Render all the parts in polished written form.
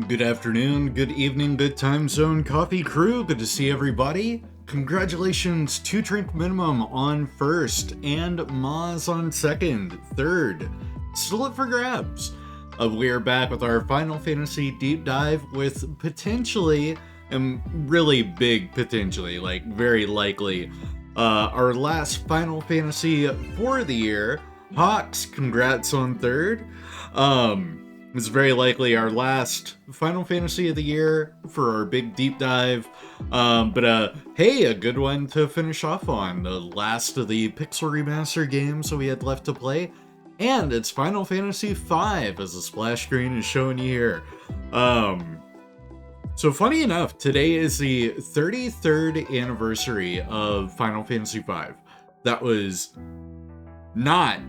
Good afternoon, good evening, good time zone coffee crew. Good to see everybody. Congratulations to Drink Minimum on first and Moz on second. Third, still up for grabs. We are back with our Final Fantasy deep dive with potentially, and really big potentially, like very likely, our last Final Fantasy for the year. Hawks, congrats on third. It's very likely our last Final Fantasy of the year for our big deep dive. Hey, a good one to finish off on. The last of the Pixel Remaster games that we had left to play. And it's Final Fantasy V, as the splash screen is showing you here. So funny enough, today is the 33rd anniversary of Final Fantasy V. That was not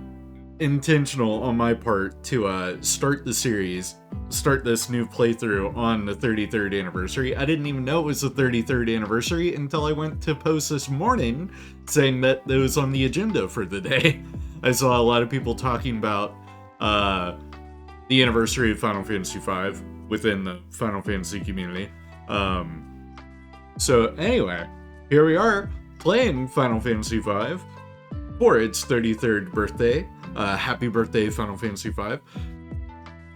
intentional on my part to start the series, start this new playthrough on the 33rd anniversary. I didn't even know it was the 33rd anniversary until I went to post this morning saying that it was on the agenda for the day. I saw a lot of people talking about the anniversary of Final Fantasy V within the Final Fantasy community. So anyway, here we are playing Final Fantasy V for its 33rd birthday. Happy birthday, Final Fantasy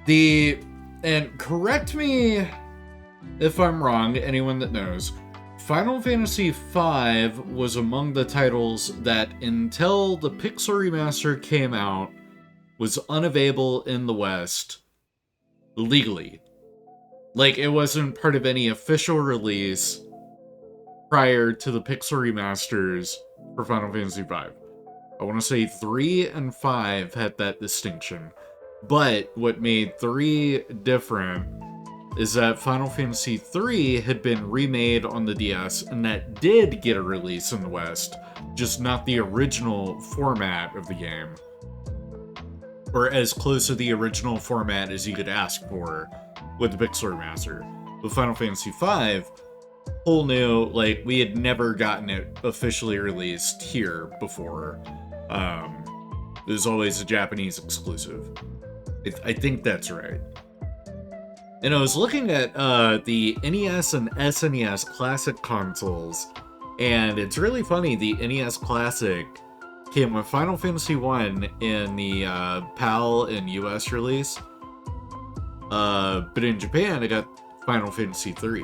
V. And correct me if I'm wrong, anyone that knows, Final Fantasy V was among the titles that, until the Pixel Remaster came out, was unavailable in the West legally. Like, it wasn't part of any official release prior to the Pixel Remasters for Final Fantasy V. I want to say 3 and 5 had that distinction. But what made 3 different is that Final Fantasy 3 had been remade on the DS, and that did get a release in the West, just not the original format of the game. Or as close to the original format as you could ask for with the Pixel Remaster. With Final Fantasy V, whole new, like, we had never gotten it officially released here before. It was always a Japanese exclusive. I think that's right. And I was looking at the NES and SNES classic consoles, and it's really funny, the NES Classic came with Final Fantasy 1 in the PAL and US release, but in Japan it got Final Fantasy 3.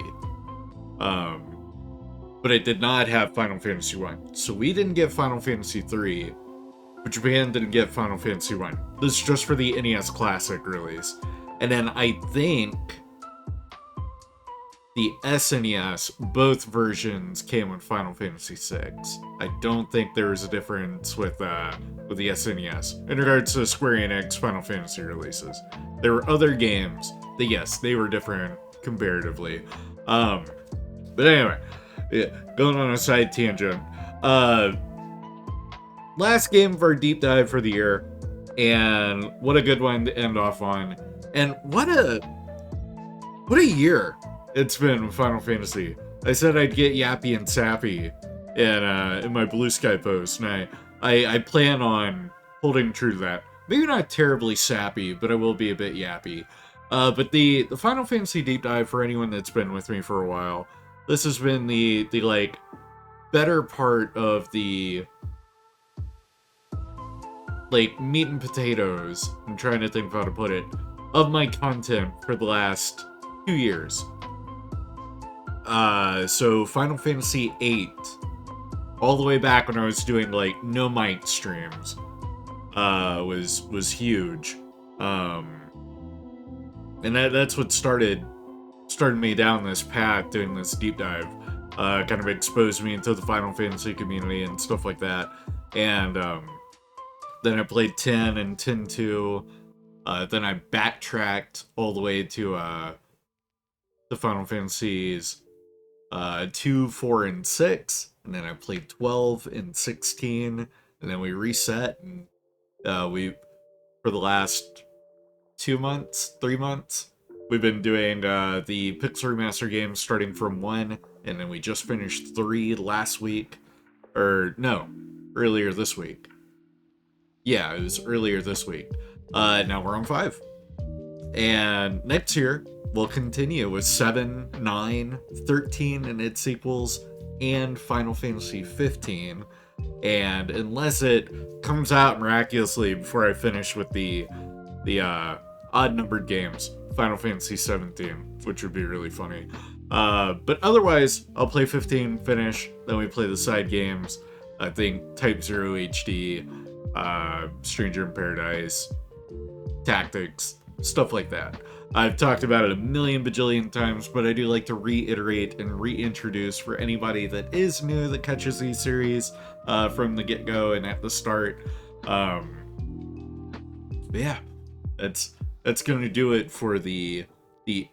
But it did not have Final Fantasy 1. So we didn't get Final Fantasy 3, but Japan didn't get Final Fantasy 1. This is just for the NES Classic release. And then I think the SNES, both versions came with Final Fantasy 6. I don't think there was a difference with the SNES in regards to Square Enix Final Fantasy releases. There were other games that, yes, they were different comparatively. But anyway, yeah, going on a side tangent. Last game of our deep dive for the year, and what a good one to end off on. And what a year it's been with Final Fantasy. I said I'd get yappy and sappy in my Blue Sky post, and I plan on holding true to that. Maybe not terribly sappy, but I will be a bit yappy. But the Final Fantasy deep dive, for anyone that's been with me for a while, this has been the like better part of the like meat and potatoes, I'm trying to think of how to put it, of my content for the last 2 years. So Final Fantasy VIII, all the way back when I was doing like no mic streams, was huge. And that's what started me down this path, doing this deep dive. Kind of exposed me into the Final Fantasy community and stuff like that. And then I played 10 and 10-2. Then I backtracked all the way to the Final Fantasies 2, 4, and 6. And then I played 12 and 16. And then we reset. And for the last 2 months, 3 months, we've been doing the Pixel Remaster games starting from 1. And then we just finished 3 last week. Or, no, earlier this week. Yeah, it was earlier this week. Now we're on 5. And next year, will continue with 7, 9, 13 and its sequels, and Final Fantasy 15. And unless it comes out miraculously before I finish with the odd numbered games, Final Fantasy 17, which would be really funny. But otherwise, I'll play 15, finish, then we play the side games. I think Type 0 HD, Stranger in Paradise, Tactics, stuff like that. I've talked about it a million bajillion times, but I do like to reiterate and reintroduce for anybody that is new that catches these series from the get-go and at the start. But yeah, that's going to do it for the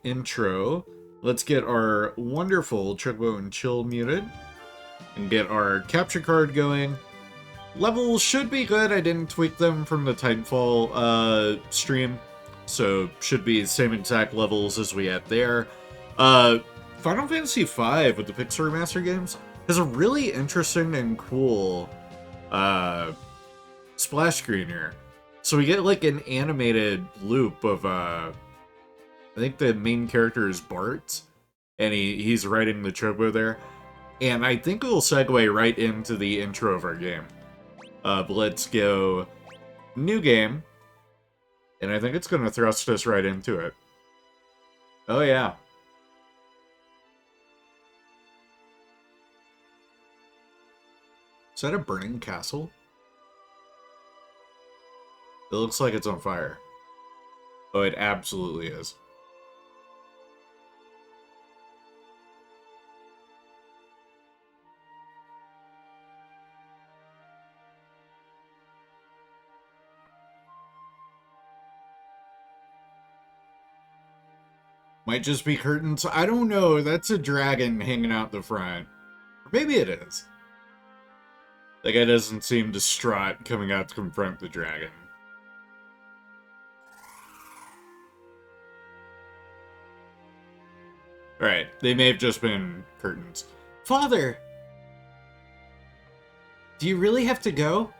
intro. Let's get our wonderful Chocobo and Chill muted and get our capture card going. Levels should be good. I didn't tweak them from the Titanfall stream, so should be the same exact levels as we had there. Final Fantasy V with the Pixel Remaster games has a really interesting and cool splash screen here. So we get like an animated loop of I think the main character is Bartz, and he's riding the chocobo there. And I think it will segue right into the intro of our game. But let's go new game. And I think it's going to thrust us right into it. Oh yeah. Is that a burning castle? It looks like it's on fire. Oh, it absolutely is. Might just be curtains. I don't know. That's a dragon hanging out the front. Or maybe it is. The guy doesn't seem distraught coming out to confront the dragon. Alright, they may have just been curtains. Father! Do you really have to go?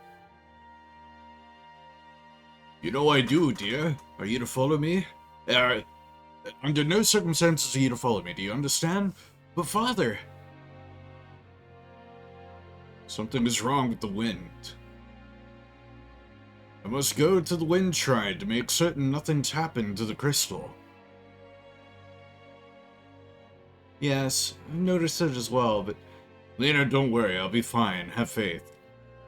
You know I do, dear. Are you to follow me? Under no circumstances are you to follow me, do you understand? But father... Something is wrong with the wind. I must go to the wind shrine to make certain nothing's happened to the crystal. Yes, I've noticed it as well, but... Lena, don't worry, I'll be fine, have faith.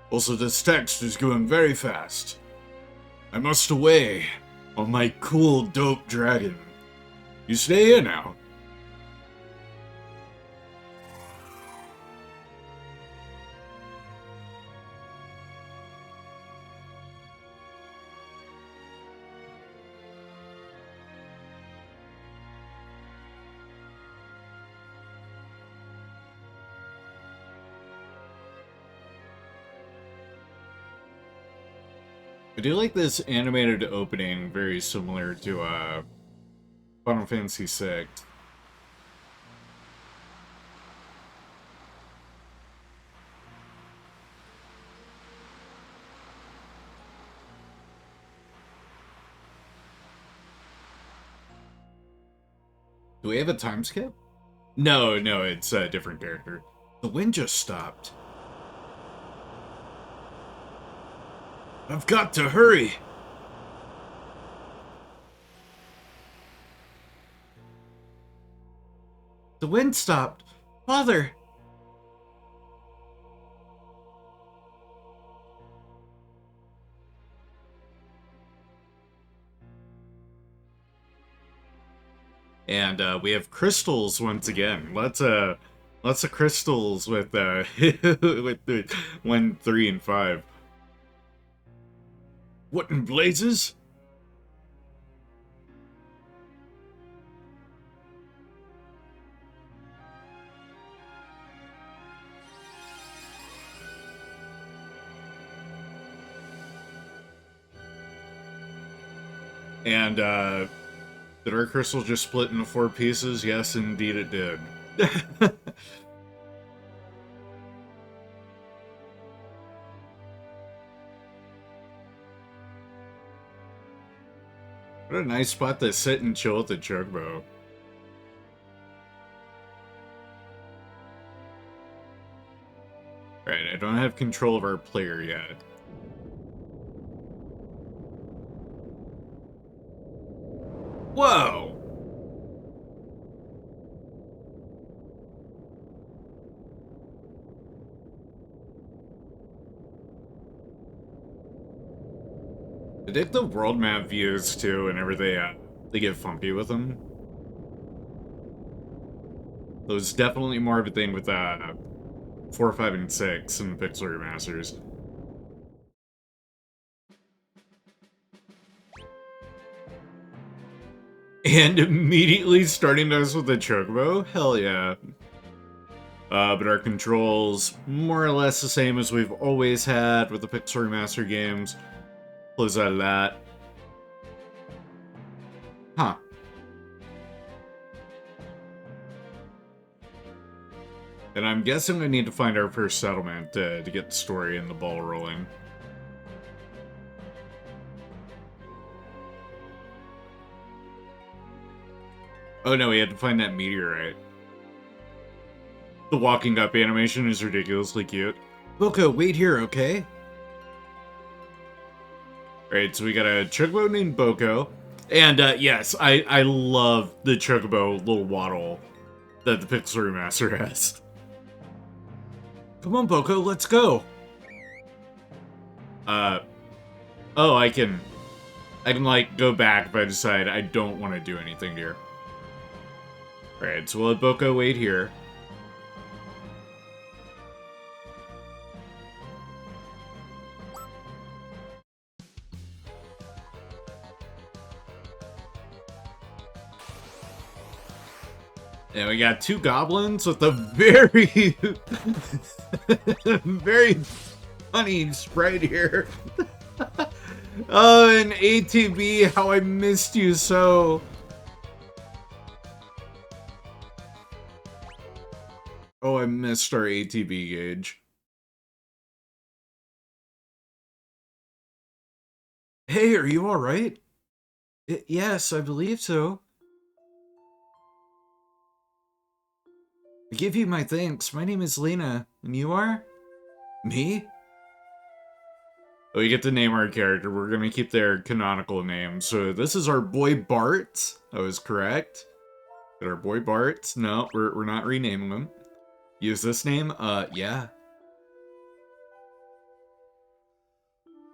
Also, this text is going very fast. I must away on my cool, dope dragon. You stay here now. I do like this animated opening, very similar to Final Fantasy VI. Do we have a time skip? No, it's a different character. The wind just stopped. I've got to hurry! The wind stopped. Father! And we have crystals once again. Lots of crystals with with the 1, 3, and 5. What in blazes? And did our crystal just split into 4 pieces? Yes, indeed it did. What a nice spot to sit and chill with the chocobo. don't have control of our player yet. Whoa! I dig the world map views too, whenever they get funky with them. It was definitely more of a thing with 4, 5, and 6 in the Pixel Remasters. And immediately starting us with a chocobo? Hell yeah. But our controls, more or less the same as we've always had with the Pixel Remaster games. Close out of that. Huh. And I'm guessing we need to find our first settlement to get the story and the ball rolling. Oh no, we had to find that meteorite. The walking up animation is ridiculously cute. Boko, wait here, okay? Alright, so we got a chocobo named Boko. And yes, I love the chocobo little waddle that the Pixel Remaster has. Come on, Boko, let's go! Oh, I can like, go back if I decide I don't want to do anything here. Alright, so we'll let Boko wait here. And we got 2 goblins with a very, very funny sprite here. Oh, and ATB, how I missed you so. Oh, I missed our ATB gauge. Hey, are you alright? Yes, I believe so. I give you my thanks. My name is Lena. And you are? Me? Oh, we get to name our character. We're gonna keep their canonical name. So this is our boy Bartz. That was correct. Our boy Bartz. No, we're not renaming him. Use this name? Yeah.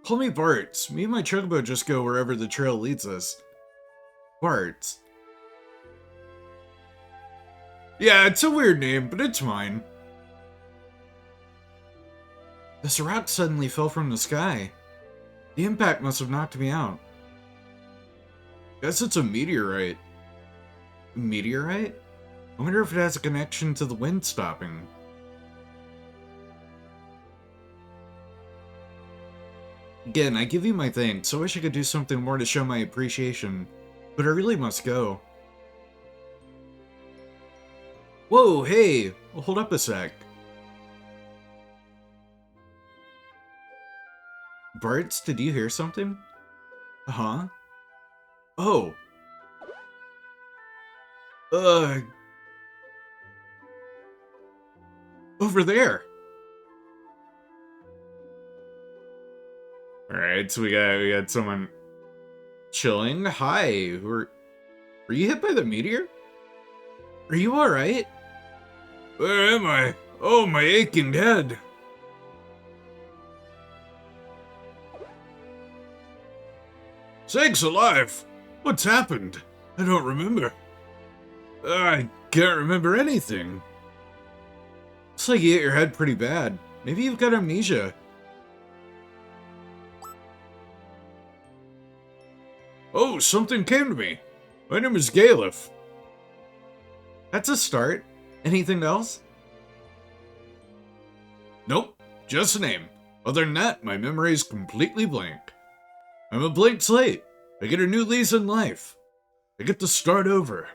Call me Bartz. Me and my chocobo just go wherever the trail leads us. Bartz. Yeah, it's a weird name, but it's mine. This rock suddenly fell from the sky. The impact must have knocked me out. Guess it's a meteorite. A meteorite? I wonder if it has a connection to the wind stopping. Again, I give you my thanks. I wish I could do something more to show my appreciation. But I really must go. Whoa, hey! Hold up a sec. Bartz, did you hear something? Huh? Oh. Over there! Alright, so we got someone chilling. Hi, were you hit by the meteor? Are you alright? Where am I? Oh, my aching head. Sakes alive! What's happened? I don't remember. I can't remember anything. Looks like you hit your head pretty bad. Maybe you've got amnesia. Oh, something came to me. My name is Galef. That's a start. Anything else? Nope, just a name. Other than that, my memory is completely blank. I'm a blank slate. I get a new lease in life. I get to start over.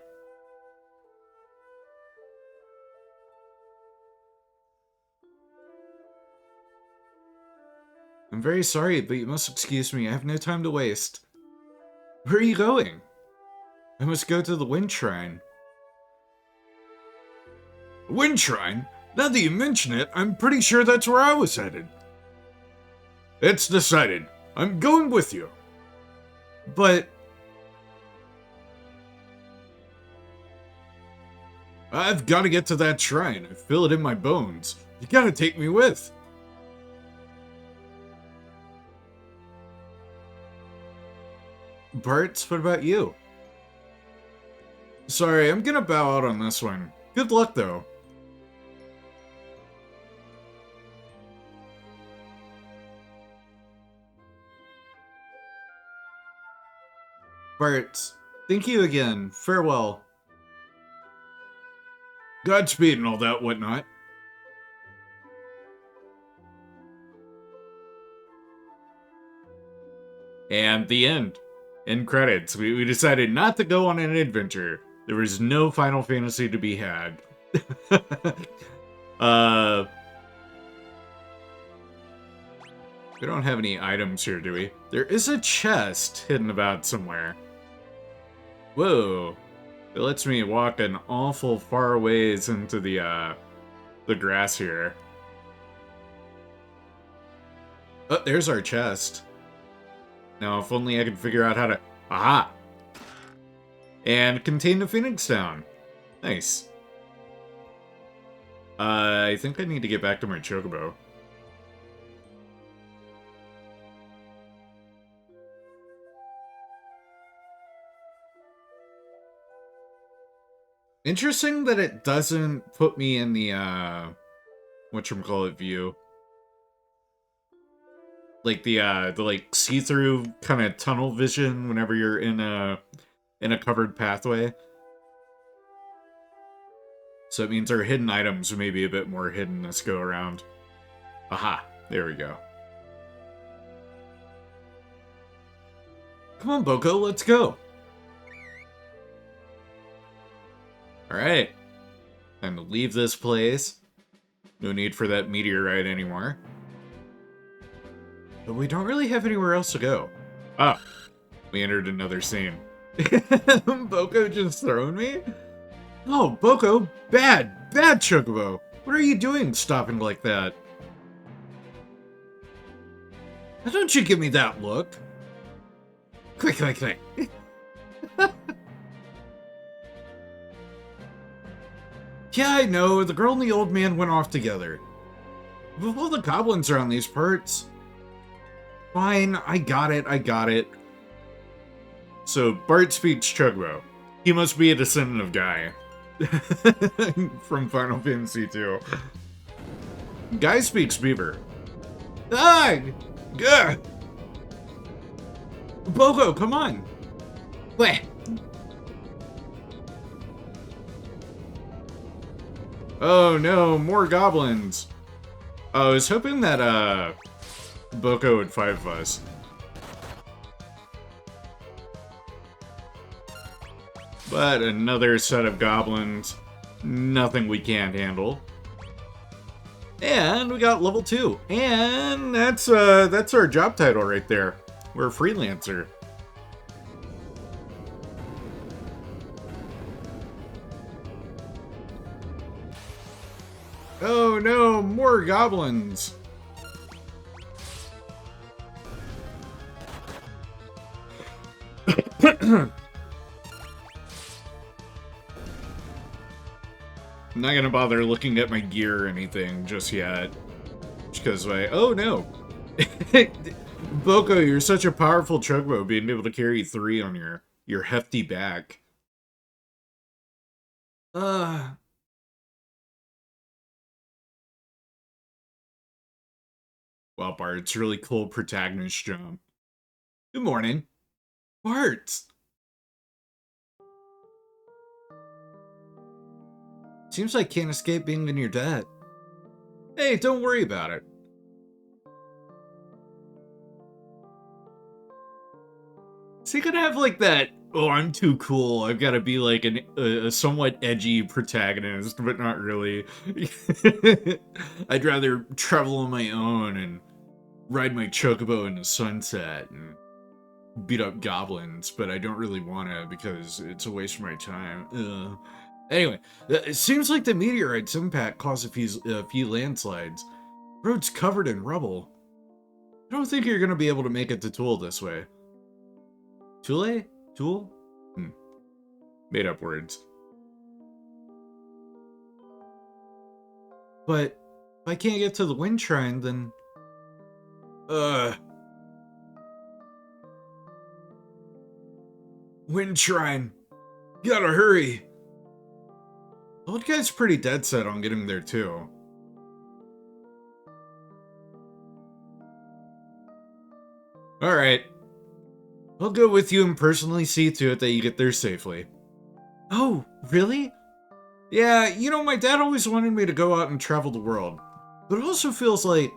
I'm very sorry, but you must excuse me. I have no time to waste. Where are you going? I must go to the Wind Shrine. Wind Shrine? Now that you mention it, I'm pretty sure that's where I was headed. It's decided. I'm going with you. But... I've got to get to that shrine. I feel it in my bones. You gotta take me with. Bartz, what about you? Sorry, I'm gonna bow out on this one. Good luck, though. Bartz, thank you again. Farewell. Godspeed and all that whatnot. And the end. End credits. We decided not to go on an adventure. There was no Final Fantasy to be had. We don't have any items here, do we? There is a chest hidden about somewhere. Whoa. It lets me walk an awful far ways into the grass here. Oh, there's our chest. Now, if only I could figure out how to... Aha! And contain the Phoenix down. Nice. I think I need to get back to my chocobo. Interesting that it doesn't put me in the, whatchamacallit view. Like the like see-through kind of tunnel vision whenever you're in a covered pathway. So it means our hidden items may be a bit more hidden this go around. Aha, there we go. Come on, Boko, let's go. Alright. Time to leave this place. No need for that meteorite anymore. But we don't really have anywhere else to go. Ah, we entered another scene. Boko just thrown me? Oh, Boko, bad chocobo. What are you doing stopping like that? Now don't you give me that look. Quick. Yeah, I know, the girl and the old man went off together. But all the goblins are on these parts. Fine, I got it. So, Bart speaks chocobo. He must be a descendant of Guy. From Final Fantasy II. Guy speaks beaver. Ah! Gah! Boko, come on! Bleh! Oh no, more goblins! I was hoping that, Boko would fight with us. But another set of goblins. Nothing we can't handle. And we got level 2. And that's our job title right there. We're a freelancer. Oh no, more goblins! I'm not gonna bother looking at my gear or anything just yet. Because oh no! Boko, you're such a powerful chocobo, being able to carry 3 on your hefty back. Wow, Bart's really cool protagonist jump. Good morning. Bart! Seems like can't escape being in your debt. Hey, don't worry about it. Is he gonna have like that, oh, I'm too cool, I've gotta be like a somewhat edgy protagonist, but not really. I'd rather travel on my own and ride my chocobo in the sunset and beat up goblins, but I don't really want to because it's a waste of my time. Ugh. Anyway, it seems like the meteorite's impact caused a few landslides. Road's covered in rubble. I don't think you're gonna be able to make it to Tool this way. Tule? Tool? Made up words. But if I can't get to the wind shrine, then... Wind shrine. Gotta hurry. The old guy's pretty dead set on getting there too. Alright. I'll go with you and personally see to it that you get there safely. Oh, really? Yeah, you know, my dad always wanted me to go out and travel the world. But it also feels like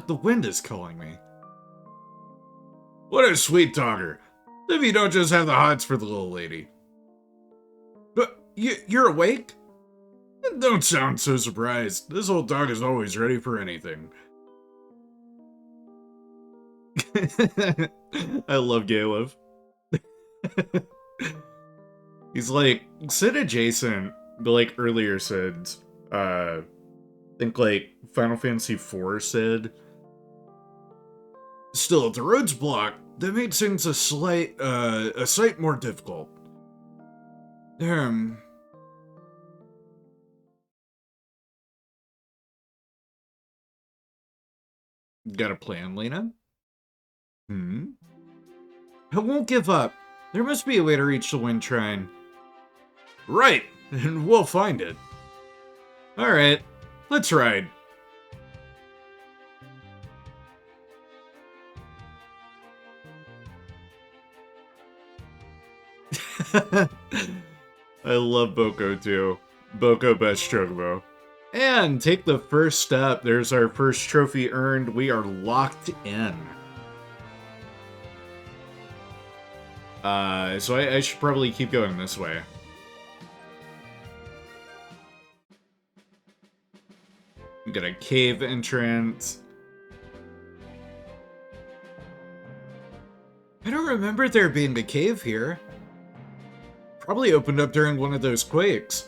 the wind is calling me. What a sweet talker. If you don't just have the hots for the little lady. But you're awake? Don't sound so surprised. This old dog is always ready for anything. I love Galef. He's like Sid adjacent, but like earlier Sid's. I think like Final Fantasy IV Sid. Still, if the road's blocked, that makes things a sight more difficult. Got a plan, Lena? I won't give up. There must be a way to reach the wind shrine. Right, and we'll find it. Alright, let's ride. I love Boko too. Boko best chocobo. And take the first step. There's our first trophy earned. We are locked in. So I should probably keep going this way. We got a cave entrance. I don't remember there being a cave here. Probably opened up during one of those quakes.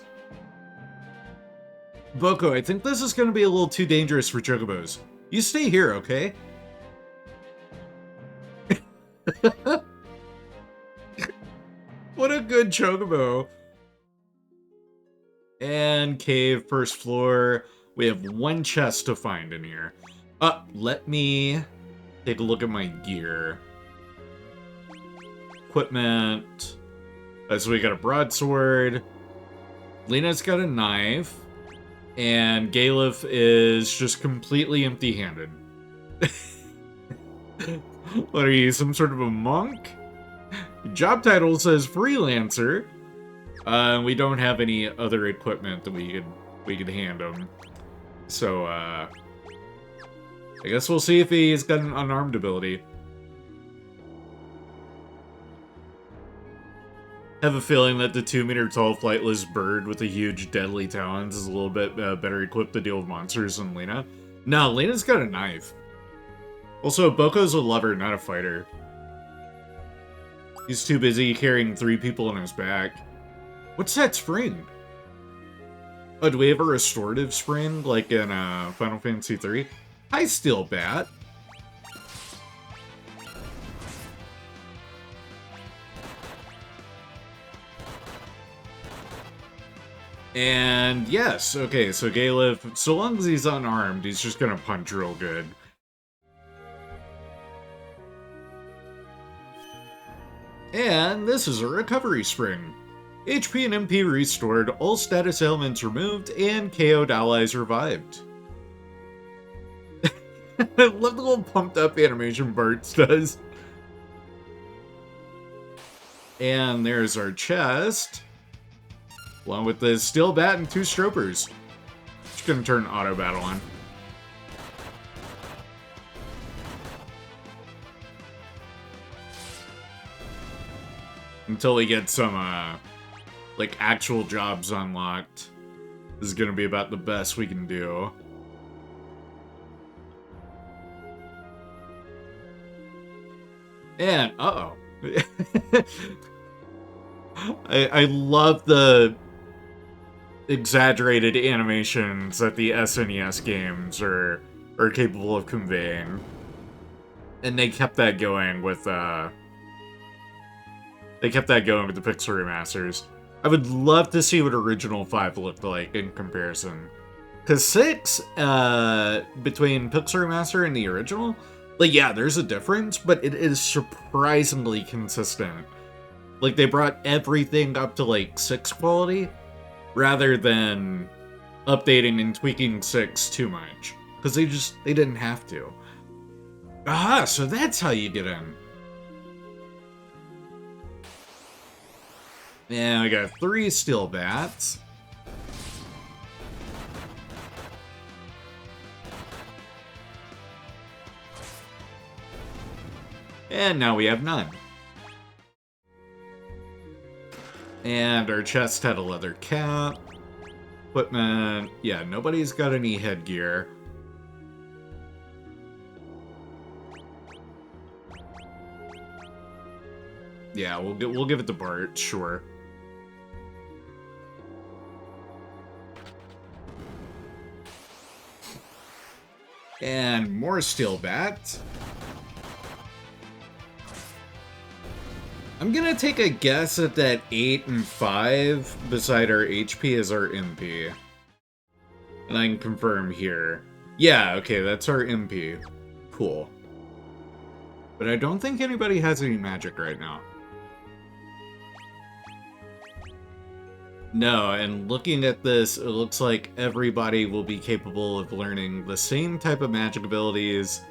Boko, I think this is going to be a little too dangerous for chocobos. You stay here, okay? What a good chocobo. And cave, first floor. We have one chest to find in here. Let me take a look at my gear. Equipment. So we got a broadsword. Lena's got a knife. And Galef is just completely empty-handed. What are you, some sort of a monk? Job title says freelancer. We don't have any other equipment that we could hand him. So, I guess we'll see if he's got an unarmed ability. I have a feeling that the 2-meter-tall flightless bird with the huge deadly talons is a little bit better equipped to deal with monsters than Lena. No, Lena's got a knife. Also, Boko's a lover, not a fighter. He's too busy carrying 3 people on his back. What's that spring? Oh, do we have a restorative spring like in Final Fantasy III? Hi, Steel Bat. And yes, okay, so Galef, so long as he's unarmed, he's just gonna punch real good. And this is a recovery spring. HP and MP restored, all status ailments removed, and KO'd allies revived. I love the little pumped up animation Bartz does. And there's our chest. Along with the steel bat and 2 stropers. Just gonna turn auto battle on. Until we get some, like, actual jobs unlocked. This is gonna be about the best we can do. And, uh-oh. I love the exaggerated animations that the SNES games are capable of conveying. And they kept that going with the Pixel Remasters. I would love to see what original 5 looked like in comparison. Because 6, between Pixel Remaster and the original, like, yeah, there's a difference, but it is surprisingly consistent. Like, they brought everything up to, like, 6 quality, rather than updating and tweaking 6 too much. Because they didn't have to. Aha, so that's how you get in. And we got 3 steel bats. And now we have none. And our chest had a leather cap. Equipment. Yeah, nobody's got any headgear. Yeah, we'll give it to Bart, sure. And more steel bats. I'm gonna take a guess at that 8 and 5 beside our HP is our MP. And I can confirm here. Yeah, okay, that's our MP. Cool. But I don't think anybody has any magic right now. No, and looking at this, it looks like everybody will be capable of learning the same type of magic abilities.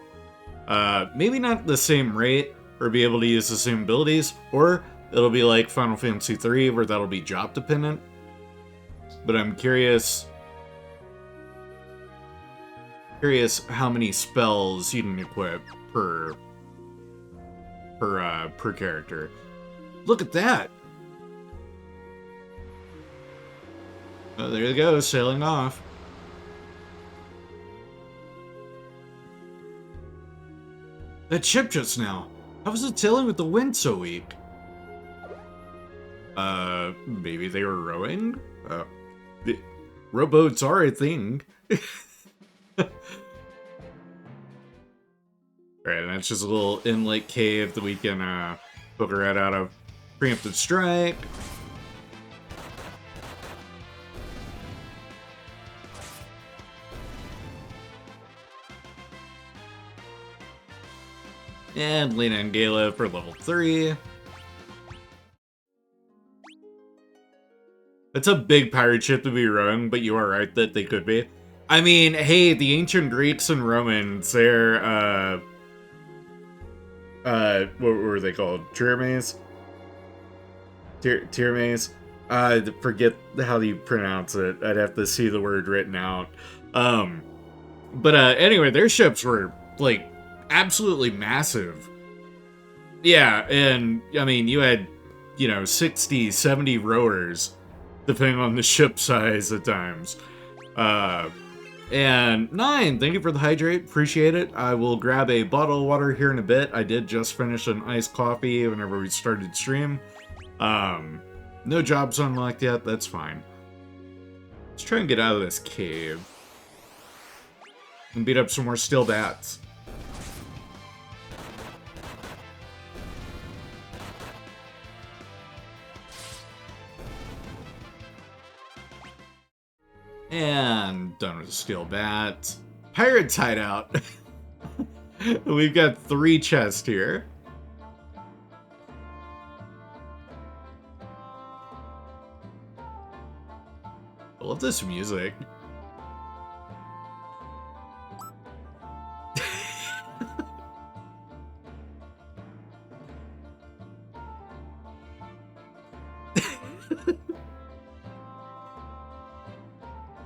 Maybe not the same rate, or be able to use the same abilities, or it'll be like Final Fantasy III, where that'll be job dependent. But I'm curious how many spells you can equip per character. Look at that! Oh, there you go, sailing off. That ship just now. How was it sailing with the wind so weak? Maybe they were rowing? Rowboats are a thing. Alright, that's just a little inlet cave that we can, poke right out of. Preemptive strike. And Lena and Gala for level 3. It's a big pirate ship to be rowing, but you are right that they could be. I mean, hey, the ancient Greeks and Romans, they're, what were they called? Tyrmes? Tyrmes? Forget how you pronounce it. I'd have to see the word written out. Anyway, their ships were, like, absolutely massive. Yeah, and, I mean, you had, 60, 70 rowers, depending on the ship size at times. And 9, thank you for the hydrate, appreciate it. I will grab a bottle of water here in a bit. I did just finish an iced coffee whenever we started stream. No jobs unlocked yet, that's fine. Let's try and get out of this cave. And beat up some more steel bats. And done with the steel bat. Pirate's hideout. We've got 3 chests here. I love this music.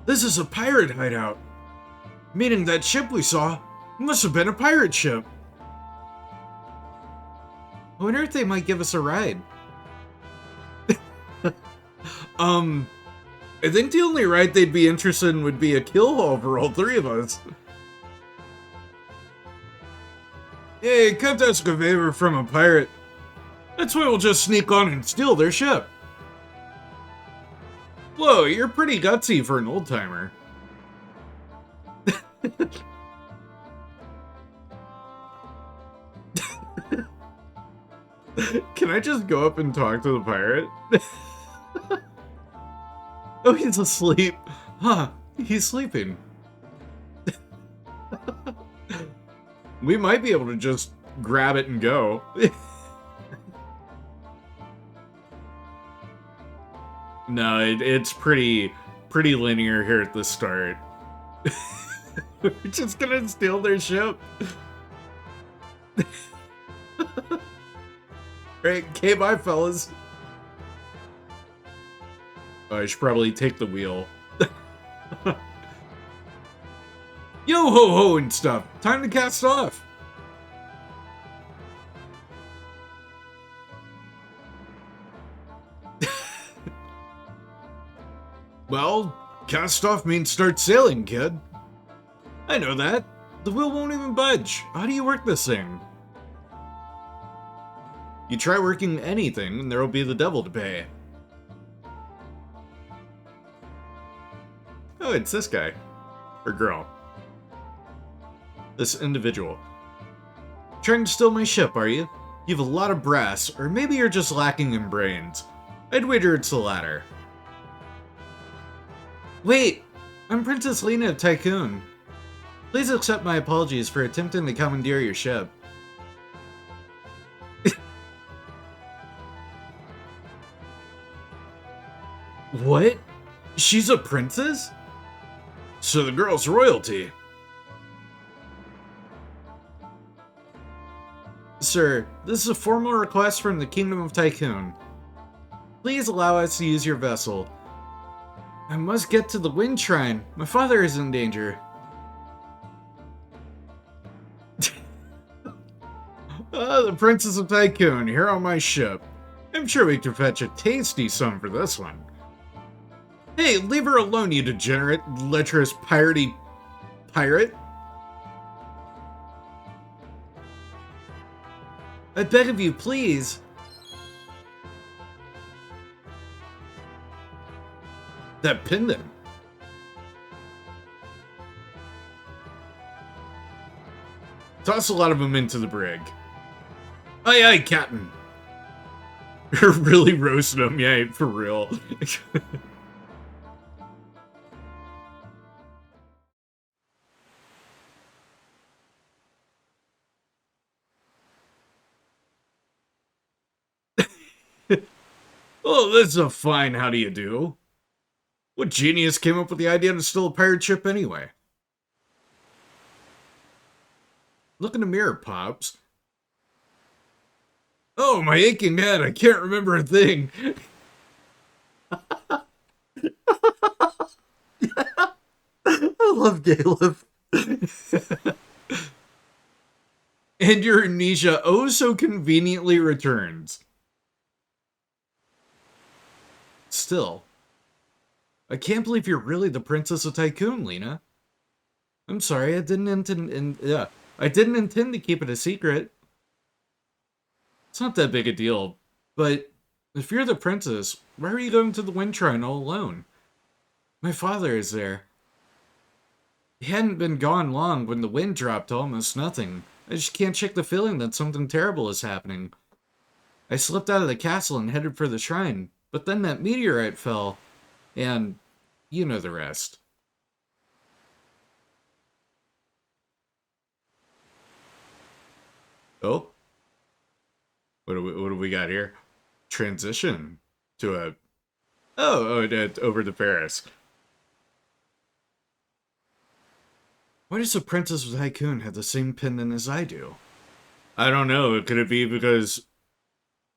This is a pirate hideout. Meaning that ship we saw must have been a pirate ship. I wonder if they might give us a ride. I think the only ride they'd be interested in would be a kill haul for all 3 of us. Hey, come ask a favor from a pirate. That's why we'll just sneak on and steal their ship. Whoa, you're pretty gutsy for an old-timer. Can I just go up and talk to the pirate? Oh, he's asleep. Huh, he's sleeping. We might be able to just grab it and go. No, it's pretty linear here at the start. We're just gonna steal their ship. Right, okay, bye, fellas. I should probably take the wheel. Yo ho ho and stuff. Time to cast off. Well, cast off means start sailing, kid. I know that. The wheel won't even budge. How do you work this thing? You try working anything, and there'll be the devil to pay. Oh, it's this guy. Or girl. This individual. Trying to steal my ship, are you? You have a lot of brass, or maybe you're just lacking in brains. I'd wager it's the latter. Wait! I'm Princess Lena of Tycoon. Please accept my apologies for attempting to commandeer your ship. What? She's a princess? So the girl's royalty. Sir, this is a formal request from the Kingdom of Tycoon. Please allow us to use your vessel. I must get to the Wind Shrine. My father is in danger. The Princess of Tycoon, here on my ship. I'm sure we can fetch a tasty sum for this one. Hey, leave her alone, you degenerate, lecherous, piratey pirate. I beg of you, please. That pendant. Toss a lot of them into the brig. Aye, aye, Captain. You're really roasting them, yeah, for real. Oh, this is a fine how do you do. What genius came up with the idea to steal a pirate ship anyway? Look in the mirror, Pops. Oh, my aching head, I can't remember a thing. I love Caleb. And your amnesia oh so conveniently returns. Still, I can't believe you're really the Princess of Tycoon, Lena. I'm sorry, I didn't intend to keep it a secret. It's not that big a deal, but if you're the princess, why are you going to the Wind Shrine all alone? My father is there. He hadn't been gone long when the wind dropped to almost nothing. I just can't shake the feeling that something terrible is happening. I slipped out of the castle and headed for the shrine, but then that meteorite fell, and you know the rest. Oh? What do we got here? Transition to a... over to Paris. Why does the Princess of Tycoon have the same pendant as I do? I don't know. Could it be because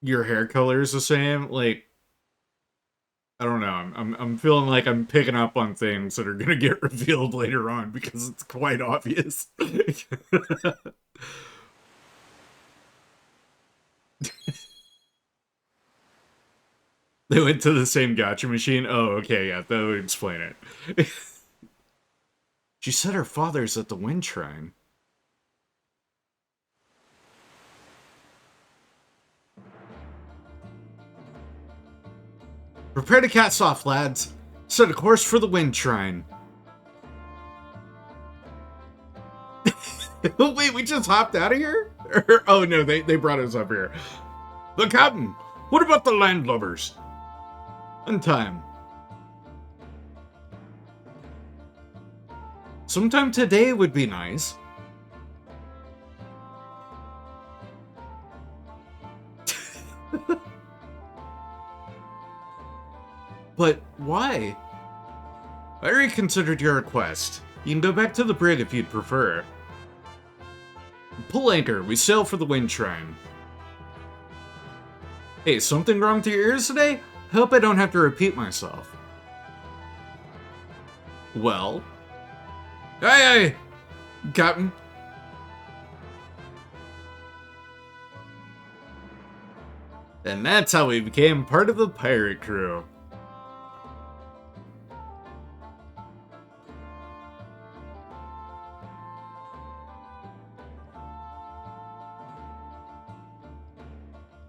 your hair color is the same? Like, I don't know. I'm feeling like I'm picking up on things that are gonna get revealed later on because it's quite obvious. They went to the same gacha machine? Oh, okay, yeah, that would explain it. She said her father's at the Wind Shrine. Prepare to cast off, lads. Set a course for the wind shrine. Wait, we just hopped out of here? Oh no, they brought us up here. The captain! What about the landlubbers? On time. Sometime today would be nice. But why? I reconsidered your request. You can go back to the brig if you'd prefer. Pull anchor, we sail for the wind shrine. Hey, something wrong with your ears today? Hope I don't have to repeat myself. Well? Hey, Captain. And that's how we became part of the pirate crew.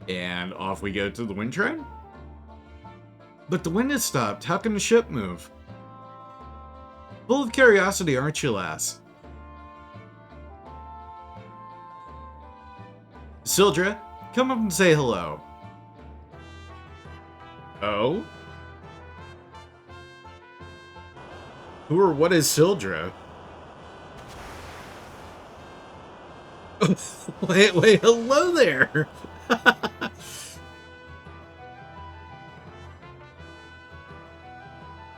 And off we go to the wind shrine? But the wind has stopped. How can the ship move? Full of curiosity, aren't you, lass? Sildra, come up and say hello. Oh? Who or what is Sildra? wait, hello there!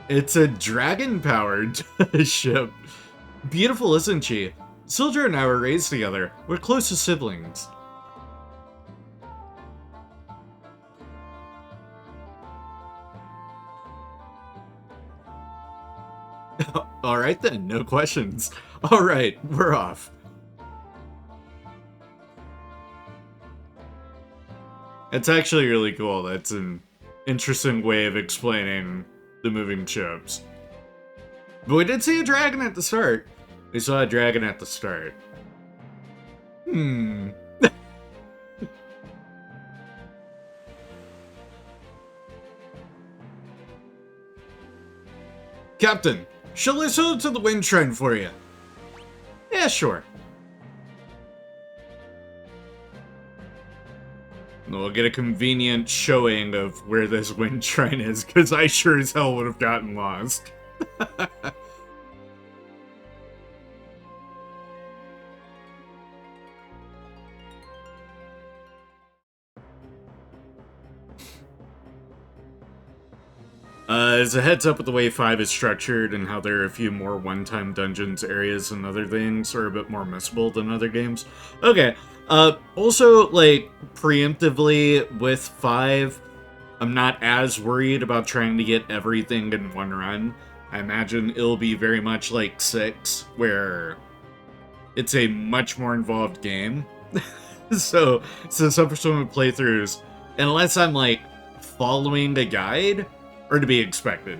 It's a dragon-powered ship. Beautiful, isn't she? Sildra and I were raised together. We're close as siblings. Alright then, no questions. Alright, we're off. It's actually really cool. That's an interesting way of explaining the moving ships. But we did see a dragon at the start. We saw a dragon at the start. Captain, shall I sail to the wind shrine for you? Yeah, sure. We'll get a convenient showing of where this wind shrine is, because I sure as hell would have gotten lost. As a heads up with the way 5 is structured and how there are a few more one-time dungeons, areas, and other things are a bit more missable than other games. Okay, also, like, preemptively with 5, I'm not as worried about trying to get everything in one run. I imagine it'll be very much like 6, where it's a much more involved game. So subsequent playthroughs, unless I'm, like, following the guide, are to be expected.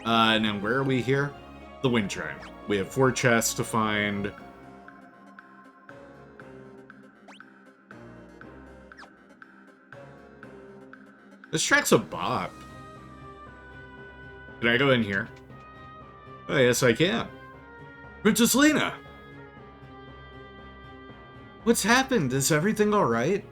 And then where are we here? The wind shrine. We have 4 chests to find. This track's a bop. Can I go in here? Oh, yes, I can. Princess Lena! What's happened? Is everything alright?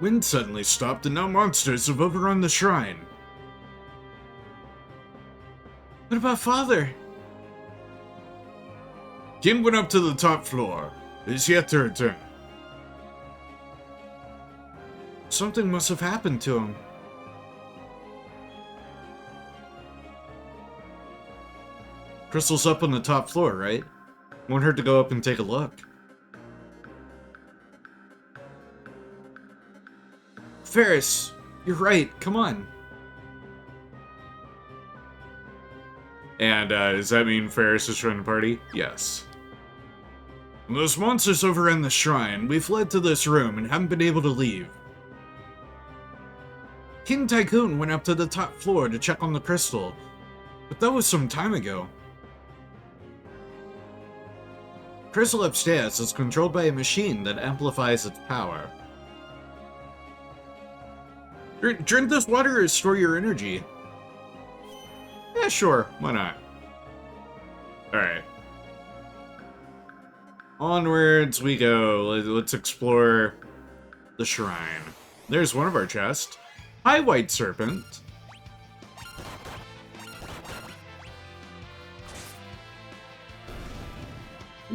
Wind suddenly stopped and now monsters have overrun the shrine. What about Father? Kim went up to the top floor. He's yet to return. Something must have happened to him. Crystal's up on the top floor, right? Won't hurt to go up and take a look. Ferris, you're right. Come on. And does that mean Ferris is trying to party? Yes. When those monsters overran the shrine, we fled to this room and haven't been able to leave. King Tycoon went up to the top floor to check on the crystal, but that was some time ago. Crystal upstairs is controlled by a machine that amplifies its power. Drink this water to restore your energy. Yeah, sure. Why not? Alright. Onwards we go. Let's explore the shrine. There's one of our chests. Hi, White Serpent.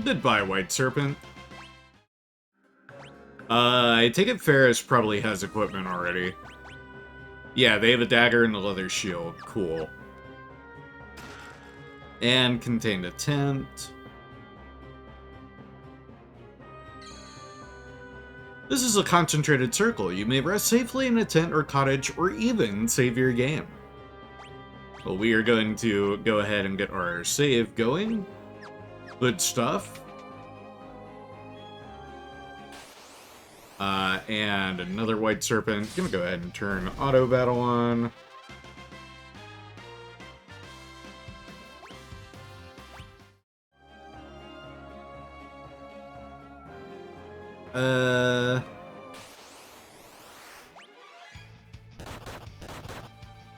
Goodbye, White Serpent. I take it Ferris probably has equipment already. Yeah, they have a dagger and a leather shield. Cool. And contained a tent. This is a concentrated circle. You may rest safely in a tent or cottage, or even save your game. Well, we are going to go ahead and get our save going. Good stuff. And another White Serpent. Gonna go ahead and turn auto battle on.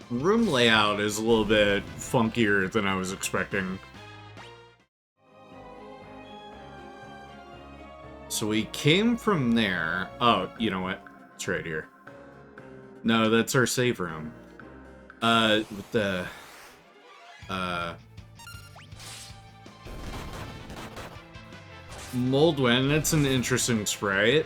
Room layout is a little bit funkier than I was expecting. So we came from there. Oh, you know what? It's right here. No, that's our save room. With the... Moldwind, that's an interesting sprite.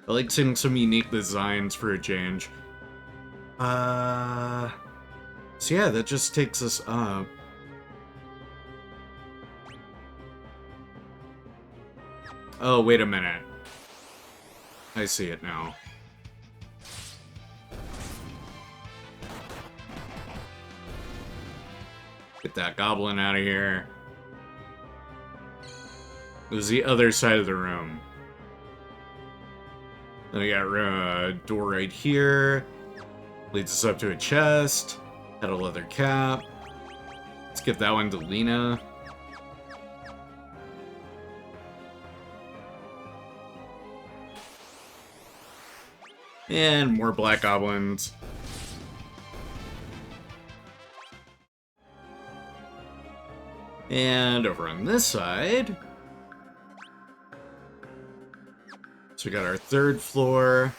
I like seeing some unique designs for a change. So yeah, that just takes us up. Oh, wait a minute. I see it now. Get that goblin out of here. It was the other side of the room. Then we got a door right here. Leads us up to a chest. Had a leather cap. Let's give that one to Lena. And more black goblins. And over on this side, so we got our third floor.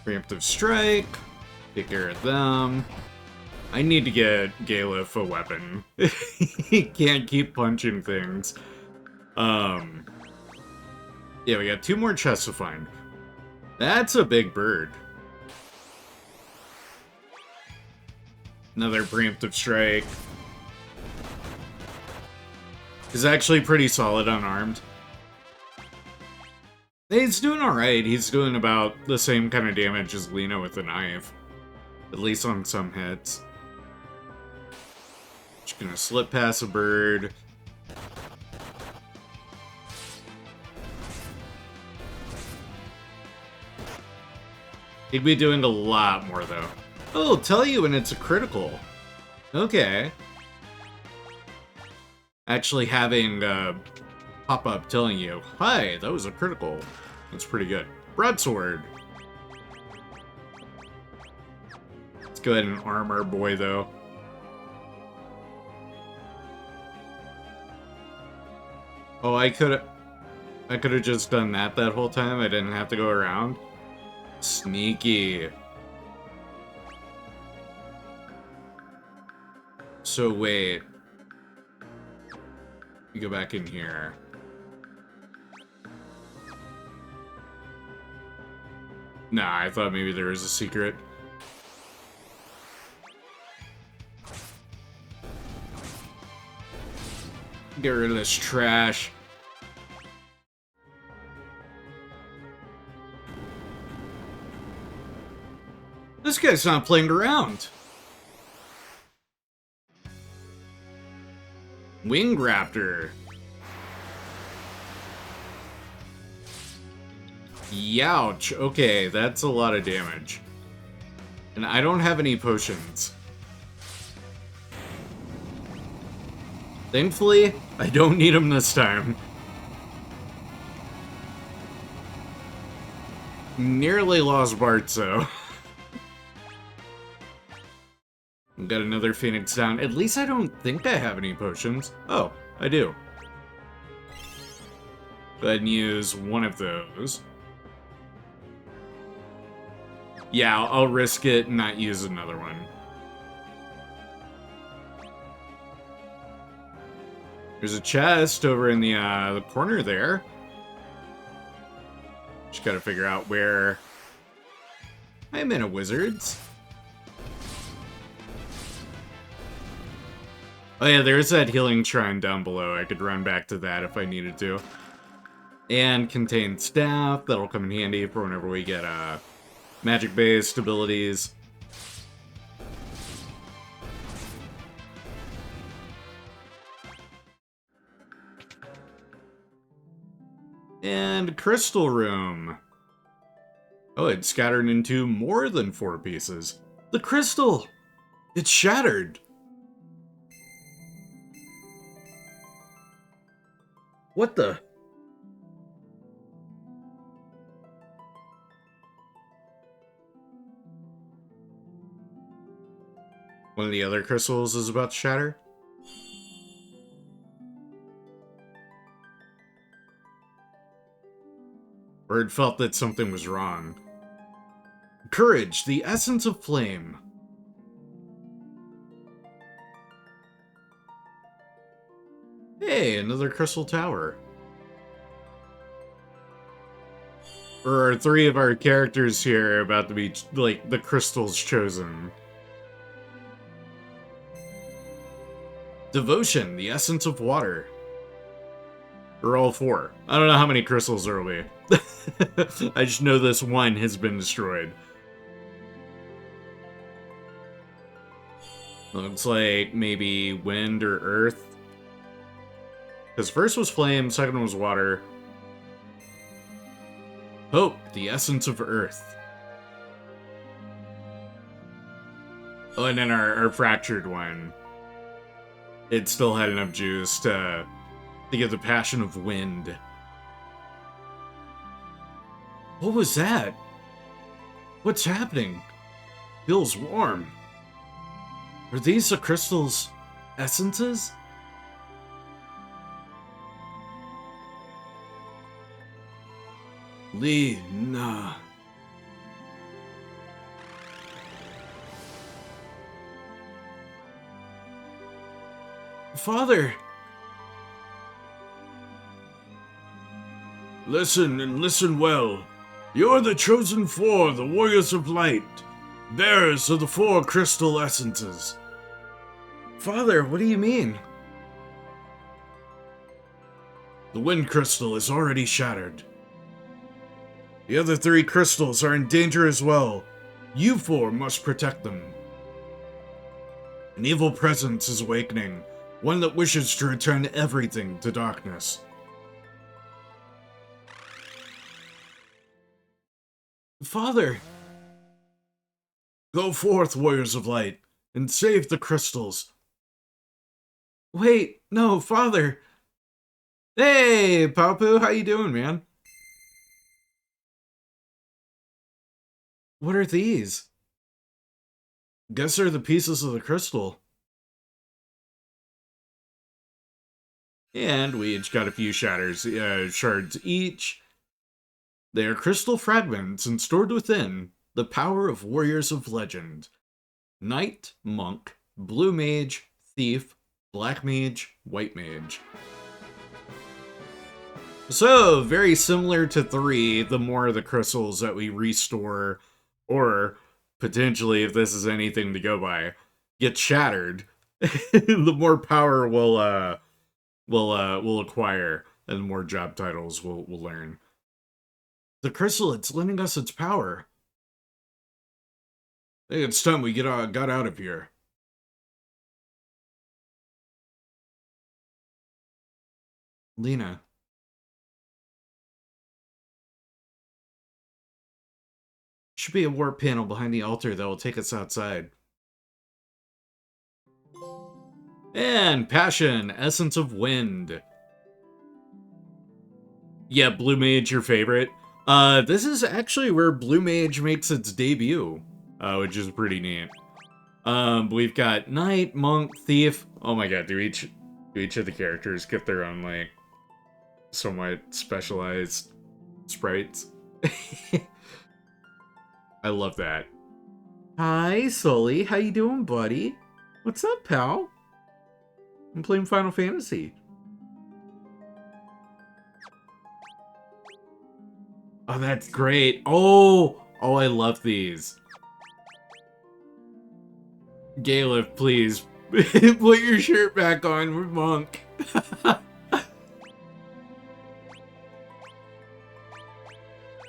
Preemptive strike. Take care of them. I need to get Galef a weapon. He can't keep punching things. Yeah, we got 2 more chests to find. That's a big bird. Another preemptive strike. He's actually pretty solid unarmed. He's doing alright. He's doing about the same kind of damage as Lena with a knife. At least on some hits. Just gonna slip past a bird. He'd be doing a lot more, though. Oh, it'll tell you when it's a critical. Okay. Actually having pop-up telling you, hi, that was a critical. That's pretty good. Broadsword. Let's go ahead and arm our boy, though. Oh, I could have just done that whole time. I didn't have to go around. Sneaky. So wait. You go back in here. Nah, I thought maybe there was a secret. Get rid of this trash. This guy's not playing around. Winged Raptor. Youch. Okay, that's a lot of damage. And I don't have any potions. Thankfully, I don't need them this time. Nearly lost Bartz, though. Got another Phoenix down. At least I don't think I have any potions. Oh, I do. Go ahead and use one of those. Yeah, I'll risk it and not use another one. There's a chest over in the corner there. Just gotta figure out where... I'm in a wizard's. Oh yeah, there's that healing shrine down below. I could run back to that if I needed to. And contained staff. That'll come in handy for whenever we get magic-based abilities. And crystal room. Oh, it's scattered into more than 4 pieces. The crystal! It's shattered! What the? One of the other crystals is about to shatter? Or it felt that something was wrong. Courage, the essence of flame. Hey, another crystal tower. Or are 3 of our characters here about to be, like, the crystals chosen? Devotion, the essence of water. Or all 4. I don't know how many crystals there will be. I just know this one has been destroyed. Looks like maybe wind or earth. Because first was flame, second was water. Hope, the essence of earth. Oh, and then our fractured one. It still had enough juice to get the passion of wind. What was that? What's happening? Feels warm. Are these the crystal's essences? Lena. Father! Listen, and listen well. You're the chosen 4, the warriors of light. Bearers of the 4 crystal essences. Father, what do you mean? The wind crystal is already shattered. The other 3 crystals are in danger as well. You 4 must protect them. An evil presence is awakening, one that wishes to return everything to darkness. Father! Go forth, warriors of light, and save the crystals. Wait, no, Father! Hey, Papu, how you doing, man? What are these? Guess they're the pieces of the crystal. And we each got a few shards each. They are crystal fragments and stored within the power of warriors of legend. Knight, monk, blue mage, thief, black mage, white mage. So, very similar to 3, the more of the crystals that we restore, or potentially, if this is anything to go by, get shattered, the more power we'll acquire, and the more job titles we'll learn. The crystal, it's lending us its power. Hey, it's time we got out of here. Lena. Should be a warp panel behind the altar that will take us outside. And passion, essence of wind. Yeah, Blue Mage, your favorite. This is actually where Blue Mage makes its debut, which is pretty neat. We've got Knight, Monk, Thief. Oh my god, do each of the characters get their own, like, somewhat specialized sprites? I love that. Hi, Sully. How you doing, buddy? What's up, pal? I'm playing Final Fantasy. Oh, that's great. Oh, I love these. Galef, please. Put your shirt back on with Monk.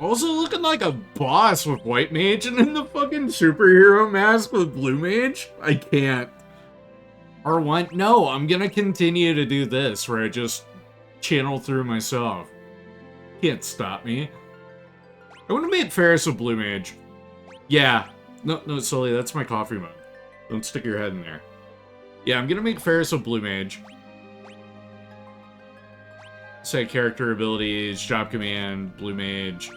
Also looking like a boss with White Mage and then the fucking superhero mask with Blue Mage? I can't. R1? No, I'm gonna continue to do this where I just channel through myself. Can't stop me. I want to make Ferris with Blue Mage. Yeah. No, Sully, that's my coffee mug. Don't stick your head in there. Yeah, I'm gonna make Ferris with Blue Mage. Set character abilities, job command, Blue Mage.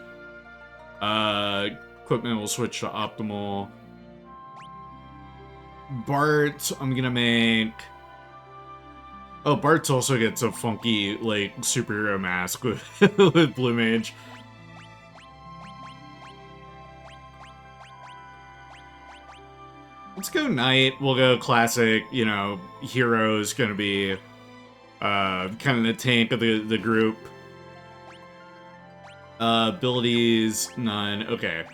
Equipment will switch to optimal. Bartz, I'm gonna make... Oh, Bartz also gets a funky, like, superhero mask with, with Blue Mage. Let's go Knight. We'll go classic, you know, hero's gonna be kind of the tank of the group. Abilities, none. Okay.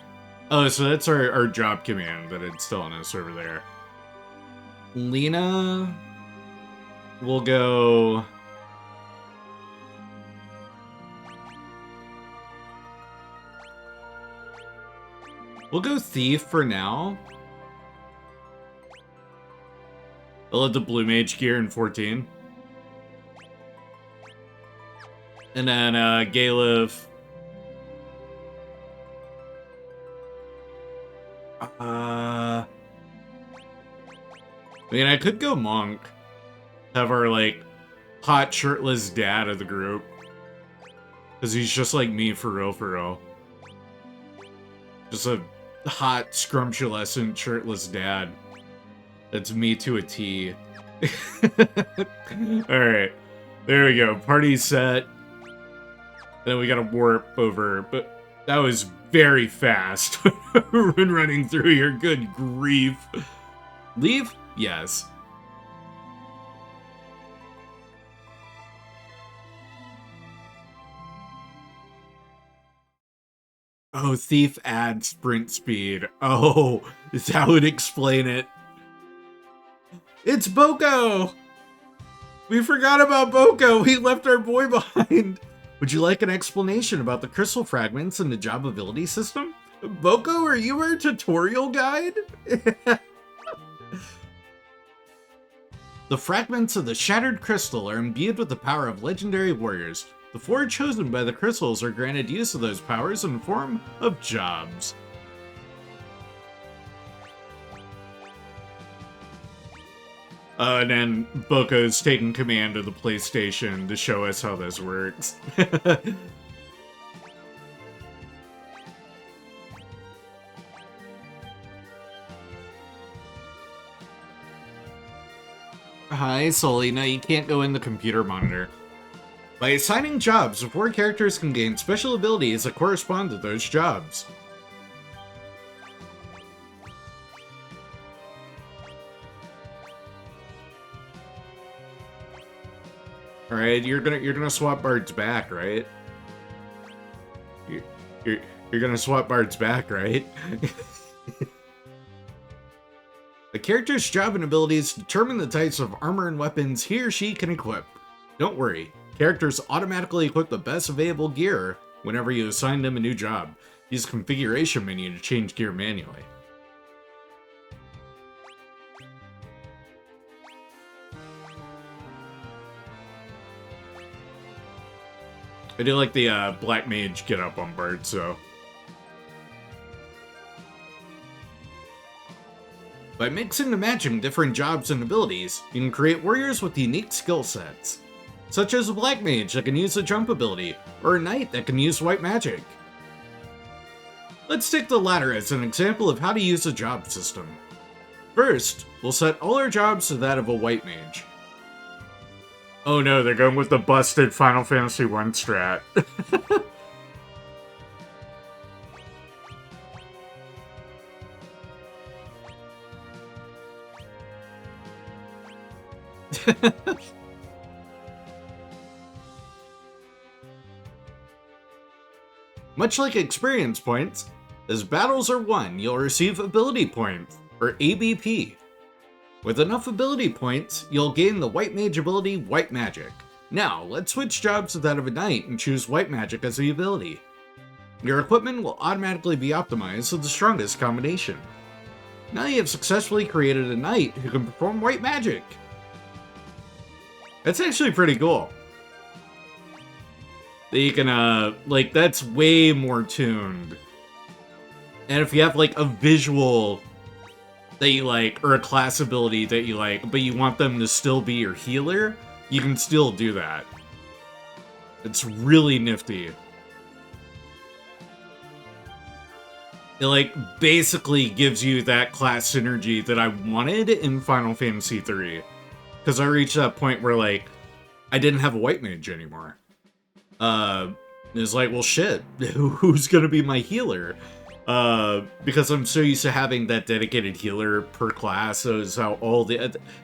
Oh, so that's our job command that it's still on us over there. Lena, we'll go... We'll go Thief for now. I'll let the Blue Mage gear in 14. And then, Galef. I mean, I could go Monk. Have our, like, hot shirtless dad of the group. Because he's just like me for real, for real. Just a hot, scrumptious, shirtless dad. That's me to a T. Alright. There we go. Party set. Then we gotta warp over. But that was very fast. When running through here. Good grief. Leave? Yes. Oh, Thief adds sprint speed. Oh, that would explain it. It's Boko! We forgot about Boko! We left our boy behind! Would you like an explanation about the crystal fragments and the job ability system? Boko, are you our tutorial guide? The fragments of the shattered crystal are imbued with the power of legendary warriors. The four chosen by the crystals are granted use of those powers in the form of jobs. And then Boko's taking command of the PlayStation to show us how this works. Hi, Sully. No, you can't go in the computer monitor. By assigning jobs, the four characters can gain special abilities that correspond to those jobs. All right, you're gonna swap Bart's back, right? You're gonna swap Bart's back, right? The character's job and abilities determine the types of armor and weapons he or she can equip. Don't worry, characters automatically equip the best available gear whenever you assign them a new job. Use the configuration menu to change gear manually. I do like the Black Mage get up on Bartz, so... By mixing and matching different jobs and abilities, you can create warriors with unique skill sets, such as a black mage that can use the jump ability, or a knight that can use white magic. Let's take the latter as an example of how to use a job system. First, we'll set all our jobs to that of a white mage. Oh no, they're going with the busted Final Fantasy 1 strat. Much like experience points, as battles are won, you'll receive ability points, or ABP. With enough ability points, you'll gain the White Mage ability White Magic. Now, let's switch jobs to that of a knight and choose White Magic as the ability. Your equipment will automatically be optimized to the strongest combination. Now you have successfully created a knight who can perform White Magic. That's actually pretty cool. That you can, like, that's way more tuned. And if you have, like, a visual that you like, or a class ability that you like, but you want them to still be your healer, you can still do that. It's really nifty. It, like, basically gives you that class synergy that I wanted in Final Fantasy III. Because I reached that point where, like, I didn't have a white mage anymore. It's like, well, shit, who's gonna be my healer? Because I'm so used to having that dedicated healer per class, so it's how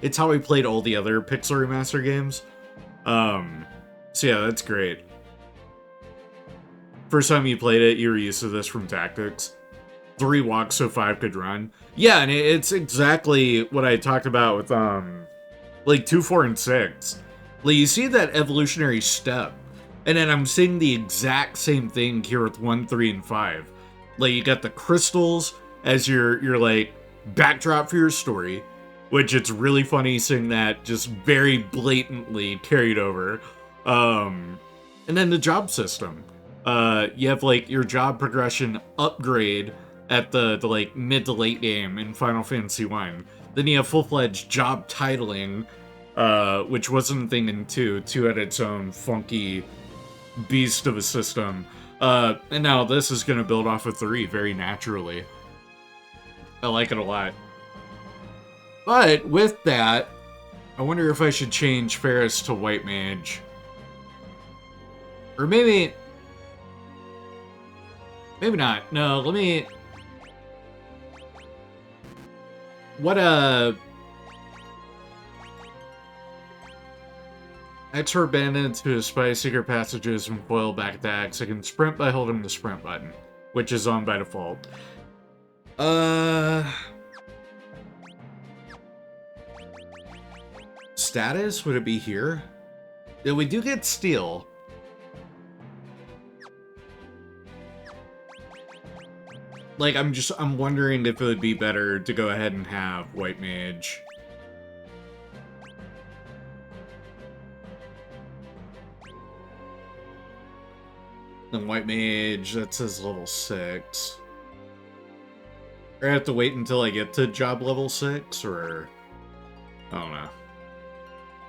it's how I played all the other Pixel Remaster games. So yeah, that's great. First time you played it, you were used to this from Tactics. 3 walks so 5 could run. Yeah, and it's exactly what I talked about with, like, 2, 4, and 6. Like, you see that evolutionary step, and then I'm seeing the exact same thing here with 1, 3, and 5. Like, you got the crystals as your like, backdrop for your story, which it's really funny seeing that just very blatantly carried over. And then the job system. You have, like, your job progression upgrade at the like, mid to late game in Final Fantasy 1. Then you have full-fledged job titling, which wasn't a thing in 2. 2 had its own funky beast of a system. And now this is going to build off of 3 very naturally. I like it a lot. But with that, I wonder if I should change Ferris to White Mage. Or maybe not. No, let me... Extra bandits who spy secret passages and foil back attacks. I can sprint by holding the sprint button, which is on by default. Status? Would it be here? Yeah, we do get steel. Like, I'm wondering if it would be better to go ahead and have White Mage. Then White Mage, that says level 6. Or I have to wait until I get to job level 6, or... I don't know.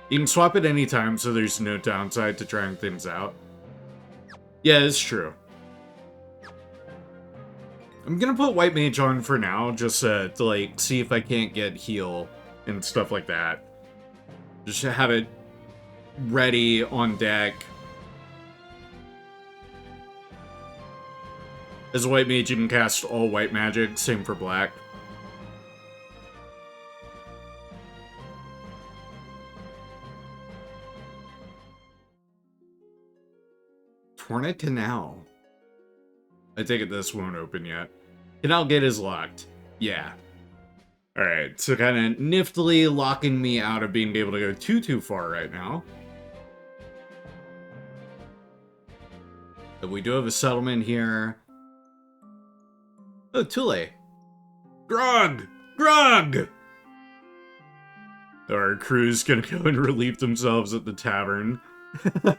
You can swap it anytime, so there's no downside to trying things out. Yeah, it's true. I'm gonna put White Mage on for now, just to, like, see if I can't get heal and stuff like that. Just to have it ready on deck. As a White Mage, you can cast all white magic, same for black. Torna Canal. I take it this won't open yet. Canal Gate is locked. Yeah. Alright, so kind of niftily locking me out of being able to go too far right now. But we do have a settlement here. Oh, Tule. Grog! Grog! Our crew's gonna go and relieve themselves at the tavern. I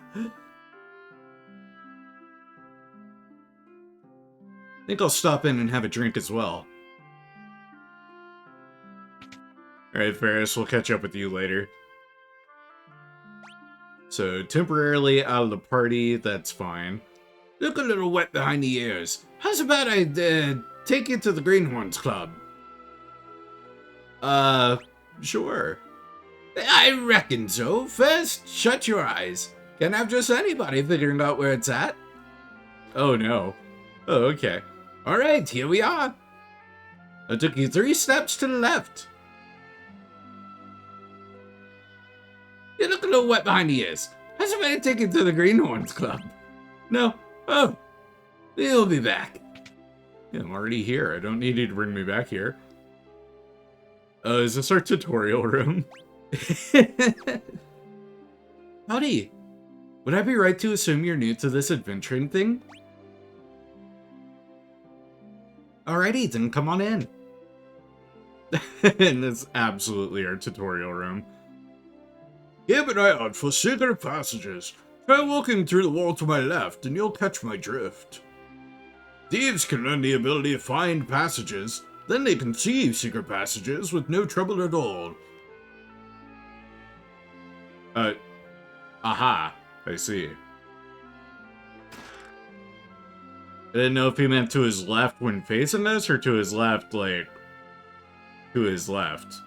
think I'll stop in and have a drink as well. Alright, Ferris, we'll catch up with you later. So, temporarily out of the party, that's fine. Look a little wet behind the ears. How's about I take you to the Greenhorns Club? Sure. I reckon so. First, shut your eyes. Can't have just anybody figuring out where it's at. Oh no. Oh, okay. Alright, here we are. I took you 3 steps to the left. You look a little wet behind the ears. How's about I take you to the Greenhorns Club? No? Oh. You'll be back. Yeah, I'm already here. I don't need you to bring me back here. Is this our tutorial room? Howdy. Would I be right to assume you're new to this adventuring thing? Alrighty, then come on in. And that's absolutely our tutorial room. Keep an eye out for secret passages. Try walking through the wall to my left, and you'll catch my drift. Thieves can learn the ability to find passages, then they can see secret passages with no trouble at all. Aha, I see. I didn't know if he meant to his left when facing us, or to his left, like, to his left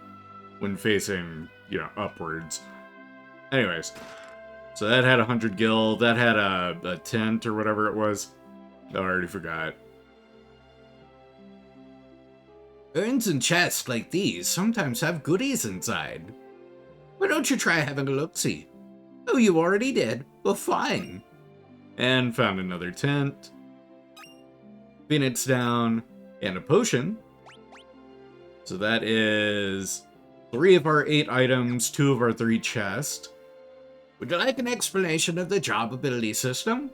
when facing, you know, upwards. Anyways, so that had 100 gil, that had a tent or whatever it was. Oh, I already forgot. Urns and chests like these sometimes have goodies inside. Why don't you try having a look-see? Oh, you already did? Well, fine. And found another tent. Phoenix down, and a potion. So that is 3 of our 8 items, 2 of our 3 chests. Would you like an explanation of the job ability system?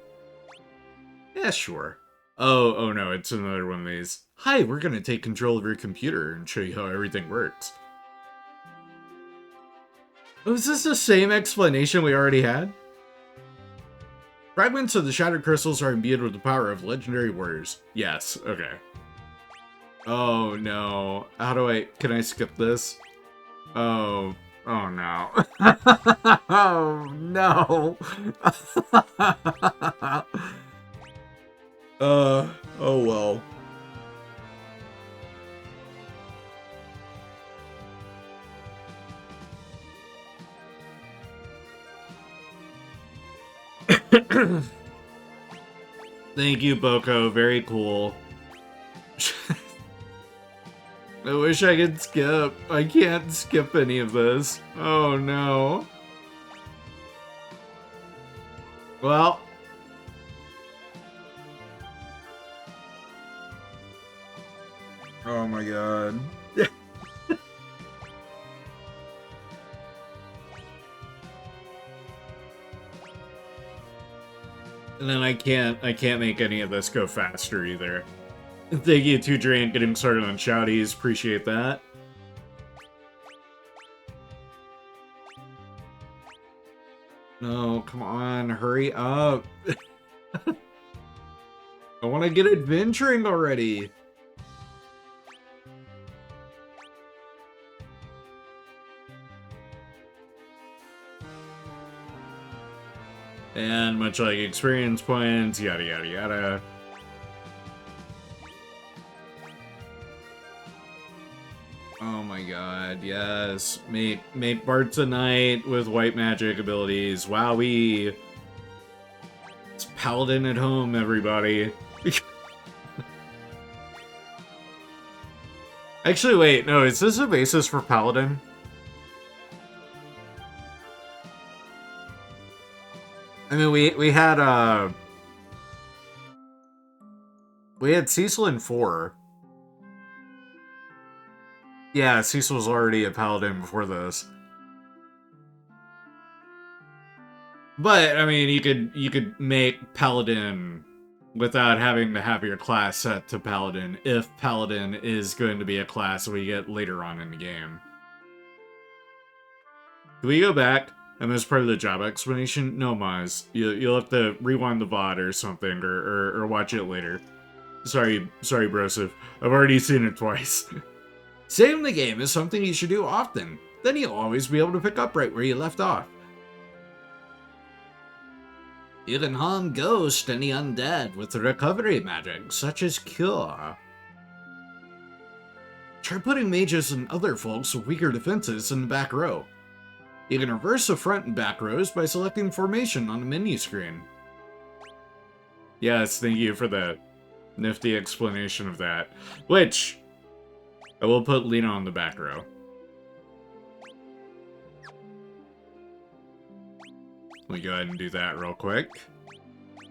Yeah, sure. Oh no, it's another one of these. Hi, we're gonna take control of your computer and show you how everything works. Oh, is this the same explanation we already had? Fragments of the Shattered Crystals are imbued with the power of legendary warriors. Yes, okay. Oh no. How do can I skip this? Oh no. Oh no. Oh well. Thank you, Boko. Very cool. I wish I could skip. I can't skip any of this. Oh no. Well. Oh my god. And then I can't make any of this go faster either. Thank you, 2Drain, getting started on shouties. Appreciate that. No, come on, hurry up. I want to get adventuring already. And much like experience points, yada yada yada. Oh my god, yes. Make Bartz a knight with white magic abilities. Wowee. It's Paladin at home, everybody. Actually, wait, no, is this a basis for Paladin? I mean, we had Cecil in 4. Yeah, Cecil was already a paladin before this. But I mean, you could make paladin without having to have your class set to paladin if paladin is going to be a class we get later on in the game. Can we go back? And as part of the job explanation? No, Maz. You'll have to rewind the VOD or something, or watch it later. Sorry, Broseph. I've already seen it twice. Saving the game is something you should do often. Then you'll always be able to pick up right where you left off. You can harm ghosts and the undead with recovery magic, such as Cure. Try putting mages and other folks with weaker defenses in the back row. You can reverse the front and back rows by selecting formation on the menu screen. Yes, thank you for the nifty explanation of that. Which, I will put Lena on the back row. Let me go ahead and do that real quick.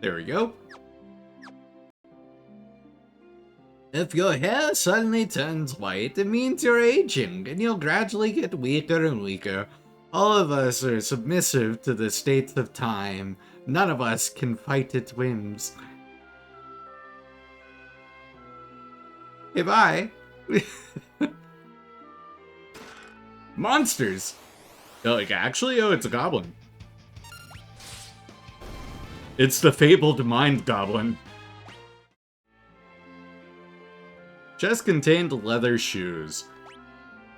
There we go. If your hair suddenly turns white, it means you're aging, and you'll gradually get weaker and weaker. All of us are submissive to the states of time. None of us can fight its whims. Hey, bye. Monsters! Oh, like, actually, oh, it's a goblin. It's the fabled mind goblin. Chest contained leather shoes.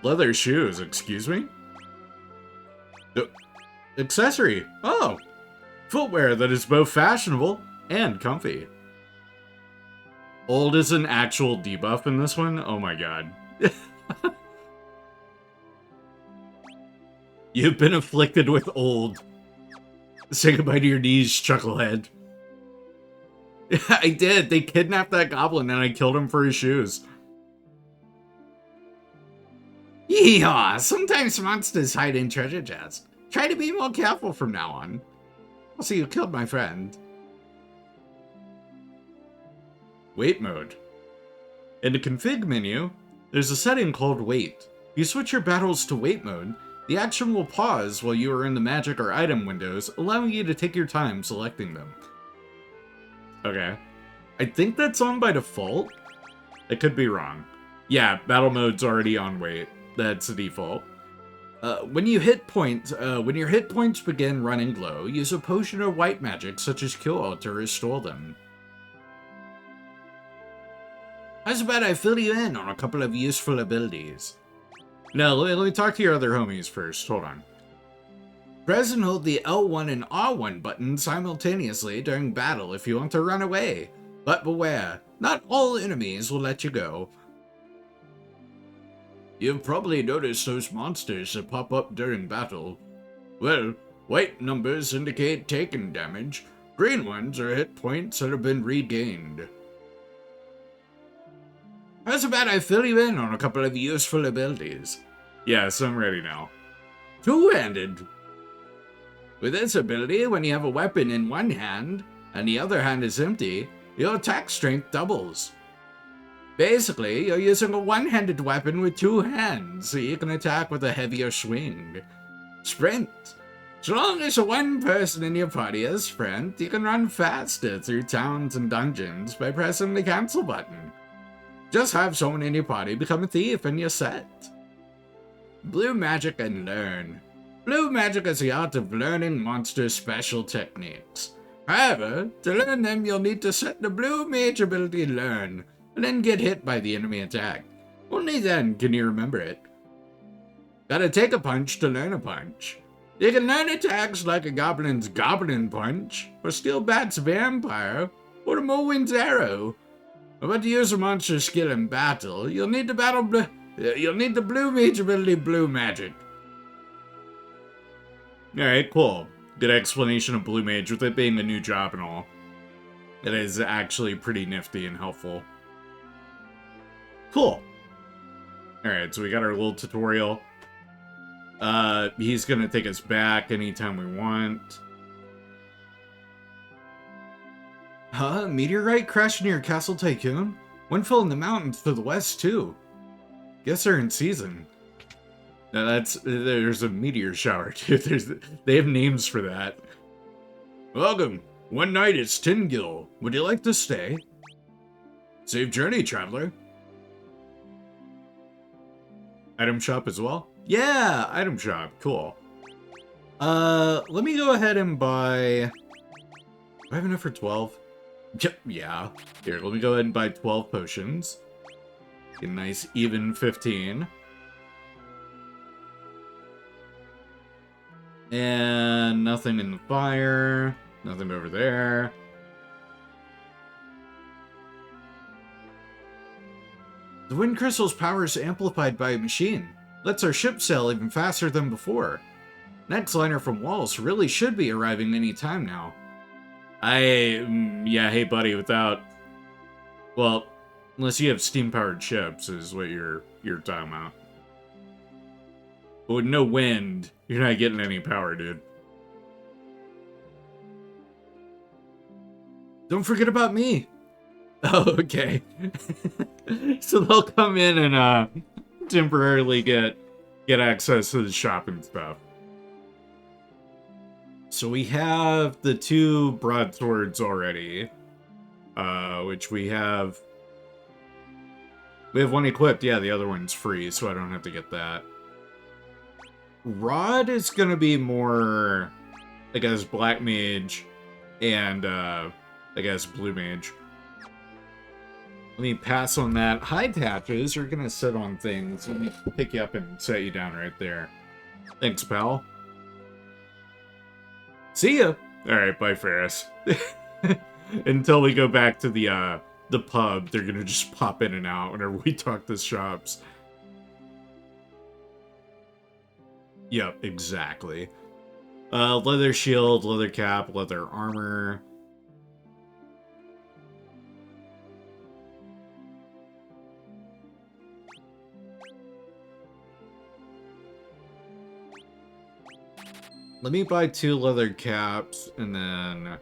Leather shoes, excuse me? Accessory. Oh! Footwear that is both fashionable and comfy. Old is an actual debuff in this one? Oh my god. You've been afflicted with old. Say goodbye to your knees, Chucklehead. I did. They kidnapped that goblin and I killed him for his shoes. Yeehaw! Sometimes monsters hide in treasure chests. Try to be more careful from now on. Also, you killed my friend. Wait mode. In the config menu, there's a setting called wait. If you switch your battles to wait mode, the action will pause while you are in the magic or item windows, allowing you to take your time selecting them. Okay. I think that's on by default. I could be wrong. Yeah, battle mode's already on wait. That's the default. When your hit points begin running low, use a potion or white magic such as Cure to restore them. How's about I fill you in on a couple of useful abilities? No, let me talk to your other homies first. Hold on. Press and hold the L1 and R1 buttons simultaneously during battle if you want to run away. But beware, not all enemies will let you go. You've probably noticed those monsters that pop up during battle. Well, white numbers indicate taken damage. Green ones are hit points that have been regained. How's about I fill you in on a couple of useful abilities? Yes, I'm ready now. Two-handed. With this ability, when you have a weapon in one hand, and the other hand is empty, your attack strength doubles. Basically, you're using a one-handed weapon with two hands, so you can attack with a heavier swing. Sprint. As long as one person in your party has sprint, you can run faster through towns and dungeons by pressing the cancel button. Just have someone in your party become a thief and you're set. Blue magic and learn. Blue magic is the art of learning monsters' special techniques. However, to learn them, you'll need to set the blue mage ability learn, and then get hit by the enemy attack. Only then can you remember it. Gotta take a punch to learn a punch. You can learn attacks like a goblin's goblin punch, or Steelbat's vampire, or the Mowin's arrow. But to use a monster skill in battle, you'll need the blue mage ability blue magic. Alright, cool. Good explanation of blue mage with it being a new job and all. It is actually pretty nifty and helpful. Cool. Alright, so we got our little tutorial. He's gonna take us back anytime we want. Huh? Meteorite crashed near Castle Tycoon? One fell in the mountains to the west, too. Guess they're in season. Now there's a meteor shower, too. They have names for that. Welcome. One night it's Tingil. Would you like to stay? Safe journey, traveler. Item shop as well? Yeah, item shop. Cool. Let me go ahead and buy... Do I have enough for 12? Yeah. Here, let me go ahead and buy 12 potions. A nice even 15. And nothing in the fire. Nothing over there. The wind crystal's power is amplified by a machine. Lets our ship sail even faster than before. Next liner from Walls really should be arriving any time now. Yeah, hey buddy, without... Well, unless you have steam-powered ships is what you're talking about. But with no wind, you're not getting any power, dude. Don't forget about me. Oh, okay. So they'll come in and temporarily get access to the shop and stuff. So we have the 2 broadswords already, which we have one equipped. Yeah, the other one's free, so I don't have to get that. Rod is gonna be more, I guess, black mage and I guess blue mage. Let me pass on that. Hide hatches are gonna sit on things. Let me pick you up and set you down right there. Thanks, pal. See ya! Alright, bye, Ferris. Until we go back to the pub, they're gonna just pop in and out whenever we talk to shops. Yep, exactly. Leather shield, leather cap, leather armor. Let me buy 2 leather caps, and then...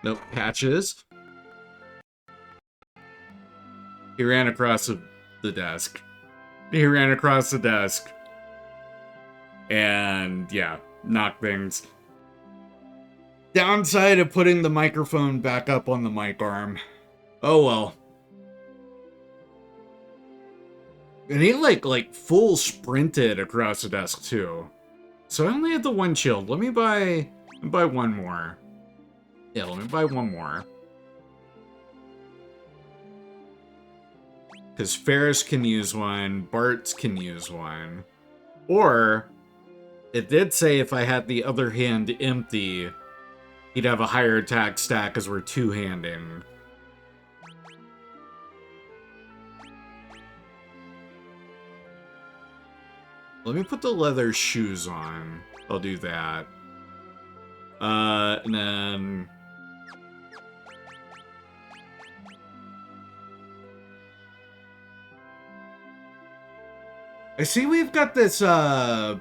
Nope, patches. He ran across the desk. He ran across the desk. And, yeah, knocked things. Downside of putting the microphone back up on the mic arm. Oh well. And he, like full sprinted across the desk, too. So I only have the 1 shield. Let me buy 1 more. Yeah, let me buy 1 more. Because Ferris can use 1, Bartz can use 1. Or, it did say if I had the other hand empty, he'd have a higher attack stat because we're 2-handing. Let me put the leather shoes on. I'll do that. And then... I see we've got this, only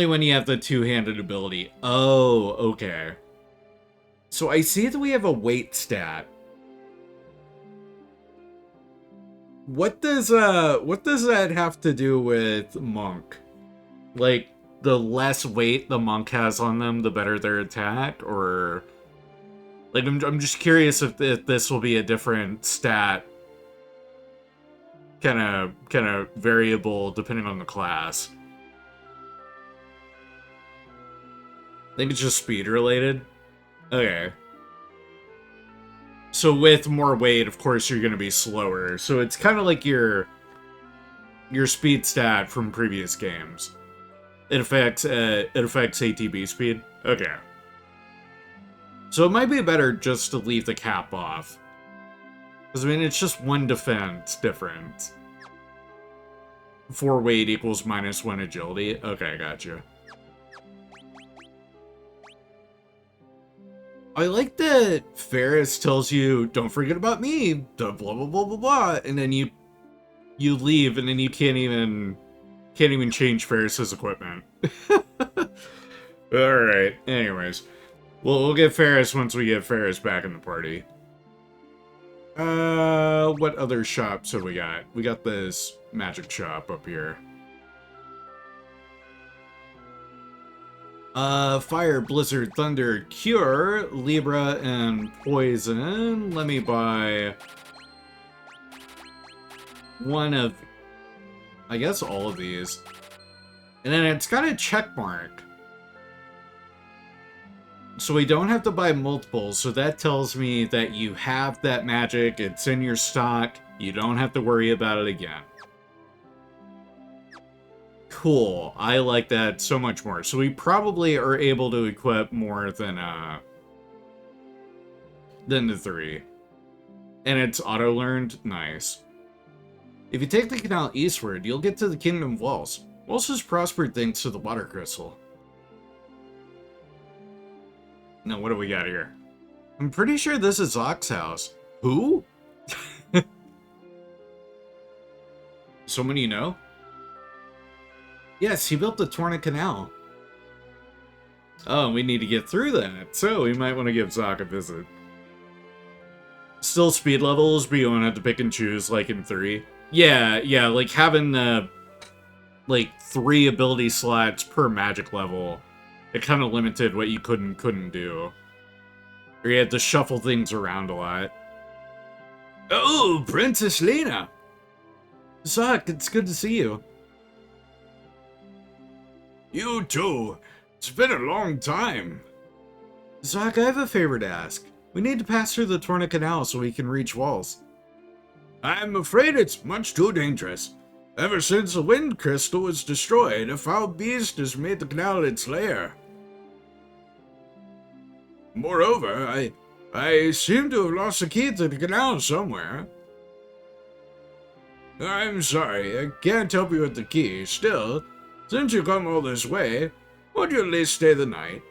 when you have the 2-handed ability. Oh, okay. So I see that we have a weight stat. What does that have to do with Monk? Like, the less weight the Monk has on them, the better their attack? Or... Like, I'm just curious if this will be a different stat. Kind of variable depending on the class. I think it's just speed related. Okay. So with more weight, of course, you're going to be slower. So it's kind of like your speed stat from previous games. It affects ATB speed. Okay. So it might be better just to leave the cap off. Because, I mean, it's just 1 defense difference. 4 weight equals -1 agility. Okay, gotcha. I like that Ferris tells you, don't forget about me, blah, blah, blah, blah, blah, blah, and then you leave, and then you can't even change Ferris's equipment. Alright, anyways. We'll get Ferris once we get Ferris back in the party. What other shops have we got? We got this magic shop up here. Fire, Blizzard, Thunder, Cure, Libra, and Poison. Let me buy one of, I guess, all of these. And then it's got a check mark. So we don't have to buy multiples, so that tells me that you have that magic, it's in your stock, you don't have to worry about it again. Cool, I like that so much more. So we probably are able to equip more than the 3. And it's auto-learned? Nice. If you take the canal eastward, you'll get to the Kingdom of Walls. Walls has prospered thanks to the water crystal. Now, what do we got here? I'm pretty sure this is Ock's house. Who? Someone you know? Yes, he built the Torna Canal. Oh, we need to get through that, so we might want to give Zoc a visit. Still speed levels, but you don't have to pick and choose like in 3. Yeah, like having like 3 ability slots per magic level. It kind of limited what you couldn't do. Or you had to shuffle things around a lot. Oh, Princess Lena! Zoc, it's good to see you. You too. It's been a long time. Zoc, I have a favor to ask. We need to pass through the Torna Canal so we can reach Walls. I'm afraid it's much too dangerous. Ever since the Wind Crystal was destroyed, a foul beast has made the canal its lair. Moreover, I seem to have lost the key to the canal somewhere. I'm sorry, I can't help you with the key. Still, since you come all this way, won't you at least stay the night?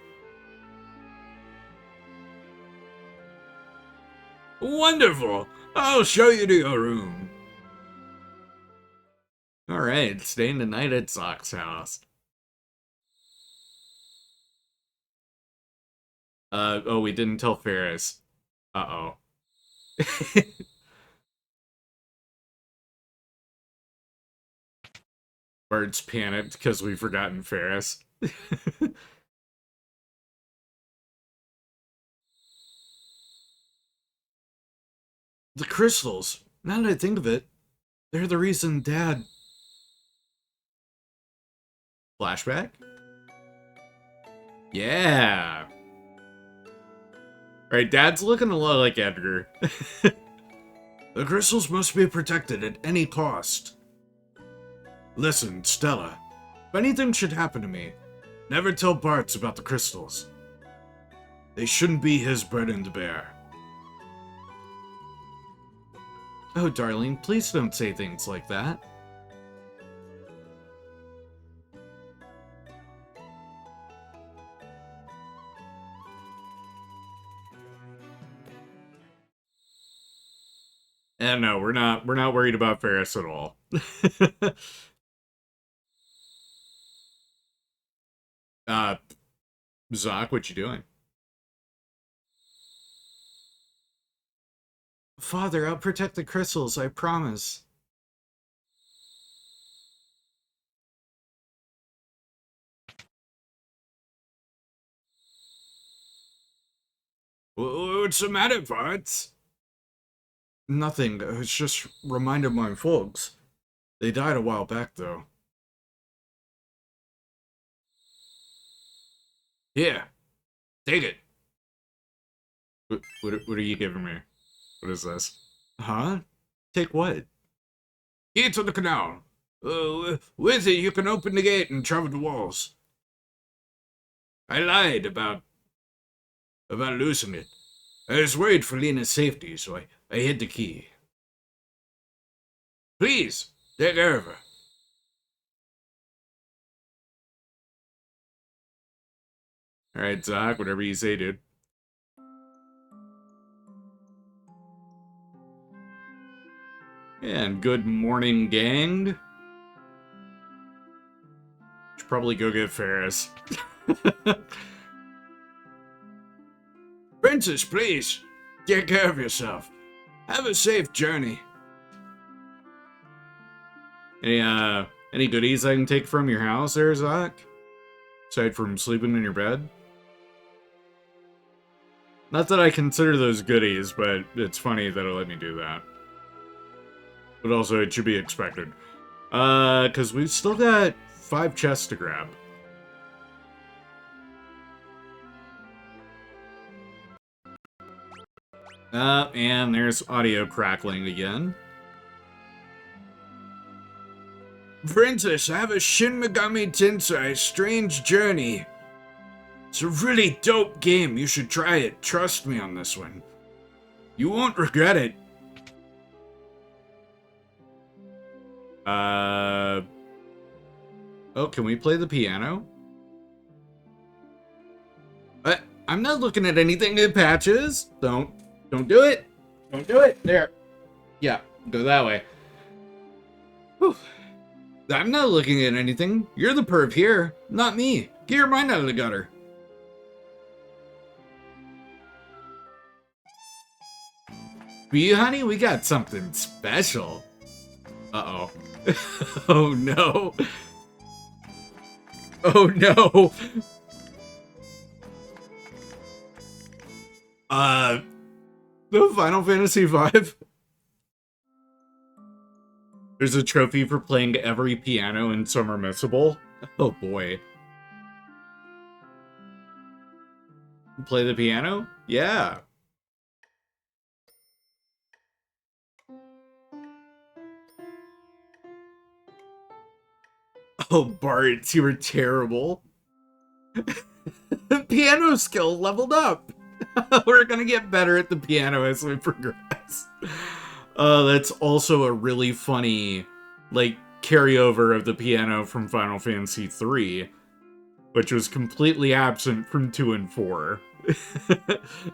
Wonderful! I'll show you to your room. Alright, staying the night at Zoc's house. Oh, we didn't tell Ferris. Uh-oh. Bartz panicked because we've forgotten Ferris. The crystals. Now that I think of it, they're the reason Dad... Flashback? Yeah! Right, Dad's looking a lot like Edgar. The crystals must be protected at any cost. Listen, Stella. If anything should happen to me, never tell Bartz about the crystals. They shouldn't be his burden to bear. Oh, darling, please don't say things like that. And no, we're not worried about Ferris at all. Zoc, what you doing? Father, I'll protect the crystals, I promise. What's the matter, Bartz? Nothing, it's just reminded my folks. They died a while back, though. Here, take it. What are you giving me? What is this? Huh? Take what? Key to the canal. With it, you can open the gate and travel the walls. I lied about losing it. I was worried for Lena's safety, so I hid the key. Please, take care of her. Alright, Zoc, whatever you say, dude. And good morning, gang. Should probably go get Ferris. Princess, please, take care of yourself. Have a safe journey. Any goodies I can take from your house there, Zoc? Aside from sleeping in your bed. Not that I consider those goodies, but it's funny that it let me do that. But also, it should be expected. Because we've still got 5 chests to grab. And there's audio crackling again. Princess, I have a Shin Megami Tensei Strange Journey. It's a really dope game. You should try it. Trust me on this one. You won't regret it. Oh, can we play the piano? I'm not looking at anything in patches. Don't do it. Don't do it. There. Yeah, go that way. Whew. I'm not looking at anything. You're the perv here, not me. Get your mind out of the gutter. For you, honey, we got something special. Uh-oh. Oh, no. Oh, no. The Final Fantasy V? There's a trophy for playing every piano in Summer Missable. Oh, boy. Play the piano? Yeah. Oh, Bartz, you were terrible. Piano skill leveled up. We're gonna get better at the piano as we progress. That's also a really funny, like, carryover of the piano from Final Fantasy III, which was completely absent from 2 and 4.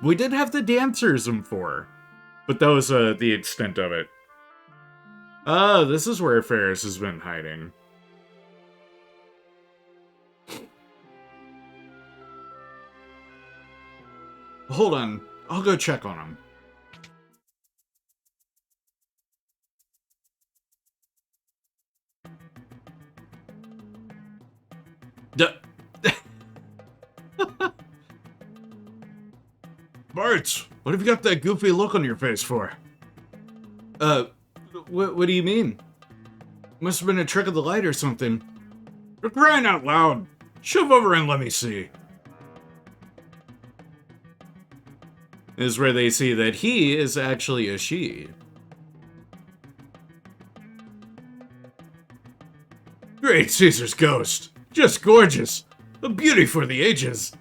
We did have the dancers in 4, but that was the extent of it. Oh, this is where Ferris has been hiding. Hold on, I'll go check on him. Bartz, what have you got that goofy look on your face for? What do you mean? Must have been a trick of the light or something. For crying out loud! Shove over and let me see. This is where they see that he is actually a she. Great Caesar's ghost! Just gorgeous! A beauty for the ages!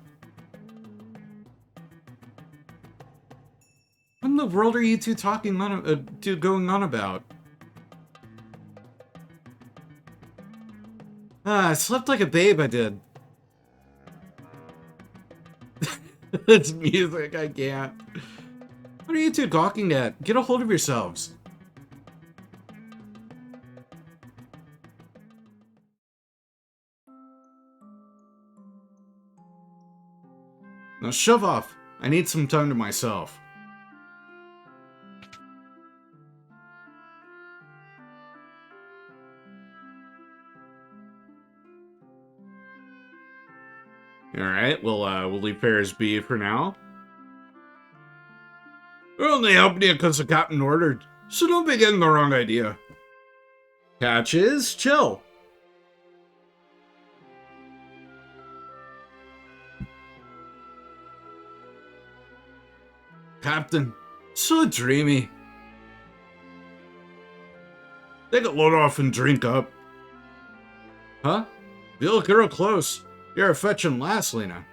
What in the world are you two talking going on about? I slept like a babe, I did. It's music, I can't. What are you two gawking at? Get a hold of yourselves. Now shove off. I need some time to myself. Alright, we'll leave Ferris be for now. We're only helping you because the captain ordered, so don't be getting the wrong idea. Catches, chill. Captain, so dreamy. Take a load off and drink up. Huh? You look real close. You're a fetching lass, Lena.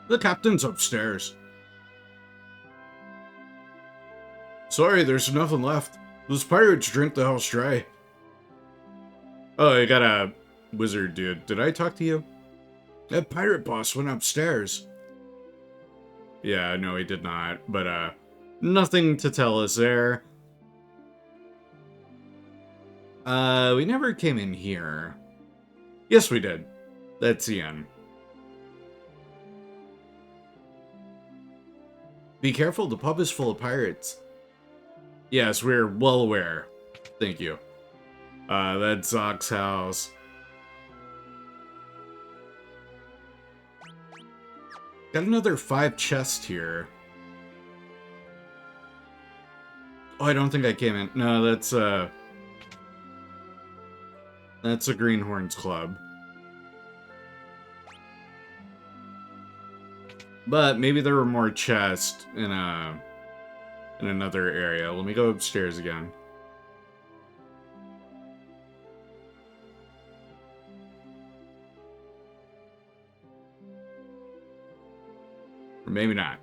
The captain's upstairs. Sorry, there's nothing left. Those pirates drink the house dry. Oh, I got a wizard dude. Did I talk to you? That pirate boss went upstairs. Yeah, no, he did not. But, nothing to tell us there. We never came in here. Yes, we did. That's the end. Be careful, the pub is full of pirates. Yes, we're well aware. Thank you. That's Zock's house. Got another 5 chests here. Oh, I don't think I came in. No, that's a Greenhorn's Club. But maybe there were more chests in another area. Let me go upstairs again. Or maybe not.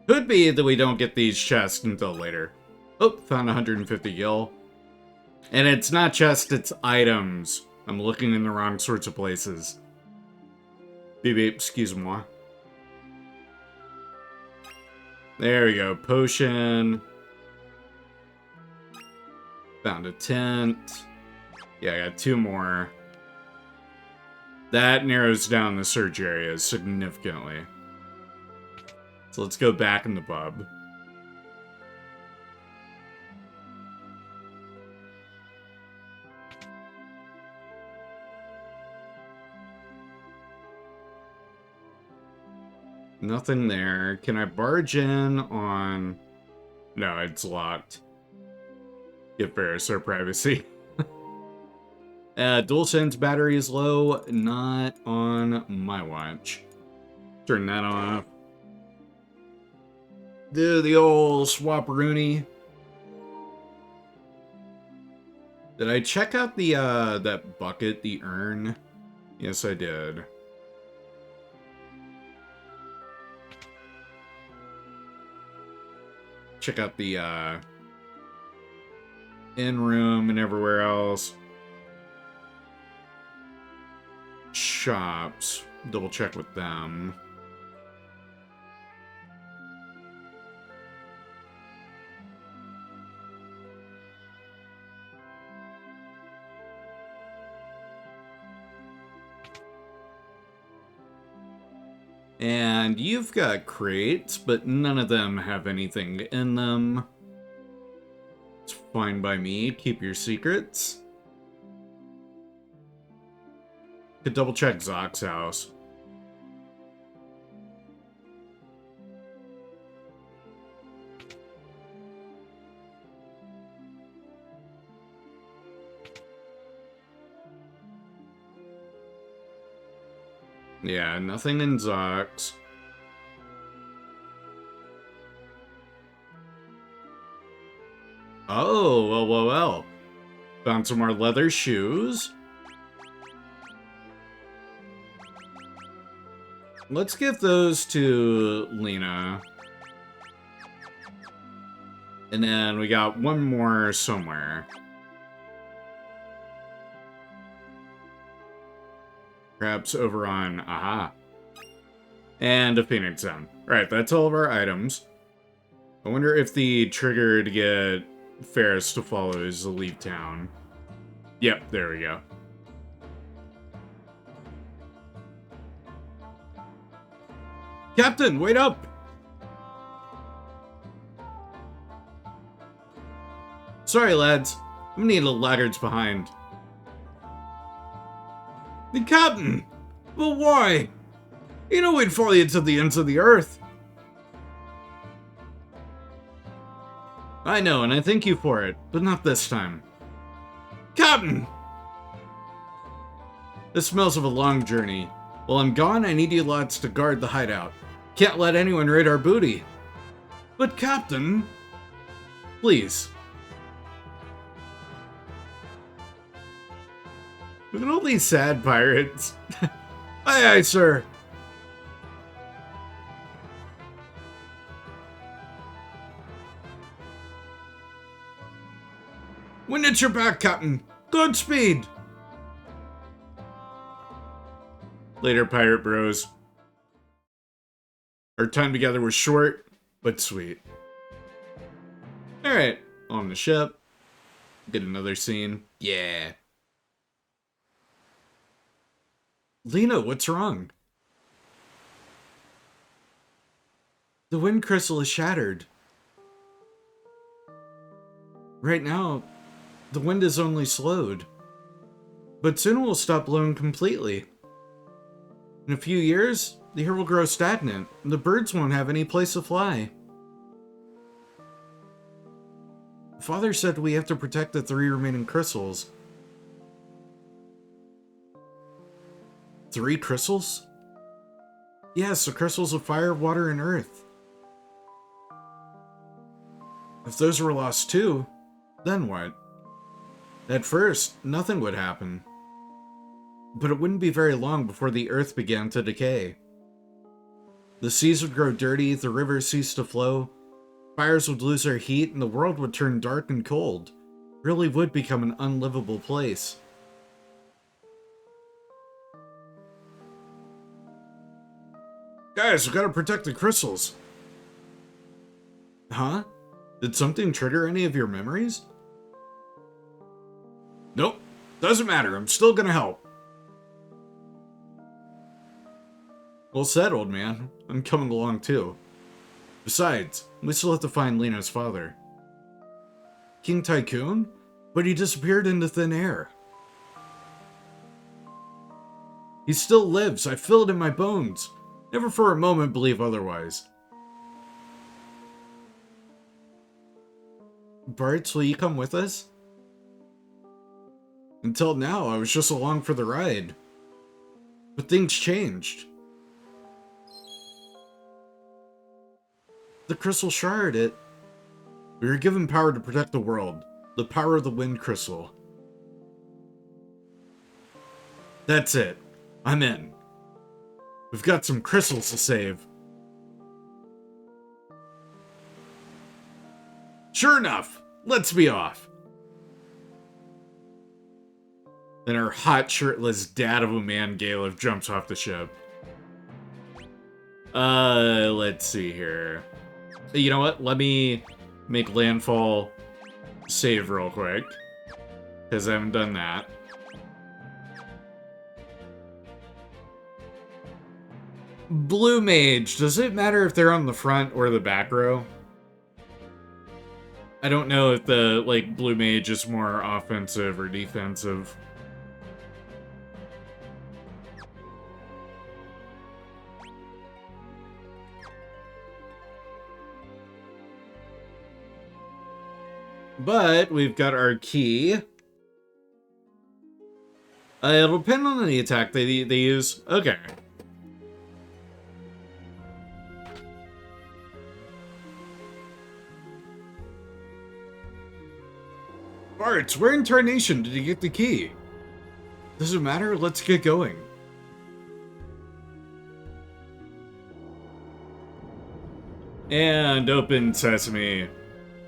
Could be that we don't get these chests until later. Oh, found 150 gil. And it's not chests, it's items. I'm looking in the wrong sorts of places. Beep beep, excuse-moi. There we go, potion. Found a tent. Yeah, I got 2 more. That narrows down the search area significantly. So let's go back in the pub. Nothing there. Can I barge in on... No, it's locked. Get Ferris our privacy. DualSense battery is low. Not on my watch. Turn that off. Do the old swap-rooney. Did I check out the, that bucket, the urn? Yes, I did. Check out the, in-room and everywhere else. Shops. Double check with them. And you've got crates, but none of them have anything in them. It's fine by me. Keep your secrets. Could double check Zock's house. Yeah, nothing in Zock's. Oh, well. Found some more leather shoes. Let's give those to Lena. And then we got one more somewhere. Perhaps over on Aha. And a Phoenix Zone. Right, that's all of our items. I wonder if the trigger to get Ferris to follow is to leave town. Yep, there we go. Captain, wait up! Sorry, lads. I'm gonna need a laggards behind. The captain! But why? You know we'd follow you to the ends of the earth. I know, and I thank you for it, but not this time. Captain! This smells of a long journey. While I'm gone, I need you lads to guard the hideout. Can't let anyone raid our booty. But Captain... Please. Look at all these sad pirates. Aye, aye, sir. Wind at your back, Captain. Godspeed. Later, pirate bros. Our time together was short, but sweet. Alright, on the ship. Get another scene. Yeah. Lena, what's wrong? The wind crystal is shattered. Right now, The wind is only slowed. But soon it will stop blowing completely. In a few years, the air will grow stagnant, and the birds won't have any place to fly. Father said we have to protect the 3 remaining crystals. 3 crystals? Yes, the crystals of fire, water, and earth. If those were lost too, then what? At first, nothing would happen. But it wouldn't be very long before the earth began to decay. The seas would grow dirty, the rivers cease to flow, fires would lose their heat, and the world would turn dark and cold. It really would become an unlivable place. Guys, we gotta protect the crystals. Huh? Did something trigger any of your memories? Nope. Doesn't matter. I'm still gonna help. Well said, old man. I'm coming along too. Besides, we still have to find Lena's father. King Tycoon? But he disappeared into thin air. He still lives. I feel it in my bones. Never for a moment believe otherwise. Bartz, will you come with us? Until now, I was just along for the ride. But things changed. The crystal shard, we were given power to protect the world. The power of the wind crystal. That's it. I'm in. We've got some crystals to save. Sure enough, let's be off. Then our hot, shirtless dad of a man, Galef, jumps off the ship. Let's see here. You know what? Let me make landfall save real quick. Because I haven't done that. Blue Mage, does it matter if they're on the front or the back row? I don't know if the, Blue Mage is more offensive or defensive. But we've got our key. It'll depend on the attack they use. Okay. Bartz, where in tarnation did you get the key? Does it matter? Let's get going. And open sesame.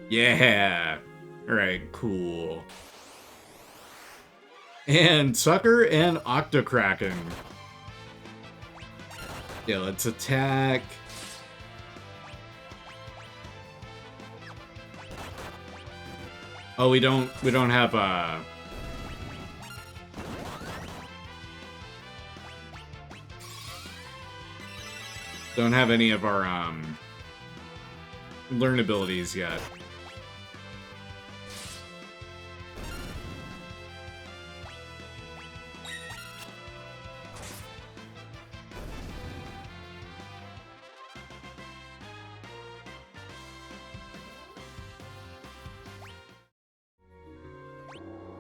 Yeah. Alright, cool. And Sucker and Octokraken. Yeah, let's attack. Oh, we don't have don't have any of our learn abilities yet.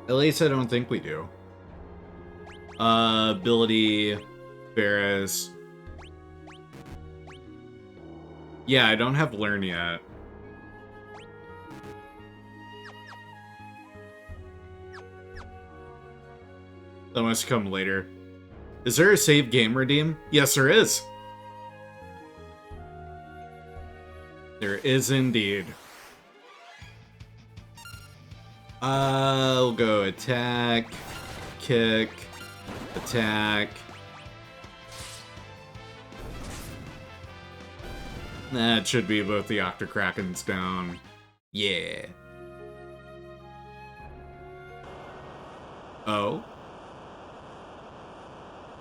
At least I don't think we do. Ability, Ferris. Yeah, I don't have learn yet. That must come later. Is there a save game redeem? Yes, there is. There is indeed. I'll go attack, kick, attack. That should be both the Octokrakens down. Yeah. Oh.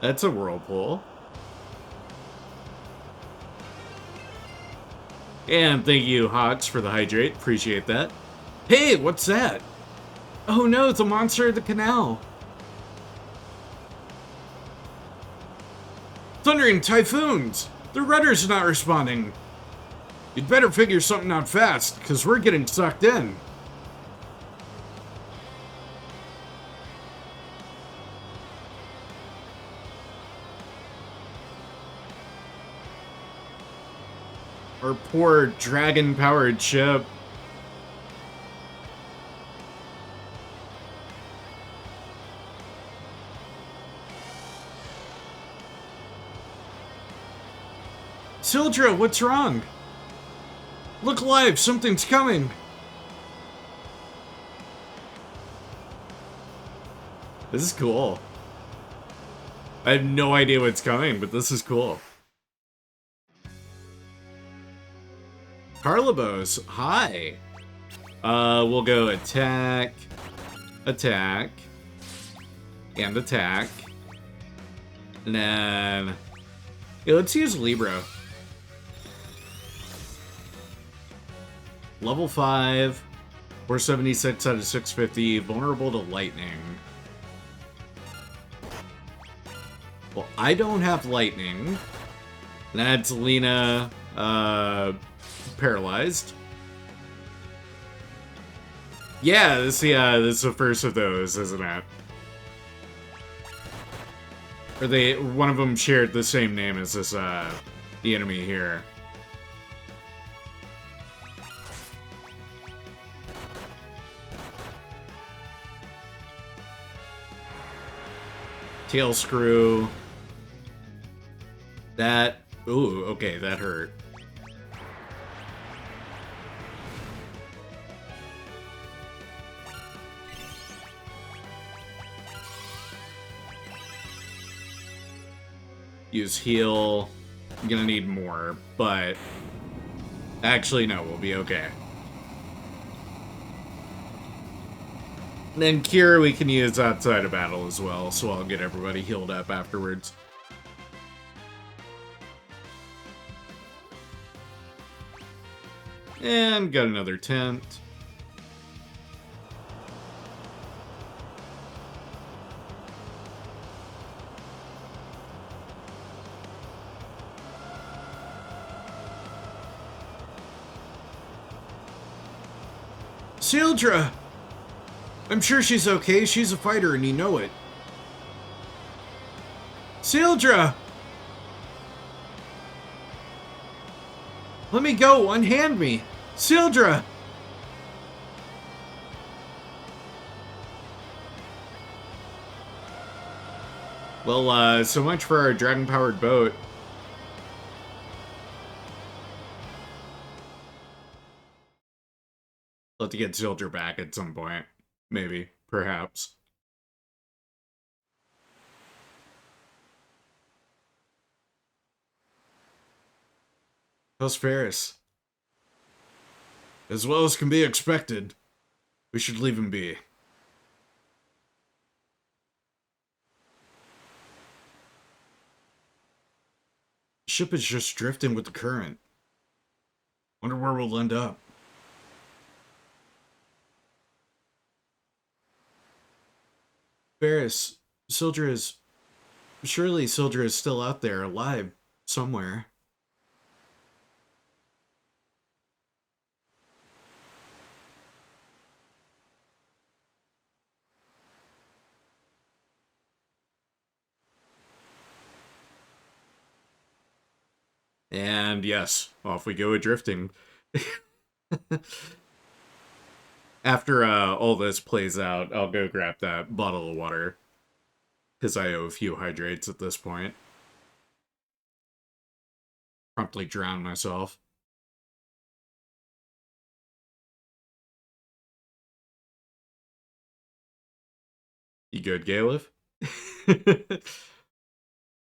That's a whirlpool. And thank you, Hawks, for the hydrate. Appreciate that. Hey, what's that? Oh no, it's a monster of the canal. Thundering typhoons! The rudder's not responding. You'd better figure something out fast, because we're getting sucked in. Our poor dragon-powered ship. Sildra, what's wrong? Look alive, something's coming. This is cool. I have no idea what's coming, but this is cool. Carlibos, hi. We'll go attack, attack, and attack. And then, yeah, let's use Libra. Level 5, 476 out of 650, vulnerable to lightning. Well, I don't have lightning. That's Lena, paralyzed. Yeah, this is the first of those, isn't it? Or one of them shared the same name as this, the enemy here. Tail screw. That, ooh, okay, that hurt. Use heal. I'm gonna need more, but actually no, we'll be okay. And then Cure we can use outside of battle as well, so I'll get everybody healed up afterwards. And got another tent. Sildra! I'm sure she's okay. She's a fighter and you know it. Sildra! Let me go. Unhand me. Sildra! Well, so much for our dragon-powered boat. I'll have to get Sildra back at some point. Maybe. Perhaps. How's Ferris? As well as can be expected. We should leave him be. The ship is just drifting with the current. Wonder where we'll end up. Ferris, Sildra is... Surely Sildra is still out there, alive, somewhere. And yes, off we go drifting. After all this plays out, I'll go grab that bottle of water. Because I owe a few hydrates at this point. Promptly drown myself. You good, Galef?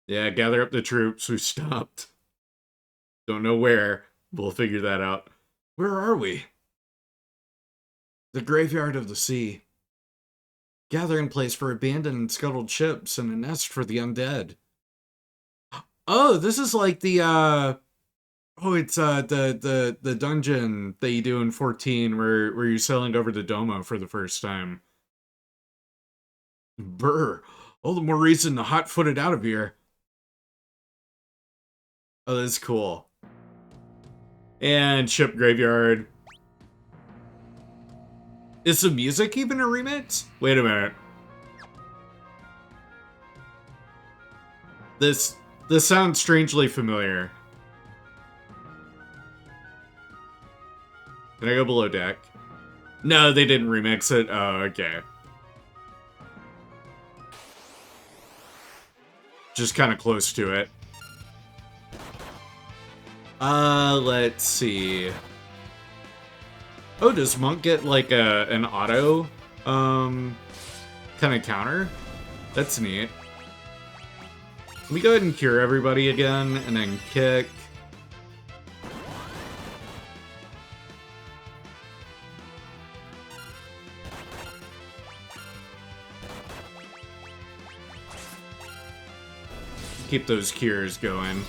Yeah, gather up the troops. We stopped. Don't know where. We'll figure that out. Where are we? The graveyard of the sea. Gathering place for abandoned and scuttled ships and a nest for the undead. Oh, this is like the oh, it's the dungeon that you do in 14 where you're sailing over the Domo for the first time. Brr. All the more reason to hot-foot it out of here. Oh, that's cool. And ship graveyard. Is the music even a remix? Wait a minute. This sounds strangely familiar. Can I go below deck? No, they didn't remix it. Oh, okay. Just kind of close to it. Let's see. Oh, does Monk get like an auto kind of counter? That's neat. Let me go ahead and cure everybody again, and then kick. Keep those cures going.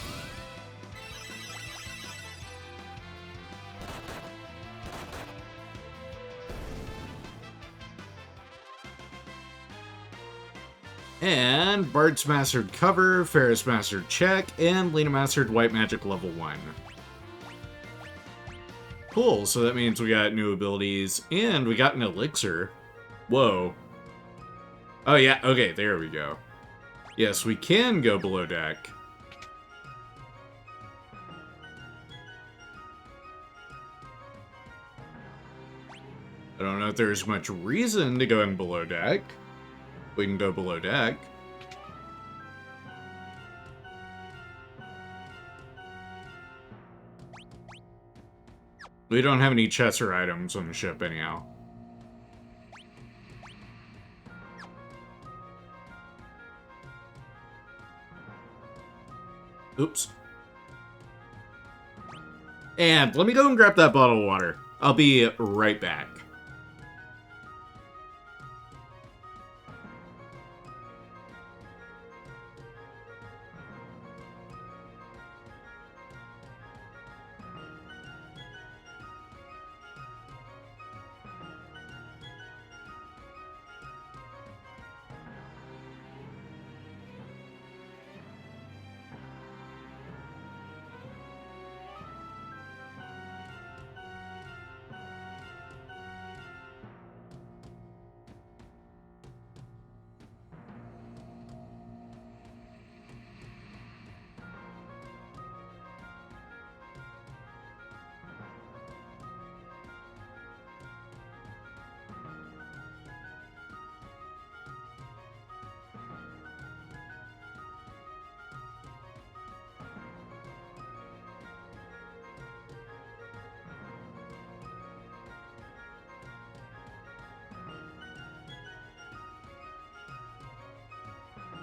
And Bartz mastered cover, Ferris mastered check, and Lena mastered white magic level 1. Cool, so that means we got new abilities, and we got an elixir. Whoa. Oh yeah, okay, there we go. Yes, we can go below deck. I don't know if there's much reason to go in below deck. We can go below deck. We don't have any chests or items on the ship anyhow. Oops. And let me go and grab that bottle of water. I'll be right back.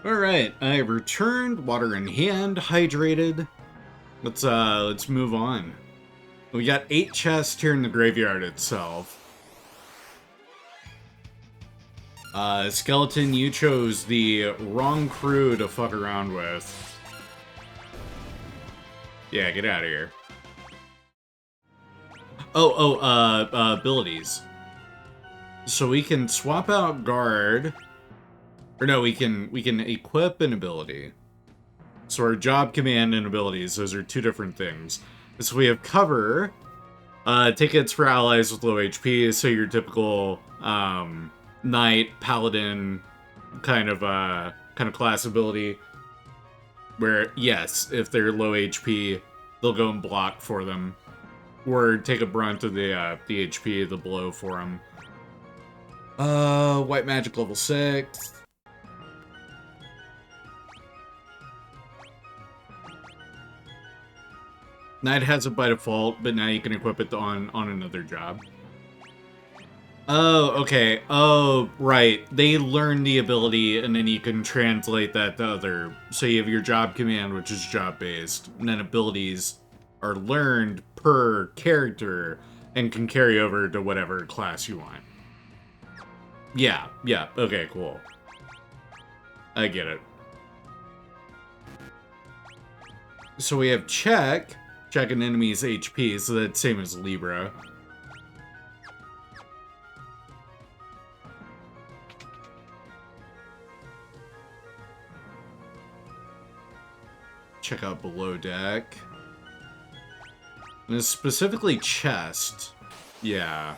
Alright, I have returned, water in hand, hydrated. Let's move on. We got 8 chests here in the graveyard itself. Skeleton, you chose the wrong crew to fuck around with. Yeah, get out of here. Abilities. So we can swap out guard. Or no, we can equip an ability. So our job, command, and abilities, those are 2 different things. So we have cover, tickets for allies with low HP, so your typical knight, paladin kind of class ability. Where, yes, if they're low HP, they'll go and block for them. Or take a brunt of the HP, the blow for them. White magic level 6. Knight has it by default, but now you can equip it on another job. Oh, okay. Oh, right. They learn the ability, and then you can translate that to other. So you have your job command, which is job-based, and then abilities are learned per character and can carry over to whatever class you want. Yeah, okay, cool. I get it. So we have check an enemy's HP, so that's same as Libra. check out below deck. And it's specifically chest. Yeah.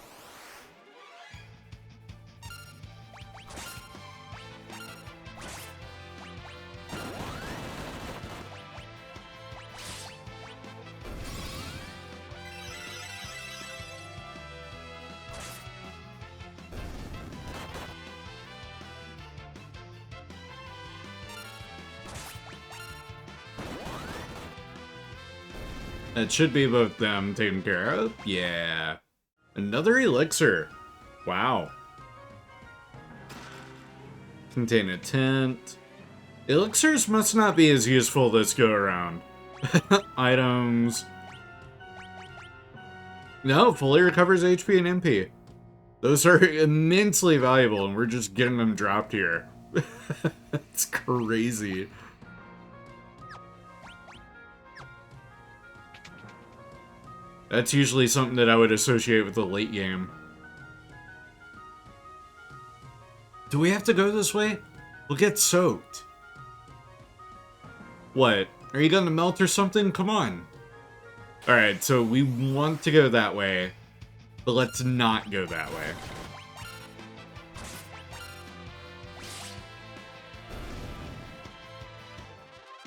It should be both them taken care of. Yeah. Another elixir. Wow. Contain a tent. Elixirs must not be as useful this go around. Items. No, fully recovers HP and MP. Those are immensely valuable, and we're just getting them dropped here. It's crazy. That's usually something that I would associate with the late game. Do we have to go this way? We'll get soaked. What? Are you gonna melt or something? Come on. Alright, so we want to go that way, but let's not go that way.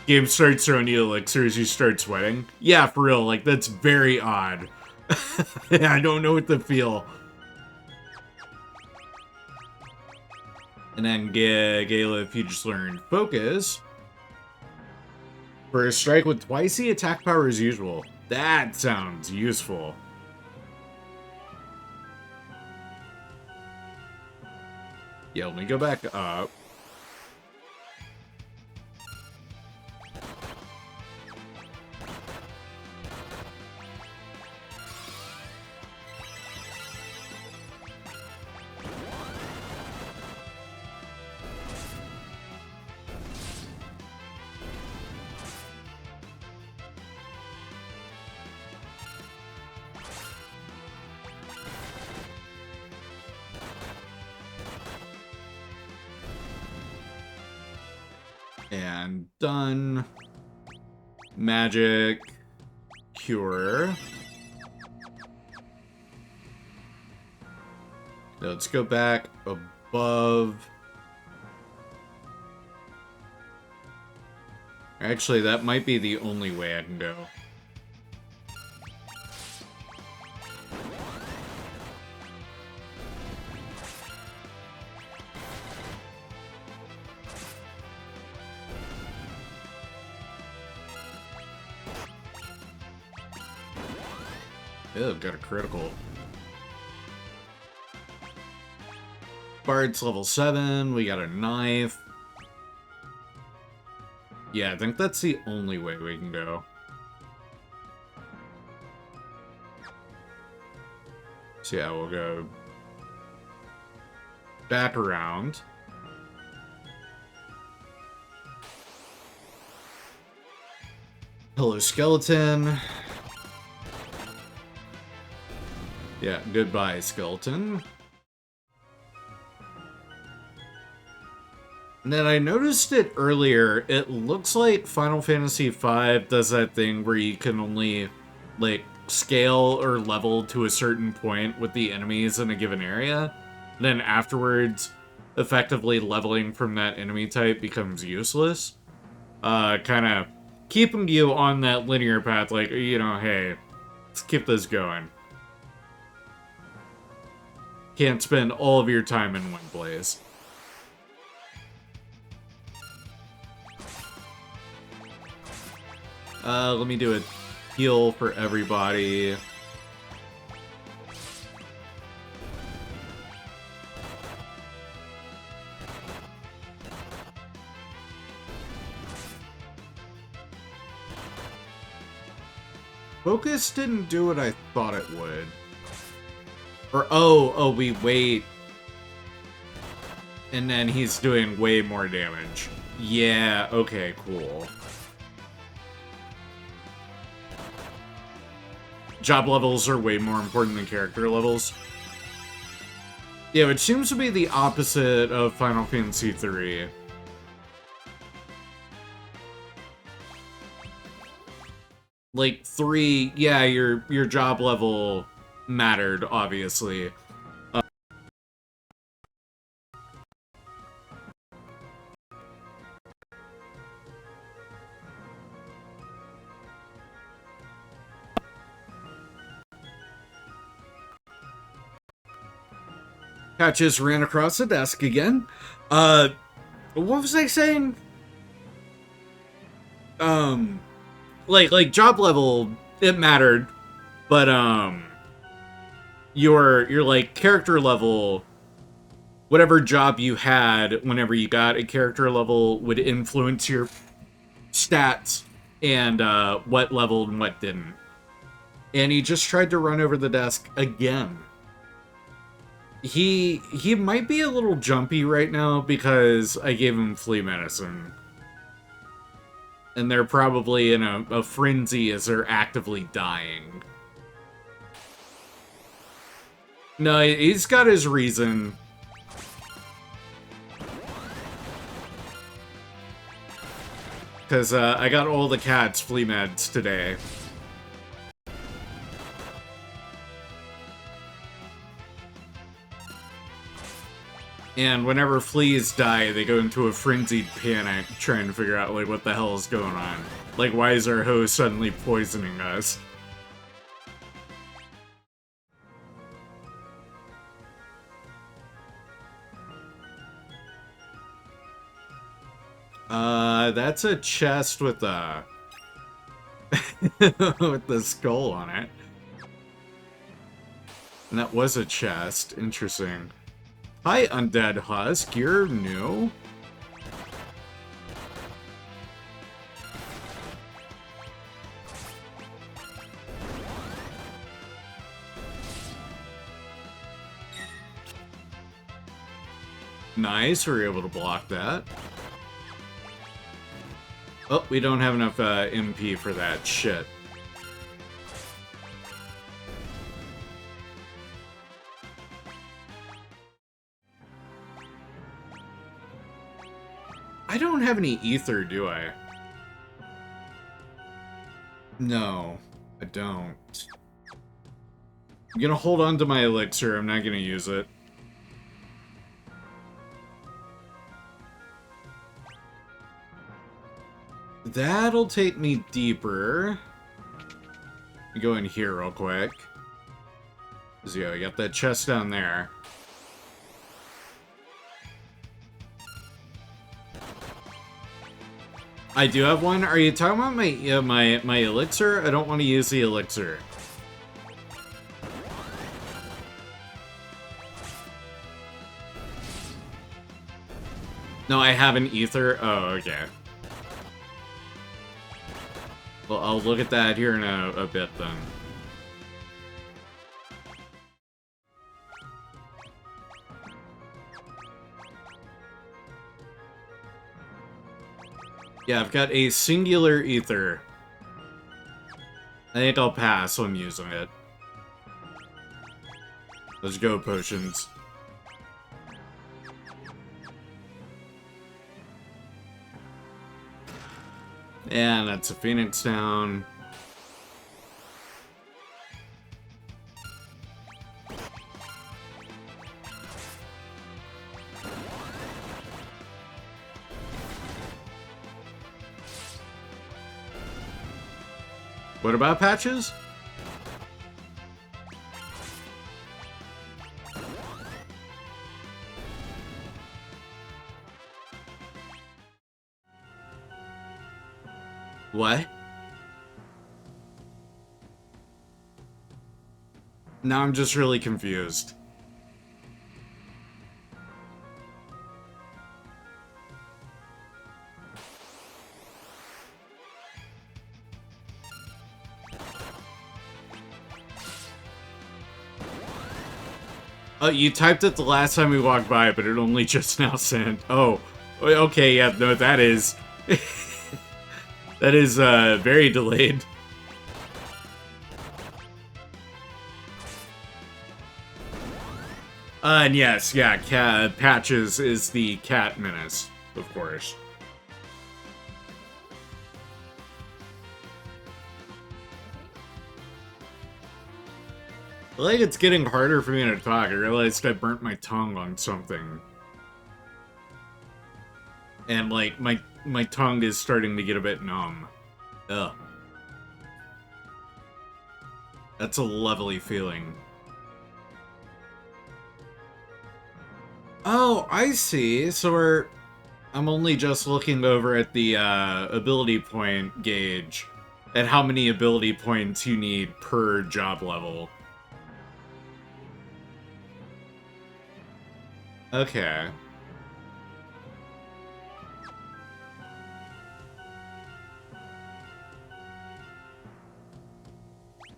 Game starts throwing you elixirs, you start sweating. Yeah, for real, like, that's very odd. I don't know what to feel. And then Gala, if you just learned Focus. For a strike with twice the attack power as usual. That sounds useful. Yeah, let me go back up. And done. Magic. Cure. Let's go back above. Actually, that might be the only way I can go. Ew, got a critical. Bartz level 7, we got a knife. Yeah, I think that's the only way we can go. So yeah, we'll go back around. Hello, skeleton. Yeah, goodbye, skeleton. And then I noticed it earlier, it looks like Final Fantasy V does that thing where you can only, like, scale or level to a certain point with the enemies in a given area. And then afterwards, effectively leveling from that enemy type becomes useless. Kind of keeping you on that linear path, like, you know, hey, let's keep this going. Can't spend all of your time in one place. Let me do a heal for everybody. Focus didn't do what I thought it would. Or, oh, we wait. And then he's doing way more damage. Yeah, okay, cool. Job levels are way more important than character levels. Yeah, which seems to be the opposite of Final Fantasy III. like 3, yeah, your job level mattered, obviously. Cat just ran across the desk again. What was I saying? Like job level, it mattered, but your like character level, whatever job you had whenever you got a character level would influence your stats and what leveled and what didn't. And he just tried to run over the desk again. He might be a little jumpy right now because I gave him flea medicine. And they're probably in a frenzy as they're actively dying. No, he's got his reason. Because I got all the cats flea meds today. And whenever fleas die, they go into a frenzied panic, trying to figure out, like, what the hell is going on. Like, why is our host suddenly poisoning us? That's a chest with a... with the skull on it. And that was a chest. Interesting. Hi, Undead Husk. You're new? Nice, we were able to block that. Oh, we don't have enough MP for that. Shit. I don't have any ether, do I? No, I don't. I'm gonna hold on to my elixir. I'm not gonna use it. That'll take me deeper. Let me go in here real quick. So yeah, we got that chest down there. I do have one. Are you talking about my elixir? I don't want to use the elixir. No, I have an ether. Oh, okay. Well, I'll look at that here in a bit then. Yeah, I've got a singular ether. I think I'll pass on using it. Let's go, potions. And that's a Phoenix down. What about patches? What? Now I'm just really confused. Oh, you typed it the last time we walked by, but it only just now sent. Oh, okay, yeah, no, that is... that is, very delayed. And yes, yeah, Patches is the cat menace, of course. Like, it's getting harder for me to talk. I realized I burnt my tongue on something. And, like, my tongue is starting to get a bit numb. Ugh. That's a lovely feeling. Oh, I see. So I'm only just looking over at the ability point gauge at how many ability points you need per job level. Okay.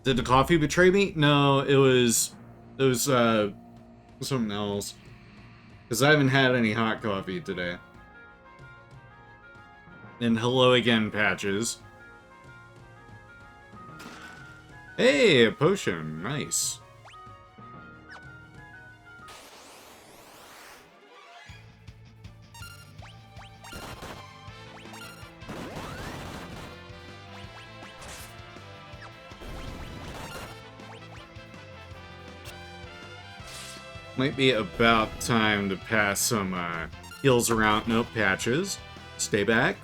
Did the coffee betray me? No, it was something else. Because I haven't had any hot coffee today. And hello again, Patches. Hey, a potion. Nice. Might be about time to pass some heals around. Nope, Patches. Stay back.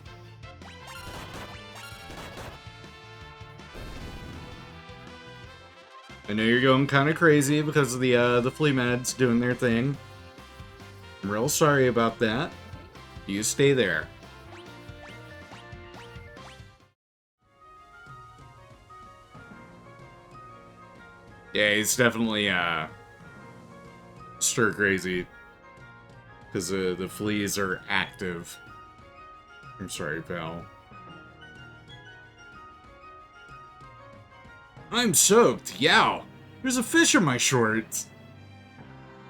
I know you're going kind of crazy because of the flea meds doing their thing. I'm real sorry about that. You stay there. Yeah, he's definitely stir crazy because the fleas are active. I'm sorry, pal. I'm soaked. Yow! There's a fish in my shorts.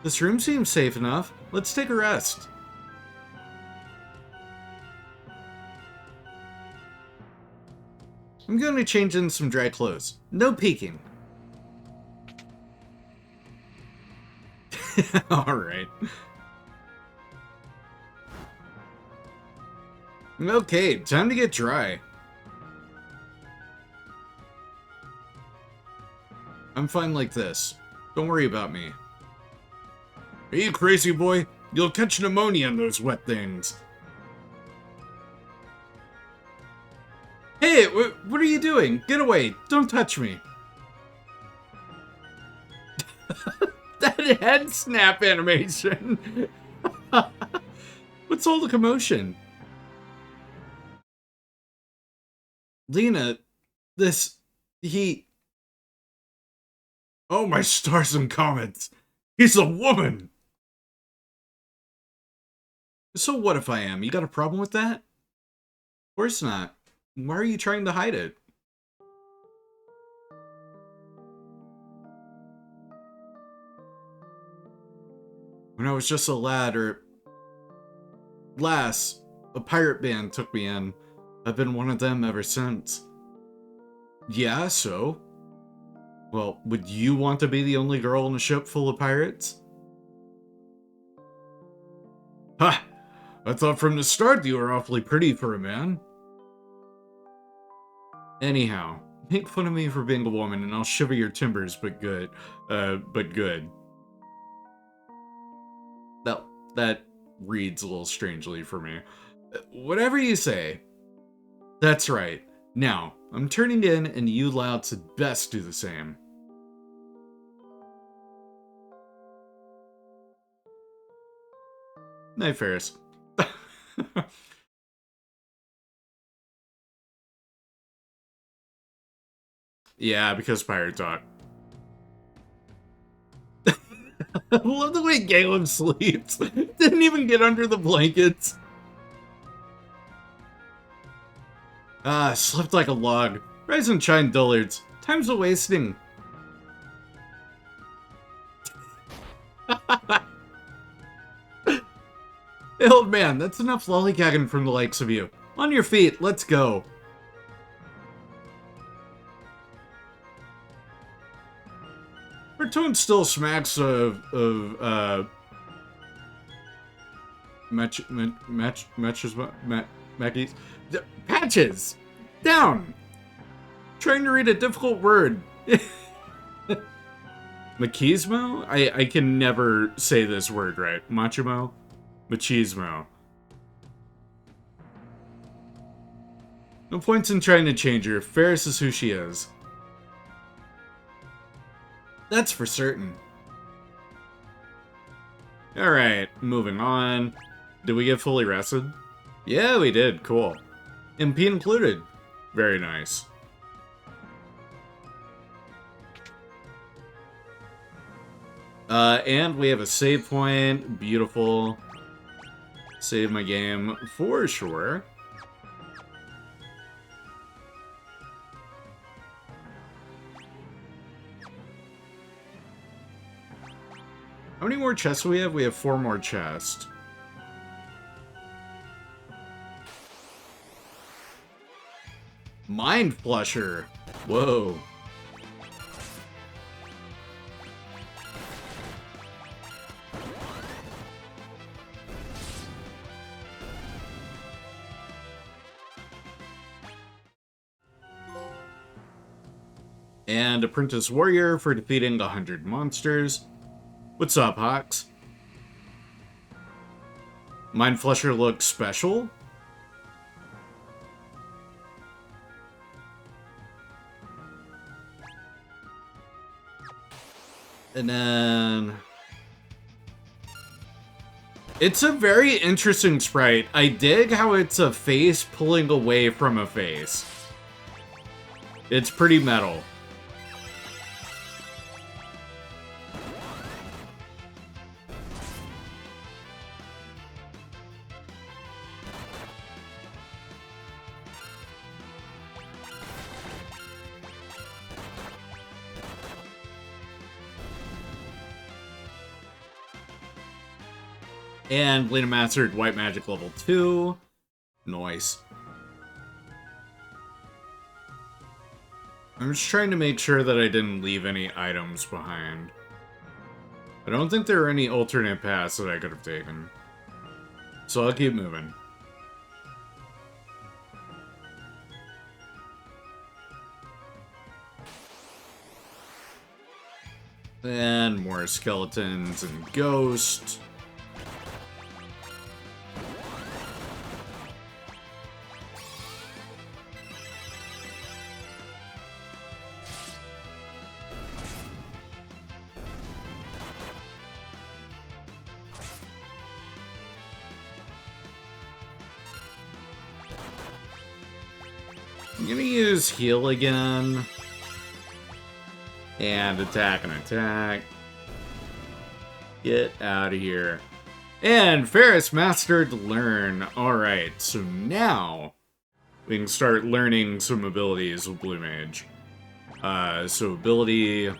This room seems safe enough. Let's take a rest. I'm going to change in some dry clothes. No peeking. Alright. Okay, time to get dry. I'm fine like this. Don't worry about me. Are you crazy, boy? You'll catch pneumonia in those wet things. Hey, what are you doing? Get away. Don't touch me. That head snap animation. What's all the commotion? Lena, he... Oh, my stars and comets. He's a woman. So what if I am? You got a problem with that? Of course not. Why are you trying to hide it? When I was just a lad, or lass, a pirate band took me in. I've been one of them ever since. Yeah, so? Well, would you want to be the only girl on a ship full of pirates? Ha! I thought from the start you were awfully pretty for a man. Anyhow, make fun of me for being a woman and I'll shiver your timbers, but good. But good. That reads a little strangely for me. Whatever you say. That's right. Now, I'm turning in and you louds had best do the same. Night, Ferris. Yeah, because pirate talk. I love the way Galen sleeps. Didn't even get under the blankets. Slept like a log. Rise and shine, dullards. Time's a wasting. Hey, old man, that's enough lollygagging from the likes of you. On your feet, let's go. Her tone still smacks of Mackey's. Patches! Down! Trying to read a difficult word. Machismo? I can never say this word right. Machimo? Machismo. No points in trying to change her. Ferris is who she is. That's for certain. Alright, moving on. Did we get fully rested? Yeah, we did. Cool. MP included. Very nice. And we have a save point. Beautiful. Save my game for sure. How many more chests do we have? We have 4 more chests. Mind Flusher. Whoa. And Apprentice Warrior for defeating 100 monsters. What's up, Hawks? Mind Flusher looks special? And then... It's a very interesting sprite. I dig how it's a face pulling away from a face. It's pretty metal. And Lena mastered White Magic level 2. Nice. I'm just trying to make sure that I didn't leave any items behind. I don't think there are any alternate paths that I could have taken. So I'll keep moving. And more skeletons and ghosts. I'm gonna use heal again. And attack and attack. Get out of here. And Ferris mastered learn. Alright, so now we can start learning some abilities with Blue Mage. So ability...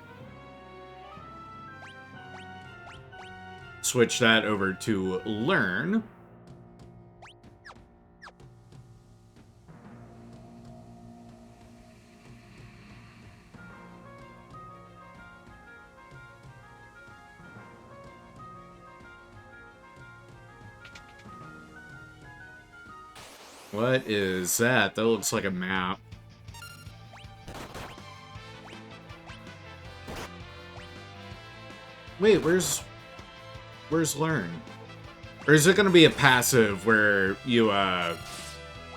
Switch that over to learn. What is that? That looks like a map. Wait, where's learn? Or is it gonna be a passive where you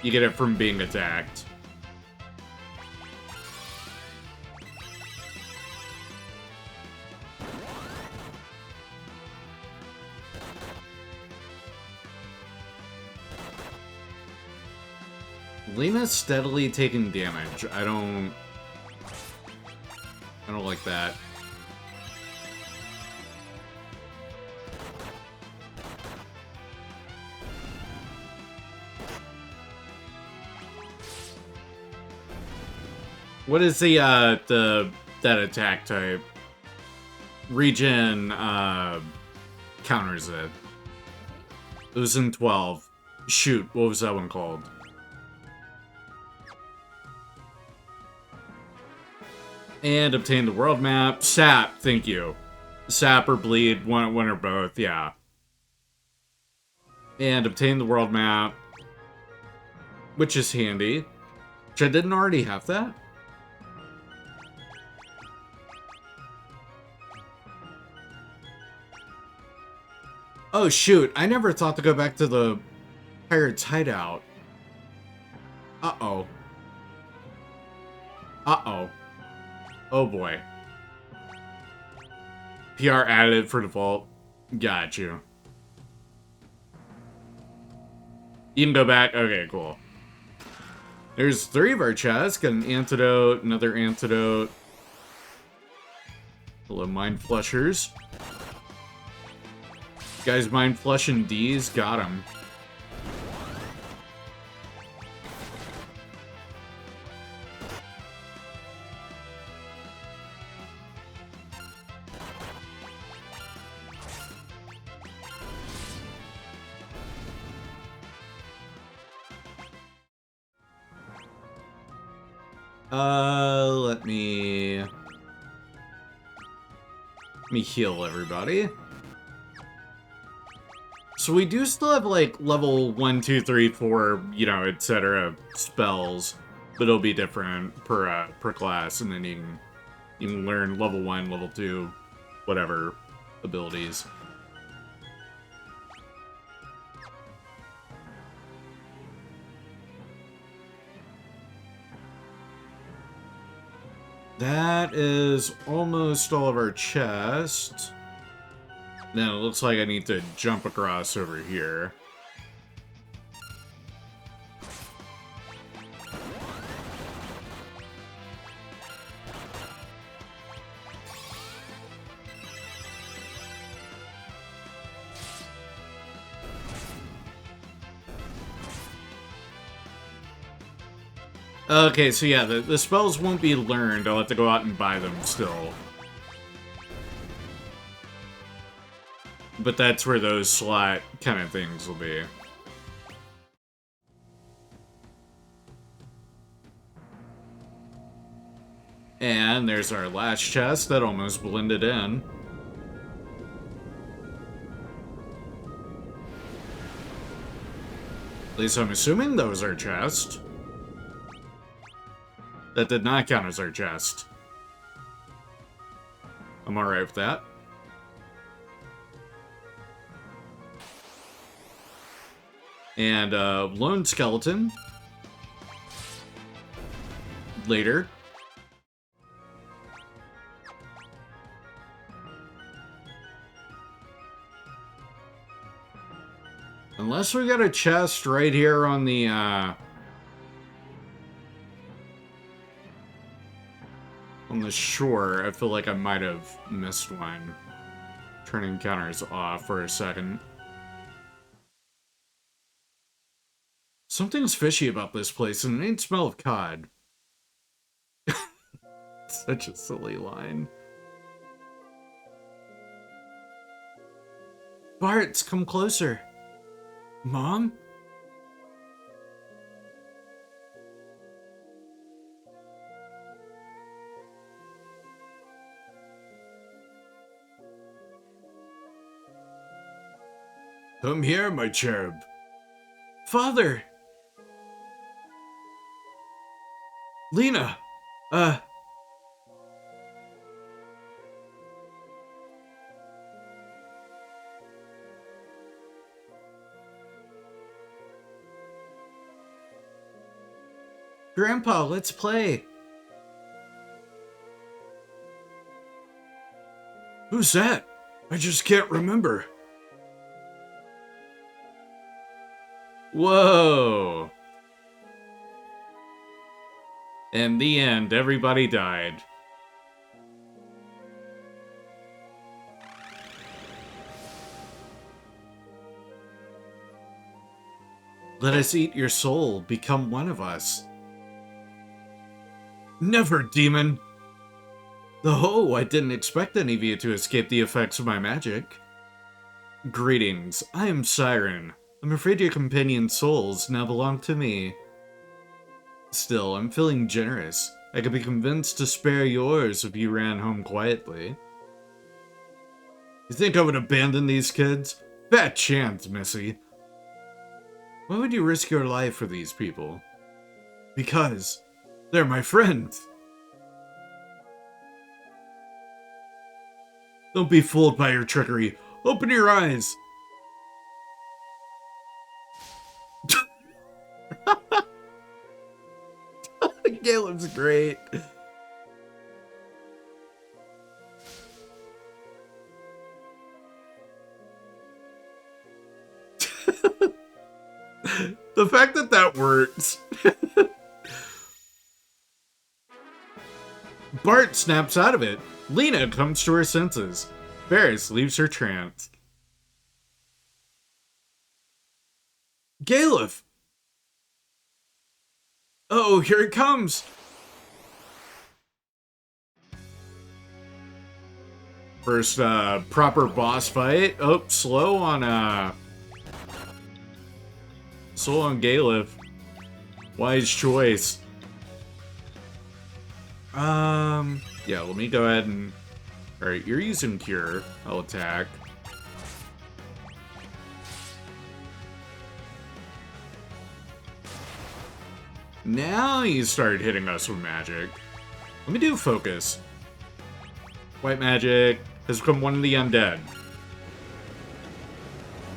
get it from being attacked? Lena's steadily taking damage. I don't like that. What is that attack type? Regen counters it. It was in 12. Shoot, what was that one called? And obtain the world map. Sap, thank you. Sap or bleed, one or both, yeah. And obtain the world map, which is handy. Which I didn't already have that. Oh shoot, I never thought to go back to the pirate's hideout. Uh-oh. Uh-oh. Oh boy. PR added for default. Got you. You can go back. Okay, cool. There's 3 of our chests. Got an antidote, another antidote. Hello, mind flushers. Guys, mind flushing D's. Got him. Let me heal everybody. So we do still have, like, level 1, 2, 3, 4, you know, etc. spells, but it'll be different per class, and then you can learn level 1, level 2, whatever abilities. That is almost all of our chests. Now, it looks like I need to jump across over here. Okay, so yeah, the spells won't be learned. I'll have to go out and buy them still. But that's where those slot kind of things will be. And there's our last chest that almost blended in. At least I'm assuming that was our chest. That did not count as our chest. I'm alright with that. And lone skeleton. Later. Unless we got a chest right here on the shore, I feel like I might have missed one. Turning counters off for a second. Something's fishy about this place, and it ain't smell of cod. Such a silly line. Bartz, come closer. Mom? Come here, my cherub. Father! Lena! Grandpa, let's play! Who's that? I just can't remember. Whoa! In the end, everybody died. Let us eat your soul, become one of us. Never, demon! Oh, I didn't expect any of you to escape the effects of my magic. Greetings, I am Siren. I'm afraid your companion's souls now belong to me. Still, I'm feeling generous. I could be convinced to spare yours if you ran home quietly. You think I would abandon these kids? Bad chance, Missy. Why would you risk your life for these people? Because they're my friends. Don't be fooled by your trickery. Open your eyes. Caleb's great. The fact that that works. Bart snaps out of it. Lena comes to her senses. Bartz leaves her trance. Caleb! Oh, here it comes! First, proper boss fight. Oh, slow on Galef. Wise choice. Yeah, let me go ahead and... Alright, you're using Cure. I'll attack. Now you start hitting us with magic. Let me do Focus. White magic has become one of the undead.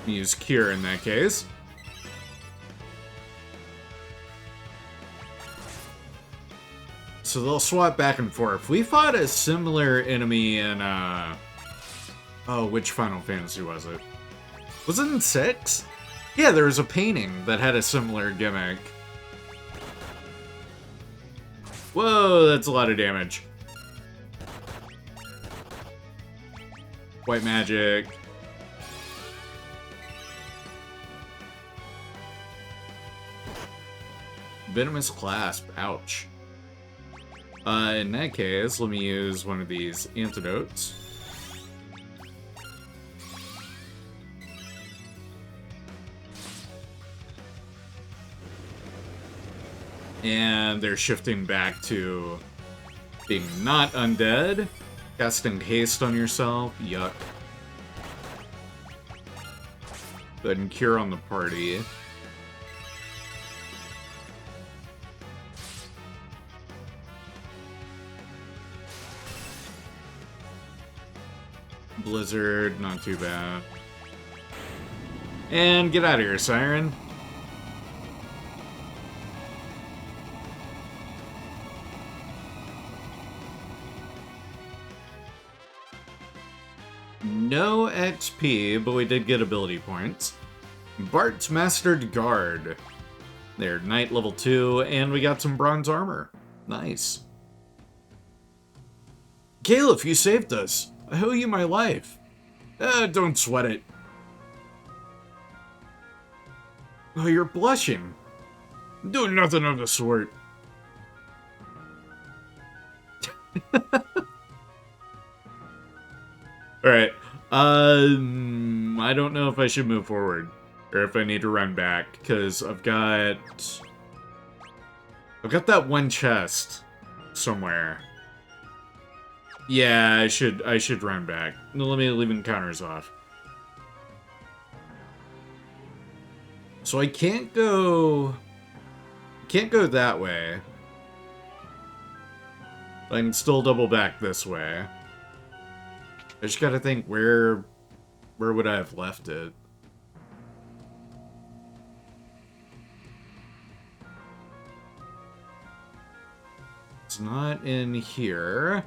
Use Cure in that case. So they'll swap back and forth. We fought a similar enemy in, oh, which Final Fantasy was it? Was it in 6? Yeah, there was a painting that had a similar gimmick. Whoa, that's a lot of damage. White magic. Venomous Clasp. Ouch. In that case, let me use one of these antidotes. And they're shifting back to being not undead. Casting haste on yourself. Yuck. Go ahead and cure on the party. Blizzard, not too bad. And get out of here, Siren. No XP, but we did get ability points. Bartz mastered Guard. They're Knight level 2, and we got some bronze armor. Nice. Caleb, you saved us. I owe you my life. Don't sweat it. Oh, you're blushing. I'm doing nothing of the sort. Alright. I don't know if I should move forward. Or if I need to run back. Because I've got that one chest somewhere. Yeah, I should run back. No, let me leave encounters off. So I can't go that way. I can still double back this way. I just gotta think where would I have left it? It's not in here.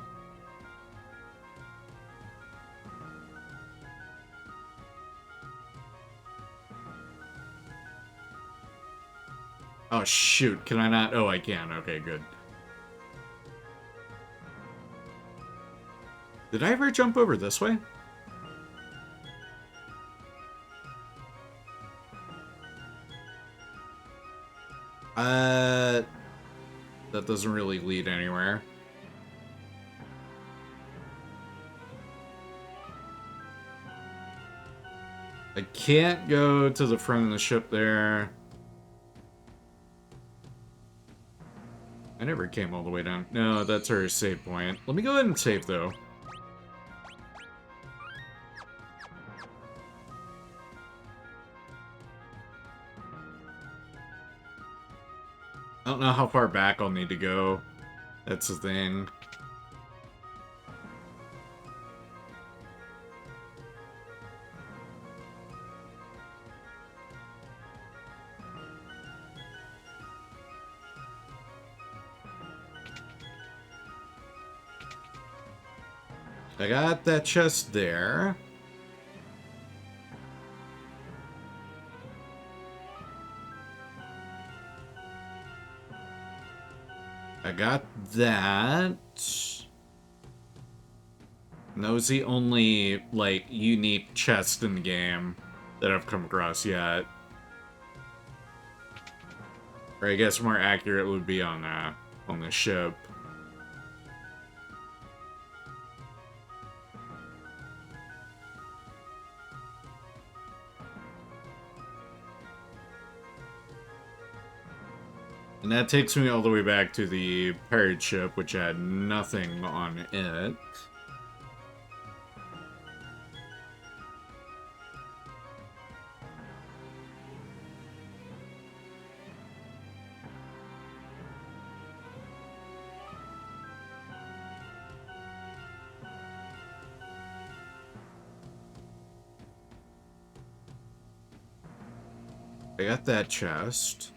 Oh, shoot. Can I not? Oh, I can. Okay, good. Did I ever jump over this way? That doesn't really lead anywhere. I can't go to the front of the ship there. I never came all the way down. No, that's our save point. Let me go ahead and save, though. I don't know how far back I'll need to go. That's the thing. I got that chest there. I got that. And that was the only, like, unique chest in the game that I've come across yet. Or I guess more accurate would be on the ship. And that takes me all the way back to the pirate ship, which had nothing on it. I got that chest.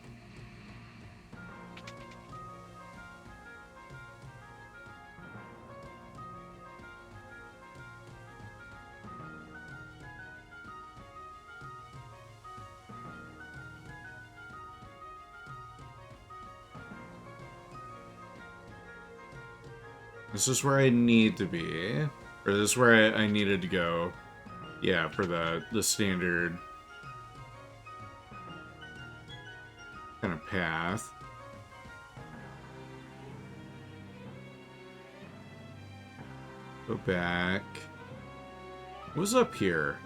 This is where I need to be. Or this is where I needed to go. Yeah, for the standard kind of path. Go back. What's up here?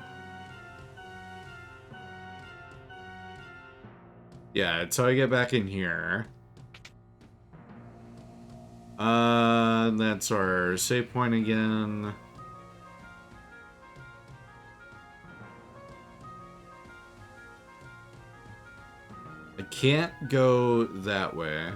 Yeah, it's how I get back in here. That's our save point again. I can't go that way.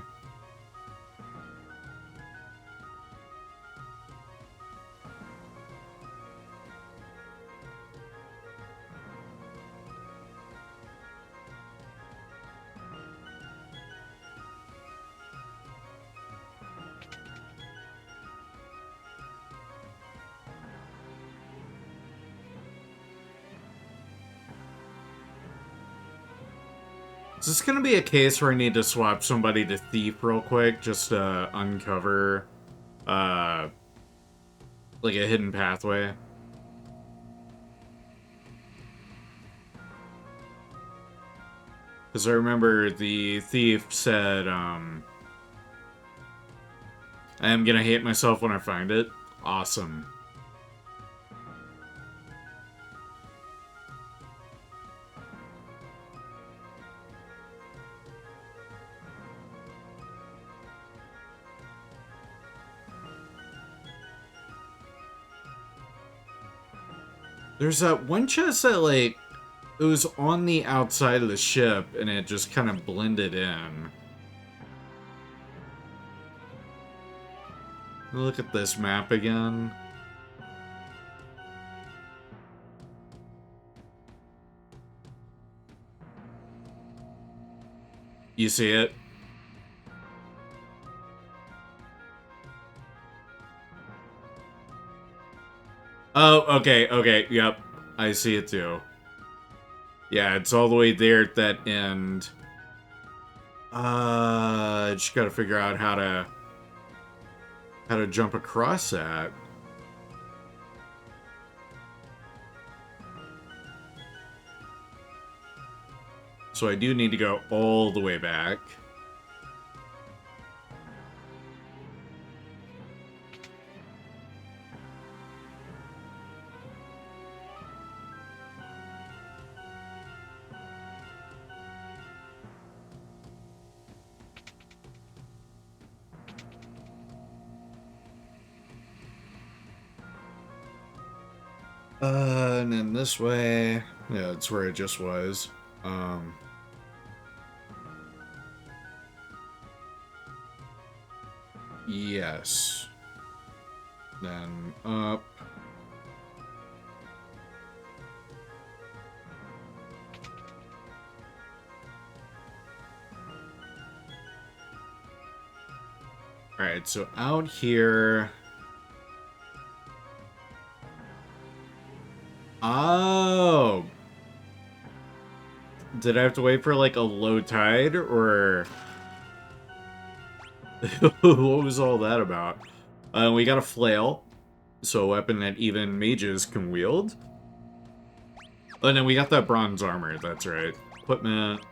Is this gonna be a case where I need to swap somebody to Thief real quick just to uncover, like a hidden pathway? Because I remember the Thief said, I am gonna hate myself when I find it. Awesome. There's that one chest that, like, it was on the outside of the ship, and it just kind of blended in. Look at this map again. You see it? Oh, okay, yep. I see it too. Yeah, it's all the way there at that end. Just gotta figure out how to jump across that. So I do need to go all the way back. And then this way. Yeah, that's where it just was. Yes. Then up. Alright, so out here. Oh. Did I have to wait for, like, a low tide, or... what was all that about? We got a flail, so a weapon that even mages can wield. And then we got that bronze armor, that's right. Equipment.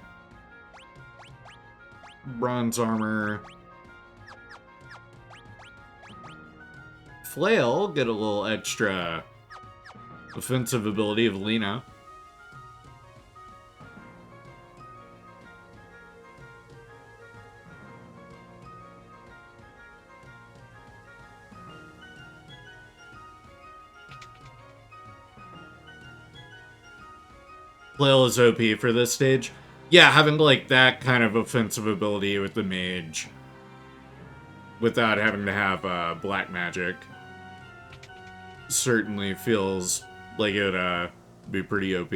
Bronze armor. Flail, get a little extra offensive ability of Lena. Flail is OP for this stage. Yeah, having, like, that kind of offensive ability with the mage. Without having to have, black magic. Certainly feels like it would, be pretty OP.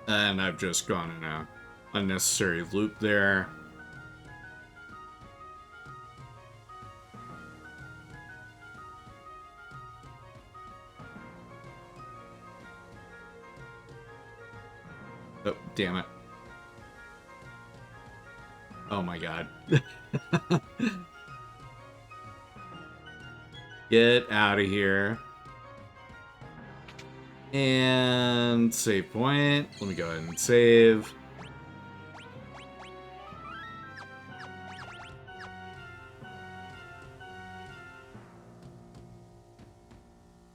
And I've just gone in a unnecessary loop there. Oh, damn it. Oh my god. Get out of here. And save point. Let me go ahead and save.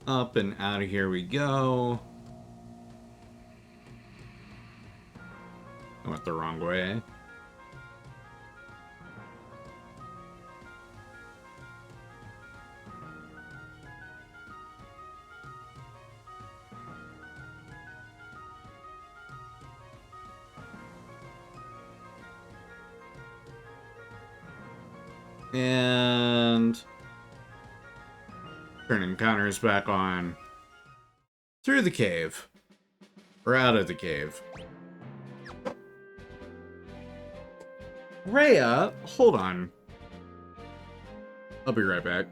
Up and out of here we go. I went the wrong way. And turn encounters back on through the cave, or out of the cave. Rhea, hold on. I'll be right back.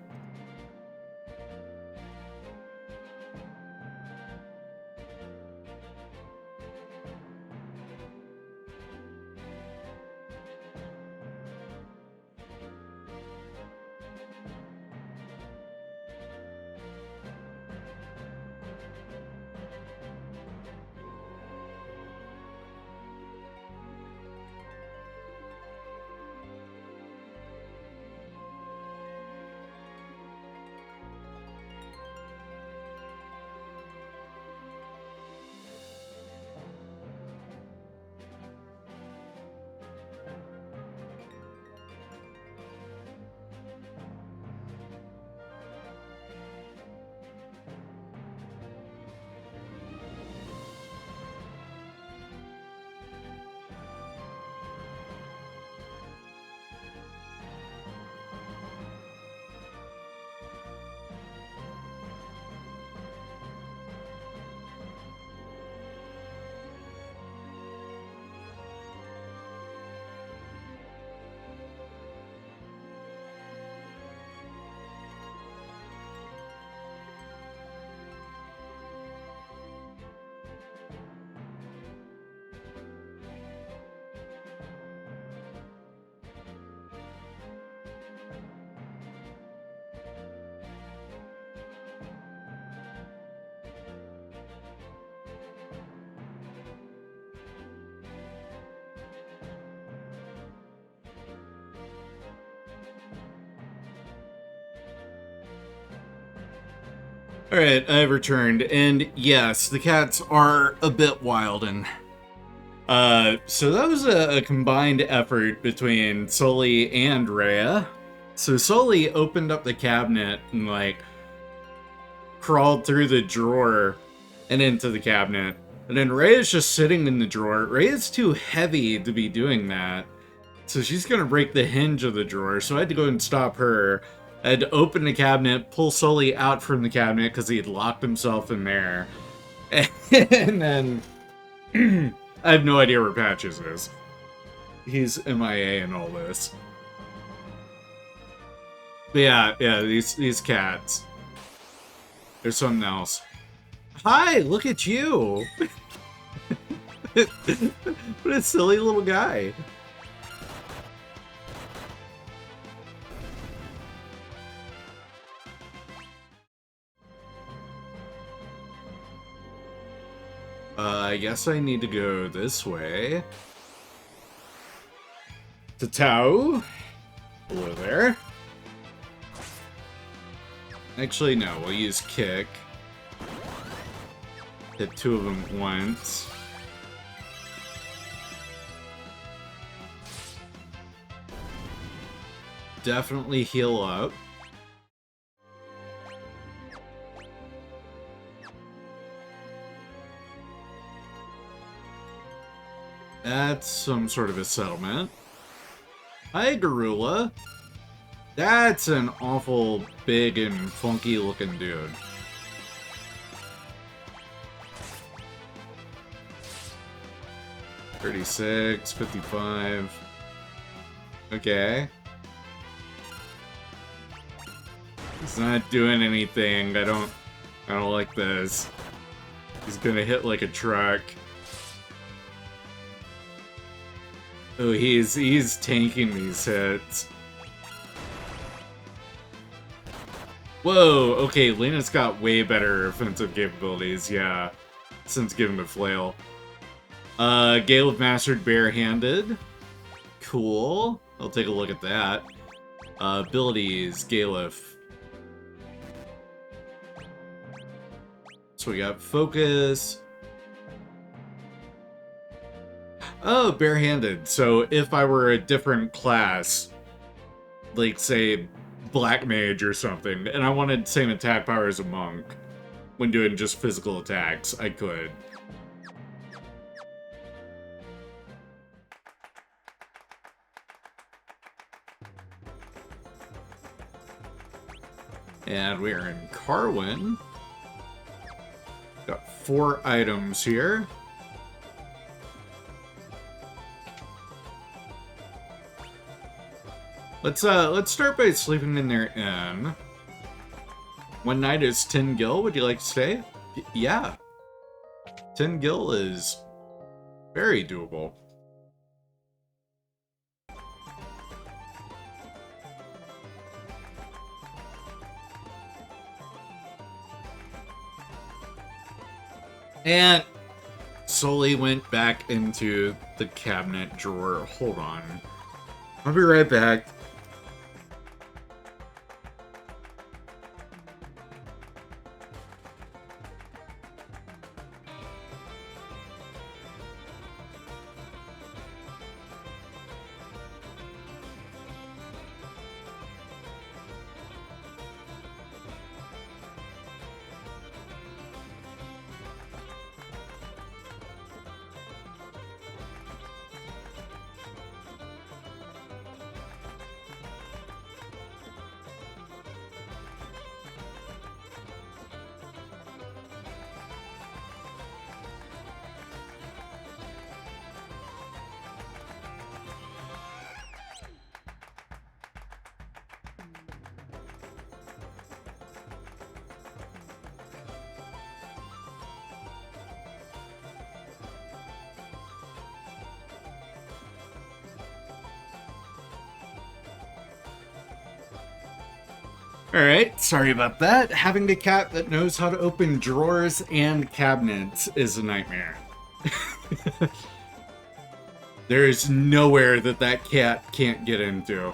Alright, I've returned, and yes, the cats are a bit wild, and so that was a combined effort between Sully and Rhea. So Sully opened up the cabinet and, like, crawled through the drawer and into the cabinet. And then Rhea's just sitting in the drawer. Rhea's too heavy to be doing that, so she's gonna break the hinge of the drawer, so I had to go and stop her. I had to open the cabinet, pull Sully out from the cabinet because he had locked himself in there. And then I have no idea where Patches is. he's MIA in all this. But yeah, these cats. There's something else. Hi, look at you! What a silly little guy. I guess I need to go this way. To Tao. Hello there. Actually, no, we'll use kick. Hit two of them once. Definitely heal up. That's some sort of a settlement. Hi, Gorilla. That's an awful big and funky looking dude. $36, $55. Okay. He's not doing anything. I don't like this. He's gonna hit like a truck. Oh, he's tanking these hits. Whoa, okay, Lena's got way better offensive capabilities, yeah. Since giving the flail. Gale of Mastered Barehanded. Cool. I'll take a look at that. Abilities, Galef. So we got Focus. Oh, barehanded. So if I were a different class, like say Black Mage or something, and I wanted same attack power as a monk when doing just physical attacks, I could. And we are in Carwin. Got 4 items here. Let's start by sleeping in their inn. One night is 10 gil. Would you like to stay? Yeah. 10 gil is very doable. And slowly went back into the cabinet drawer. Hold on. I'll be right back. Alright, sorry about that. Having a cat that knows how to open drawers and cabinets is a nightmare. There's nowhere that cat can't get into.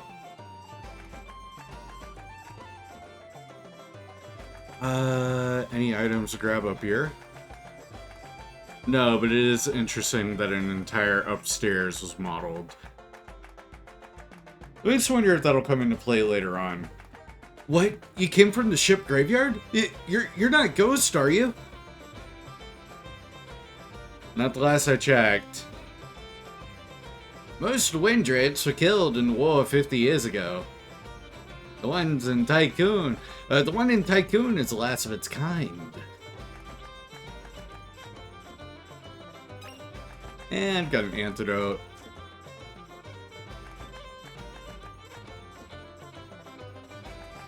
Any items to grab up here? No, but it is interesting that an entire upstairs was modeled. I just wonder if that'll come into play later on. What? You came from the ship graveyard? You're not a ghost, are you? Not the last I checked. Most wind drakes were killed in the war 50 years ago. The one in Tycoon is the last of its kind. And got an antidote.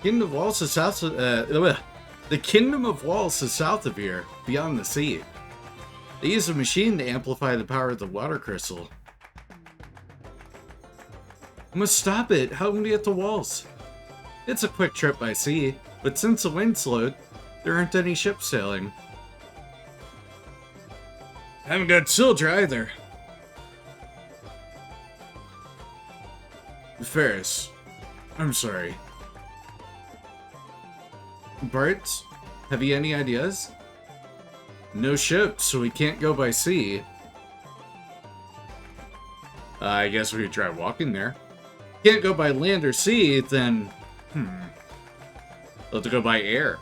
Kingdom of Walls is south of, the Kingdom of Walls is south of here, beyond the sea. They use a machine to amplify the power of the water crystal. I must stop it. How can we get to Walls? It's a quick trip by sea, but since the wind slowed, there aren't any ships sailing. I haven't got Sildra either. Ferris, I'm sorry. Bartz, have you any ideas? No ships, so we can't go by sea. I guess we could try walking there. Can't go by land or sea, then... we'll have to go by air.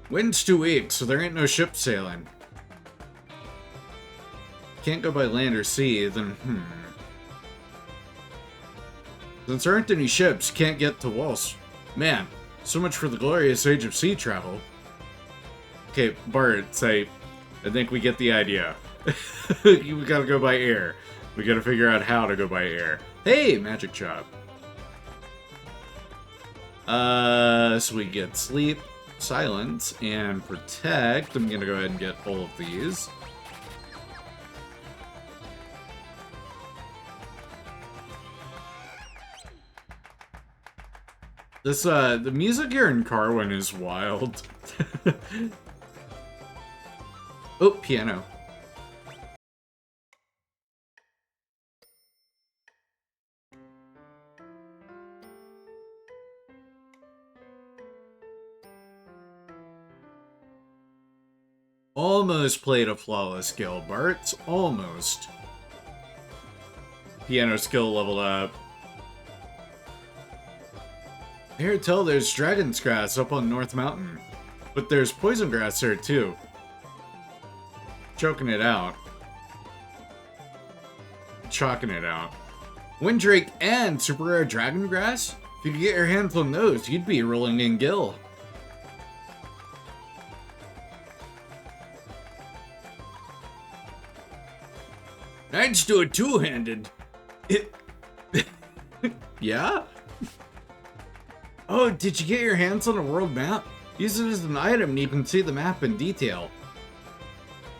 Wind's too weak, so there ain't no ship sailing. Can't go by land or sea, then Since there aren't any ships, can't get to Walls. Man, so much for the glorious age of sea travel. Okay, Bart, I think we get the idea. We gotta go by air. We gotta figure out how to go by air. Hey, magic chop. So we get sleep, silence, and protect. I'm gonna go ahead and get all of these. This, the music here in Carwin is wild. Oh, piano. Almost played a flawless skill, Bartz. Almost. Piano skill leveled up. I hear tell there's dragon's grass up on North Mountain, but there's poison grass there too. Choking it out. Chalking it out. Windrake and super rare dragon grass? If you could get your hands on those, you'd be rolling in gill. I'd just do it two-handed. Yeah? Oh, did you get your hands on a world map? Use it as an item and you can see the map in detail.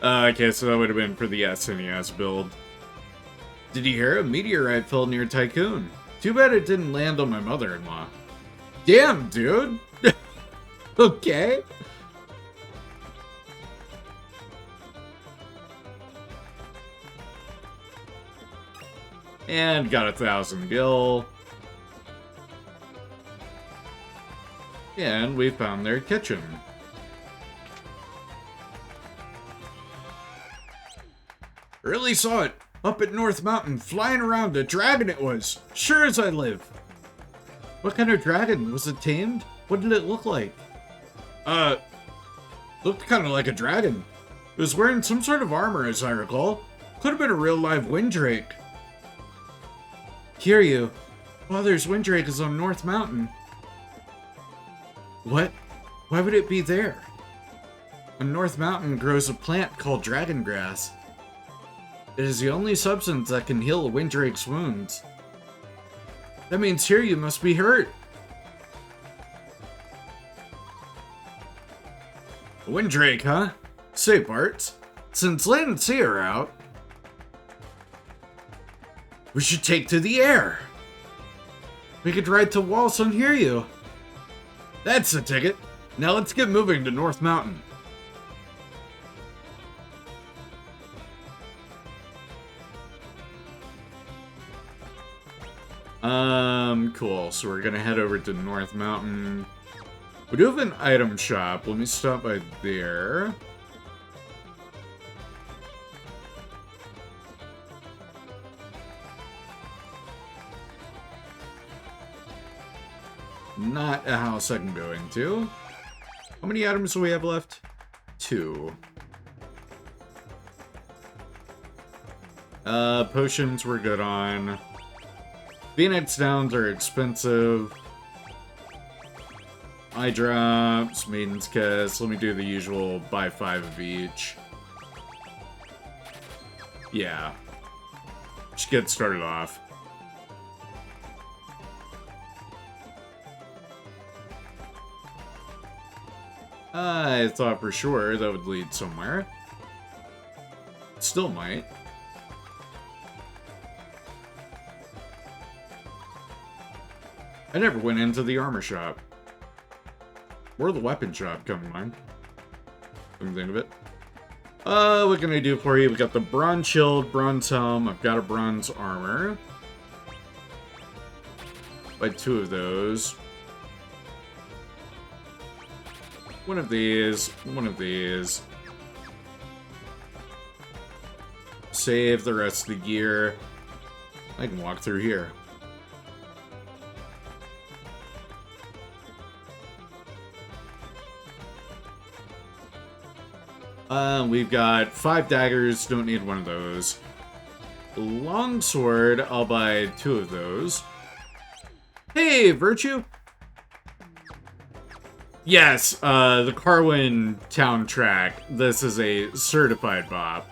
Okay, so that would have been for the SNES build. Did you hear? A meteorite fell near Tycoon. Too bad it didn't land on my mother-in-law. Damn, dude! Okay. And got 1,000 gil. And we found their kitchen. Really saw it. Up at North Mountain, flying around. A dragon it was. Sure as I live. What kind of dragon? Was it tamed? What did it look like? Looked kind of like a dragon. It was wearing some sort of armor, as I recall. Could have been a real live windrake. Kiryu, Father's windrake is on North Mountain. What? Why would it be there? On North Mountain grows a plant called dragon grass. It is the only substance that can heal a windrake's wounds. That means Kiryu must be hurt. A windrake, huh? Say, Bartz, since land and sea are out, we should take to the air. We could ride to Waltz and hear you. That's the ticket. Now let's get moving to North Mountain. Cool. So we're gonna head over to North Mountain. We do have an item shop. Let me stop by there. Not a house I can go into. How many items do we have left? 2. Potions we're good on. Phoenix Downs are expensive. Eye drops, Maiden's Kiss. Let me do the usual buy 5 of each. Yeah. Just get started off. I thought for sure that would lead somewhere. Still might. I never went into the armor shop. Or the weapon shop, come to mind. Come to think of it. What can I do for you? We got the bronze shield, bronze helm. I've got a bronze armor. Buy 2 of those. One of these. One of these. Save the rest of the gear. I can walk through here. We've got 5 daggers, don't need one of those. Longsword, I'll buy 2 of those. Hey, Virtue! Yes, the Carwin Town Track. This is a certified bop.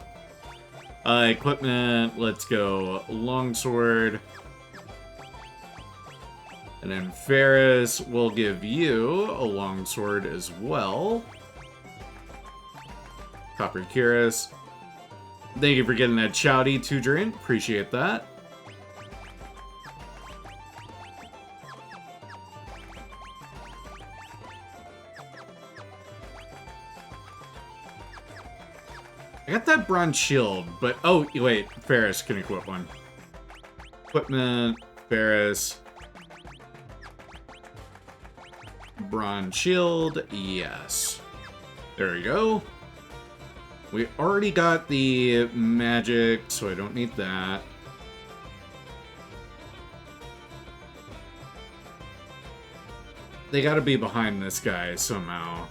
Equipment, let's go longsword. And then Ferris will give you a longsword as well. Copper Cuirass. Thank you for getting that Chowdy to drink. Appreciate that. I got that bronze shield, but oh wait, Ferris can equip one. Equipment, Ferris. Bronze shield, yes. There we go. We already got the magic, so I don't need that. They gotta be behind this guy somehow.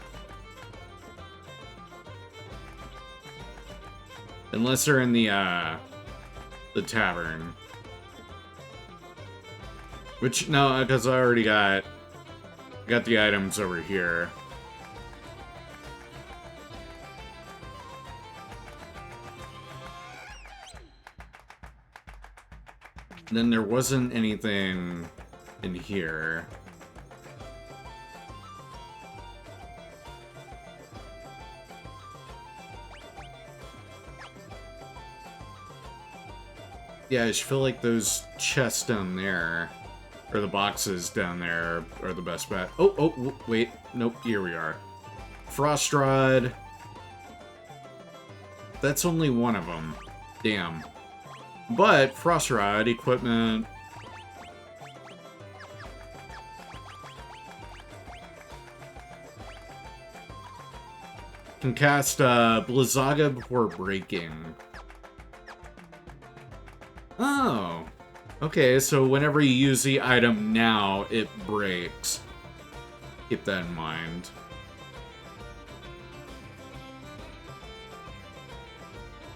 Unless they're in the tavern. Which, no, because I already got the items over here. Then there wasn't anything in here. Yeah, I just feel like those chests down there, or the boxes down there, are the best bet. Oh, wait. Nope, here we are. Frost Rod. That's only one of them. Damn. But, Frost Rod, equipment... Can cast Blizzaga before breaking. Oh. Okay, so whenever you use the item now, it breaks. Keep that in mind.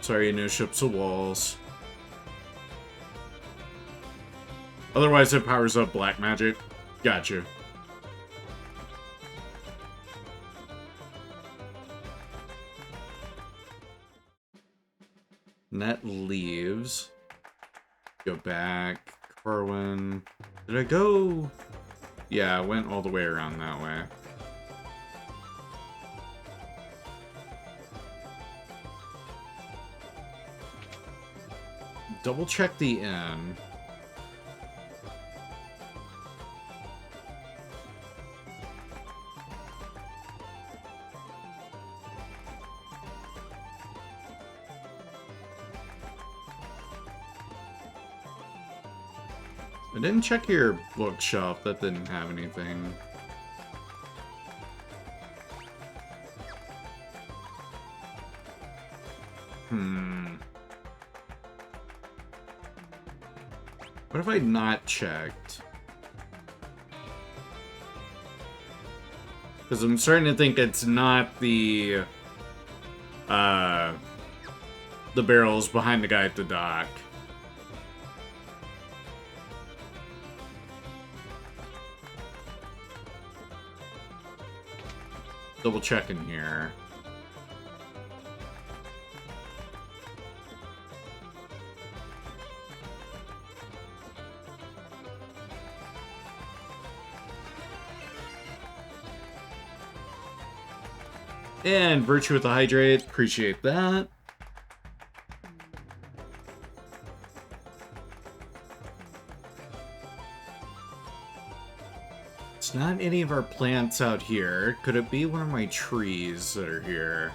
Sorry, no ships or walls. Otherwise, it powers up black magic. Gotcha. And that leaves. Go back. Carwin. Did I go? Yeah, I went all the way around that way. Double check the inn. I didn't check your bookshelf. That didn't have anything. What have I not checked? Because I'm starting to think it's not the barrels behind the guy at the dock. Double checking here. And Virtue with the Hydrate. Appreciate that. It's not any of our plants out here. Could it be one of my trees that are here?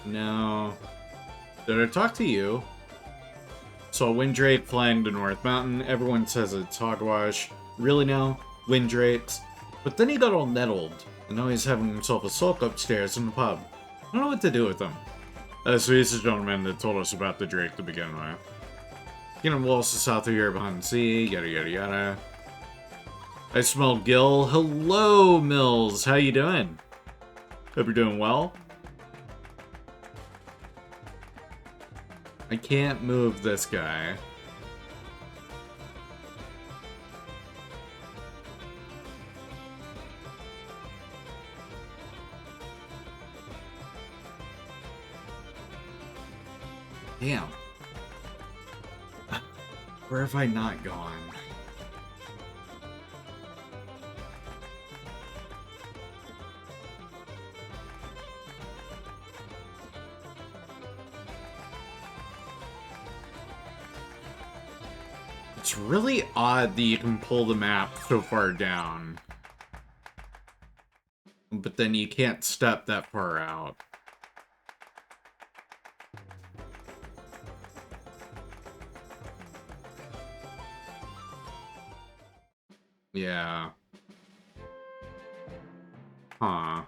No. Did I talk to you? Saw Windrake flying to North Mountain. Everyone says it's hogwash. Really now? Windrakes? But then he got all nettled. And now he's having himself a sulk upstairs in the pub. I don't know what to do with him. So he's the gentleman that told us about the Drake to begin with. Getting walls to south of here behind the sea. Yada yada yada. I smell Gil. Hello, Mills. How you doing? Hope you're doing well. I can't move this guy. Damn. Where have I not gone? It's really odd that you can pull the map so far down. But then you can't step that far out. Yeah. Huh.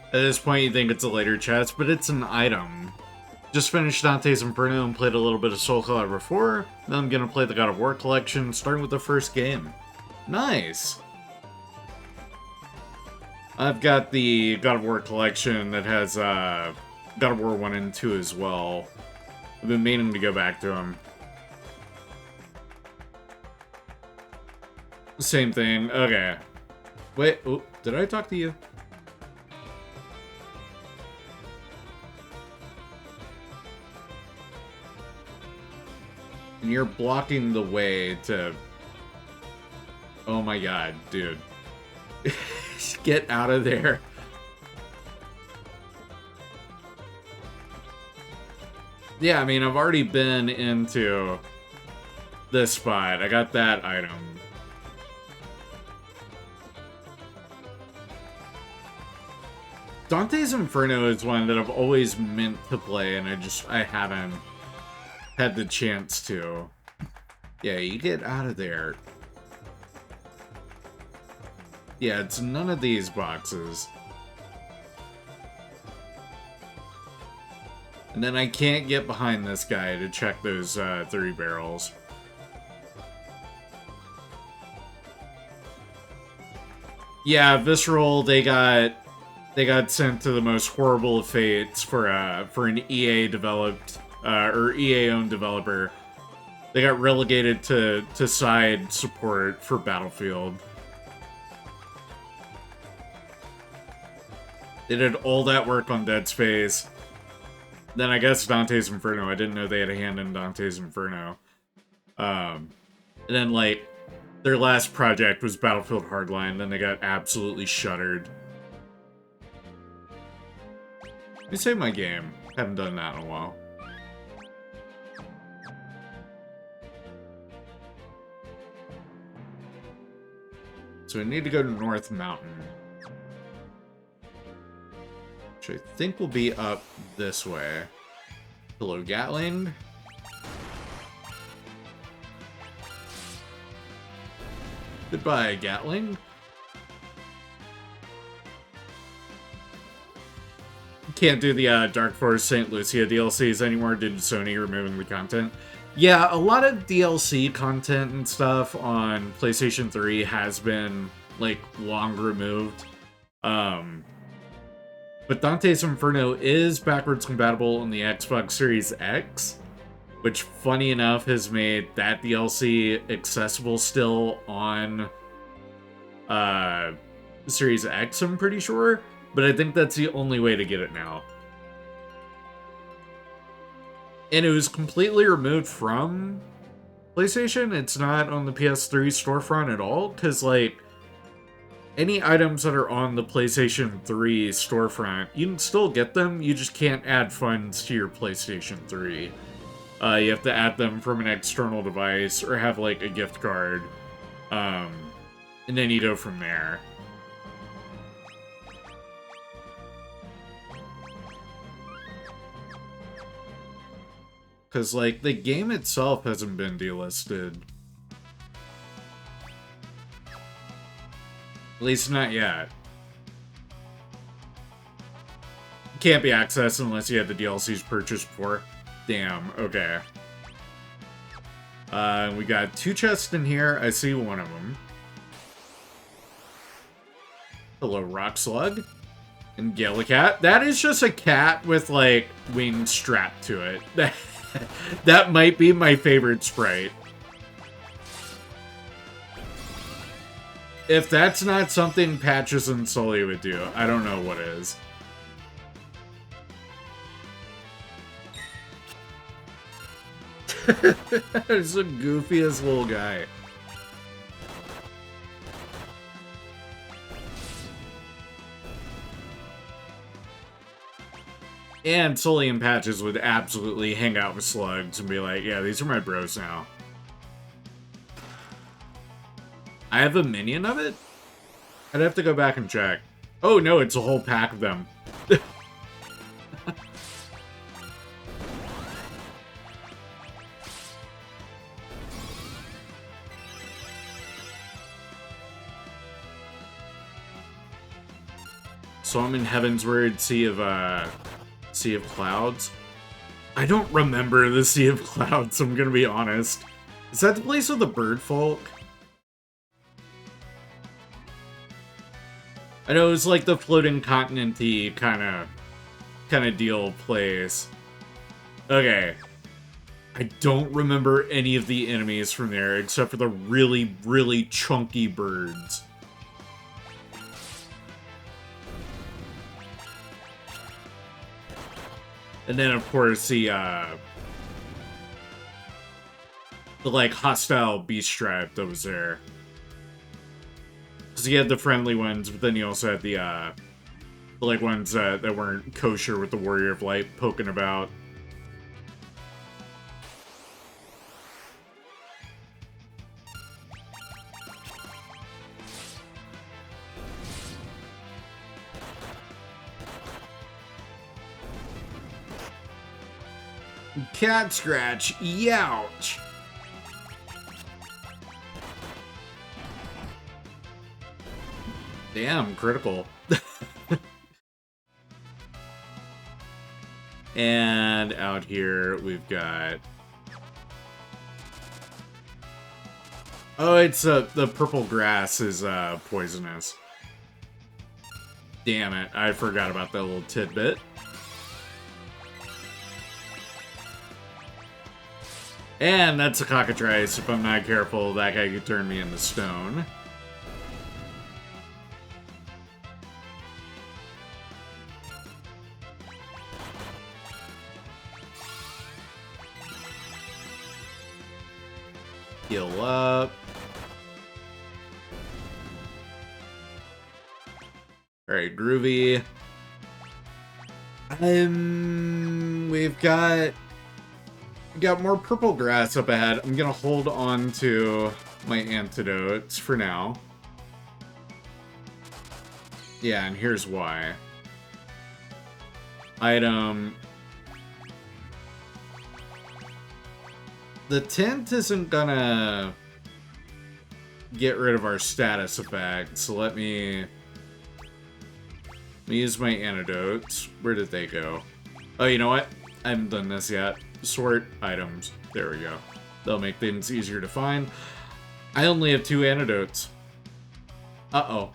At this point, you think it's a later chest, but it's an item. Just finished Dante's Inferno and played a little bit of Soul Calibur 4. Then I'm gonna play the God of War collection, starting with the first game. Nice! I've got the God of War collection that has God of War 1 and 2 as well. I've been meaning to go back to them. Same thing. Okay. Wait, oh, did I talk to you? And you're blocking the way to... Oh my god, dude. Get out of there. Yeah, I mean, I've already been into this spot. I got that item. Dante's Inferno is one that I've always meant to play, and I haven't had the chance to. Yeah, you get out of there. Yeah, it's none of these boxes. And then I can't get behind this guy to check those 3 barrels. Yeah, Visceral, they got sent to the most horrible of fates for an EA developed or EA owned developer. They got relegated to side support for Battlefield. They did all that work on Dead Space. Then I guess Dante's Inferno. I didn't know they had a hand in Dante's Inferno. And then, like, their last project was Battlefield Hardline. Then they got absolutely shuttered. Let me save my game. Haven't done that in a while. So we need to go to North Mountain. Which I think will be up this way. Hello, Gatling. Goodbye, Gatling. Can't do the Dark Forest St. Lucia DLCs anymore due to Sony removing the content. Yeah, a lot of DLC content and stuff on PlayStation 3 has been, like, long removed. But Dante's Inferno is backwards compatible on the Xbox Series X, which, funny enough, has made that DLC accessible still on Series X, I'm pretty sure. But I think that's the only way to get it now. And it was completely removed from PlayStation. It's not on the PS3 storefront at all, because, like, any items that are on the PlayStation 3 storefront, you can still get them, you just can't add funds to your PlayStation 3. You have to add them from an external device, or have, like, a gift card. And then you go from there. Because, like, the game itself hasn't been delisted. At least not yet. Can't be accessed unless you have the DLCs purchased before. Damn, okay. We got 2 chests in here. I see one of them. Hello, Rock Slug. And Gillicat. That is just a cat with, like, wings strapped to it. That might be my favorite sprite. If that's not something Patches and Sully would do, I don't know what is. He's the goofiest little guy. And Sully and Patches would absolutely hang out with slugs and be like, yeah, these are my bros now. I have a minion of it? I'd have to go back and check. Oh no, it's a whole pack of them. So I'm in Heavensward, Sea of Clouds. I don't remember the Sea of Clouds, I'm gonna be honest. Is that the place with the bird folk? I know it's like the floating continent-y kind of deal place. Okay. I don't remember any of the enemies from there except for the really, really chunky birds. And then, of course, the like, hostile beast tribe that was there. Because you had the friendly ones, but then you also had the like, ones that weren't kosher with the Warrior of Light poking about. Cat scratch, youch! Damn, critical. And out here we've got... Oh, it's the purple grass is poisonous. Damn it, I forgot about that little tidbit. And that's a cockatrice. If I'm not careful, that guy could turn me into stone. Heal up. Alright, groovy. We've got more purple grass up ahead. I'm gonna hold on to my antidotes for now. Yeah, and here's why. Item. The tint isn't gonna get rid of our status effect, so let me use my antidotes. Where did they go? Oh, you know what? I haven't done this yet. Sort items. There we go. They'll make things easier to find. I only have 2 antidotes. Uh-oh.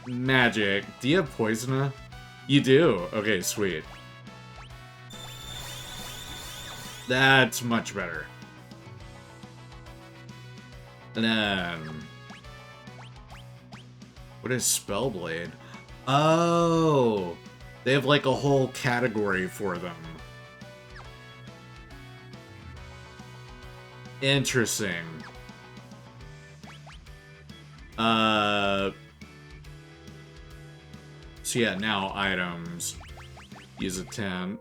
Magic. Do you have Poisona? You do. Okay, sweet. That's much better. And then What is Spellblade? Oh, they have like a whole category for them. Interesting. So yeah, now items. Use a tent.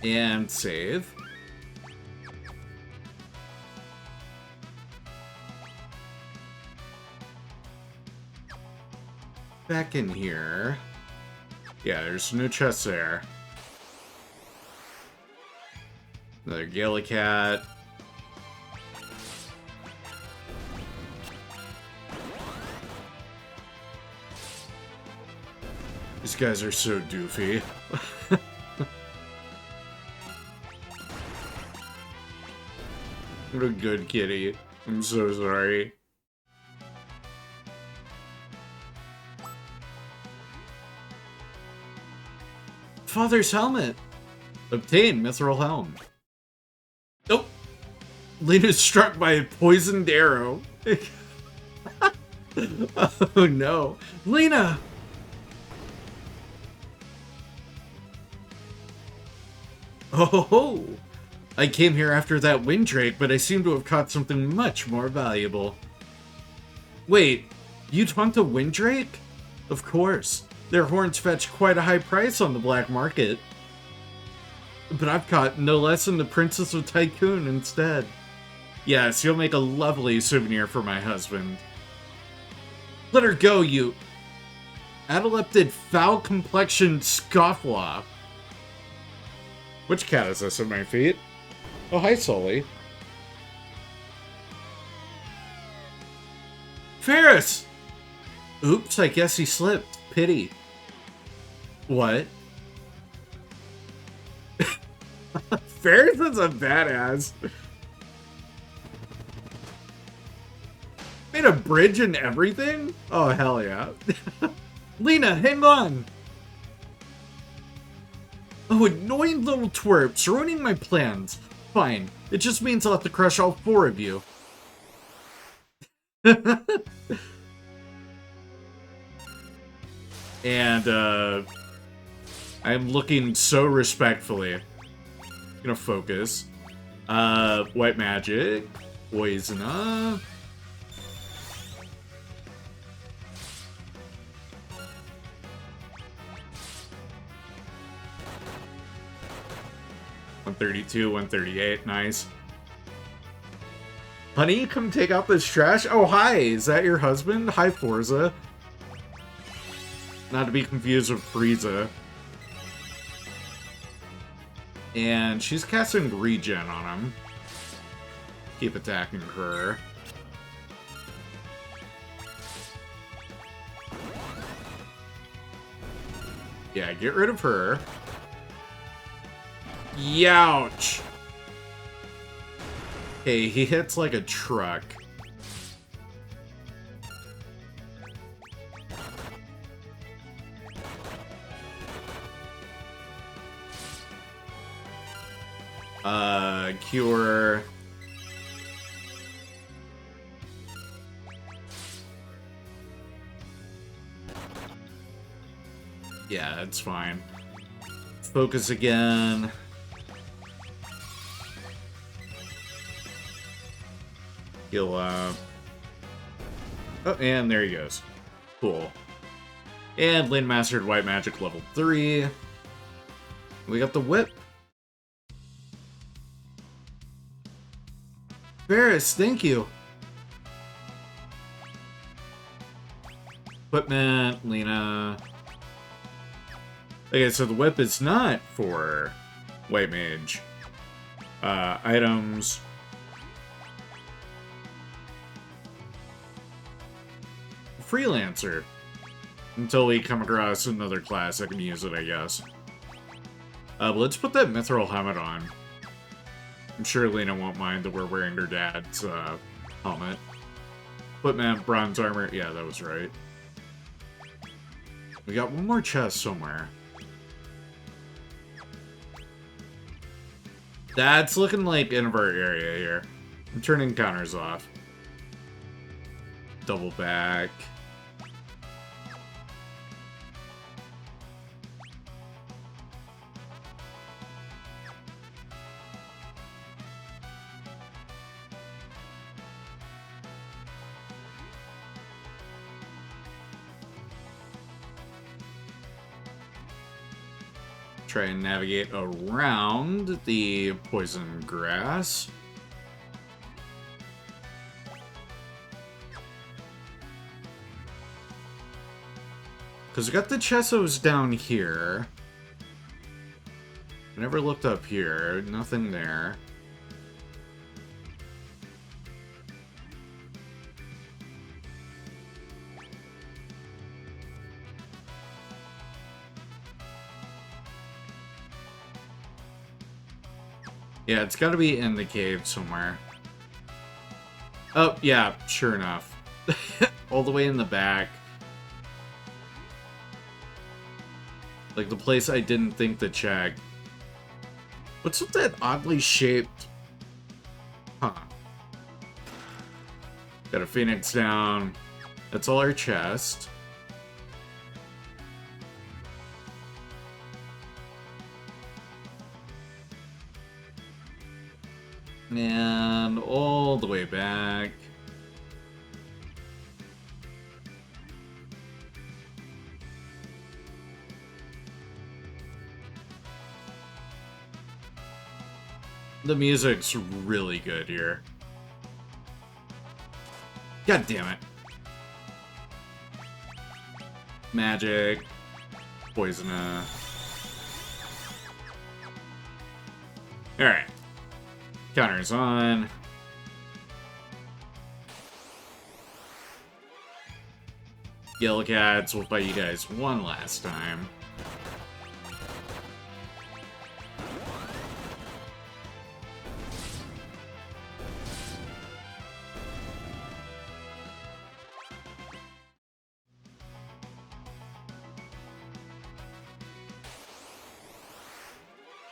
And save. Back in here. Yeah, there's no chest there. Another Gallicat. These guys are so doofy. What a good kitty. I'm so sorry. Father's helmet. Obtain mithril helm. Oh. Lena's struck by a poisoned arrow. Oh no. Lena! Oh ho ho! I came here after that windrake, but I seem to have caught something much more valuable. Wait, you'd hunt a windrake? Of course. Their horns fetch quite a high price on the black market. But I've caught no less than the Princess of Tycoon instead. Yes, you'll make a lovely souvenir for my husband. Let her go, you adelepted, foul-complexioned scofflaw. Which cat is this at my feet? Oh, hi, Sully. Ferris! Oops, I guess he slipped. Pity. What? Ferris is a badass. Made a bridge and everything? Oh, hell yeah. Lena, hang on! Oh, annoying little twerps, ruining my plans. Fine, it just means I'll have to crush all four of you. And, I'm looking so respectfully. Gonna focus. White magic. Poison. 132, 138, nice. Honey, come take out this trash. Oh, hi, is that your husband? Hi, Forza. Not to be confused with Frieza. And she's casting regen on him. Keep attacking her. Yeah, get rid of her. Youch! Okay, he hits like a truck. Cure. Yeah, it's fine. Focus again. Heal up. Oh, and there he goes. Cool. And Lane mastered White Magic level 3. We got the whip. Ferris, thank you. Equipment, Lena. Okay, so the whip is not for White Mage. Items. Freelancer. Until we come across another class that can use it, I guess. But let's put that mithril helmet on. I'm sure Lena won't mind that we're wearing her dad's helmet. Equipment, bronze armor. Yeah, that was right. We got one more chest somewhere. That's looking like end of our area here. I'm turning counters off. Double back. Try and navigate around the poison grass. Because we got the Chessos down here. I never looked up here. Nothing there. Yeah, it's got to be in the cave somewhere. Oh, yeah, sure enough. All the way in the back. Like the place I didn't think to check. What's with that oddly shaped... Huh. Got a phoenix down. That's all our chest. And all the way back. The music's really good here. God damn it. Magic. Poisona. Alright. Counter's on. Yellow Cats will fight you guys one last time.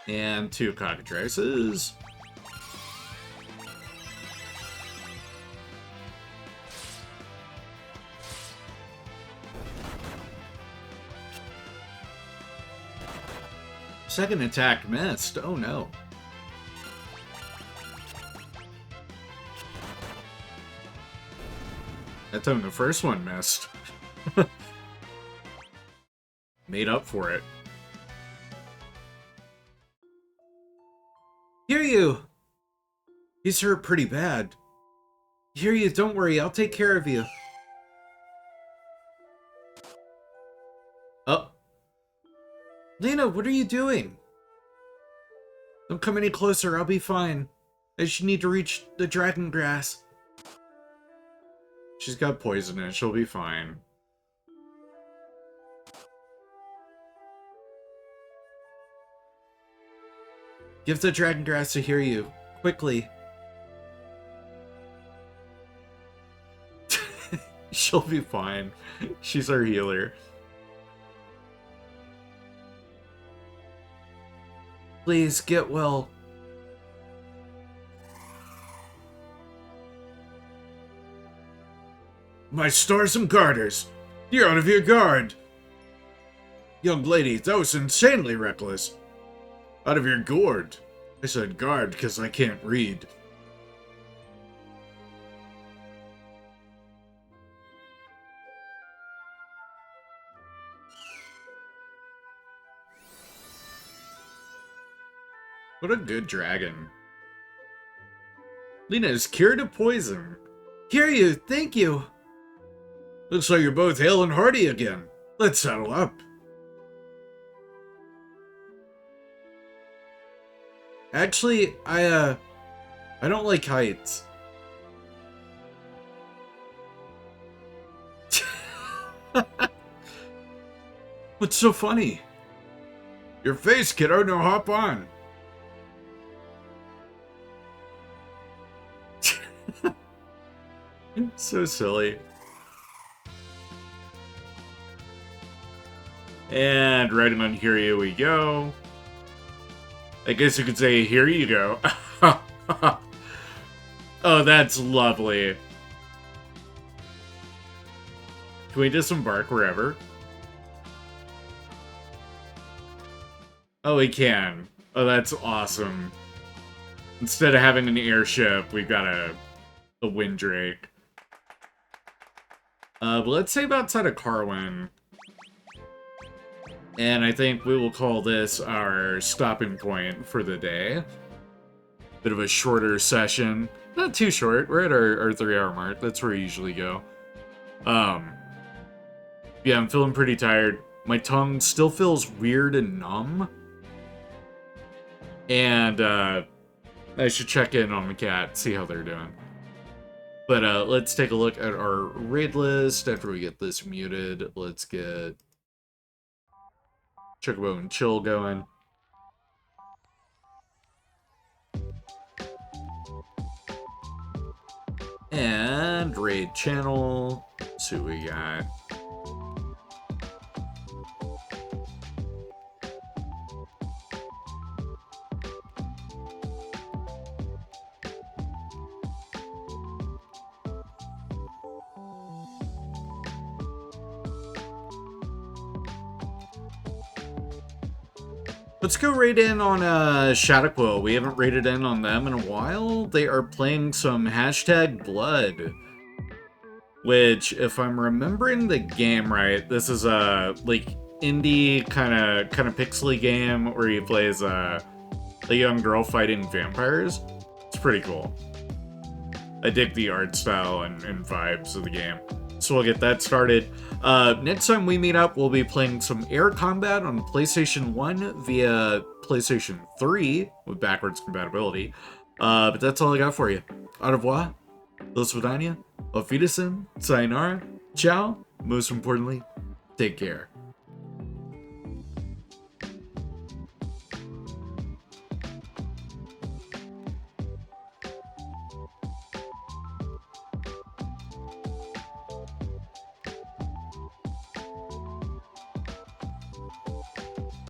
And 2 cockatrices. Second attack missed. Oh no. That time the first one missed. Made up for it. Hear you! He's hurt pretty bad. Hear you, don't worry, I'll take care of you. Oh. Lena, what are you doing? Don't come any closer, I'll be fine. I just need to reach the dragon grass. She's got poison in it, she'll be fine. Give the dragon grass to hear you. Quickly. She'll be fine. She's our healer. Please, get well. My stars and garters! You're out of your guard! Young lady, that was insanely reckless. Out of your gourd. I said guard because I can't read. What a good dragon. Lena is cured of poison. Hear you, thank you. Looks like you're both hale and hearty again. Let's saddle up. Actually, I don't like heights. What's so funny? Your face, kiddo, now hop on. So silly. And right on here we go. I guess you could say, here you go. Oh, that's lovely. Can we just embark wherever? Oh, we can. Oh, that's awesome. Instead of having an airship, we've got a Windrake. But let's save outside of Carwin. And I think we will call this our stopping point for the day. Bit of a shorter session. Not too short. We're at our 3-hour mark. That's where we usually go. Yeah, I'm feeling pretty tired. My tongue still feels weird and numb. And I should check in on the cat, see how they're doing. But let's take a look at our raid list. After we get this muted, let's get Chocobo and Chill going. And raid channel. Let's see what we got. Let's go raid in on Shadowquill. We haven't raided in on them in a while. They are playing some #Blood. Which, if I'm remembering the game right, this is a like indie kind of pixely game where you play as a young girl fighting vampires. It's pretty cool. I dig the art style and vibes of the game. So we'll get that started. Next time we meet up, we'll be playing some air combat on PlayStation 1 via PlayStation 3 with backwards compatibility. But that's all I got for you. Au revoir. Do svidania. Auf Wiedersehen. Sayonara. Ciao. Most importantly, take care.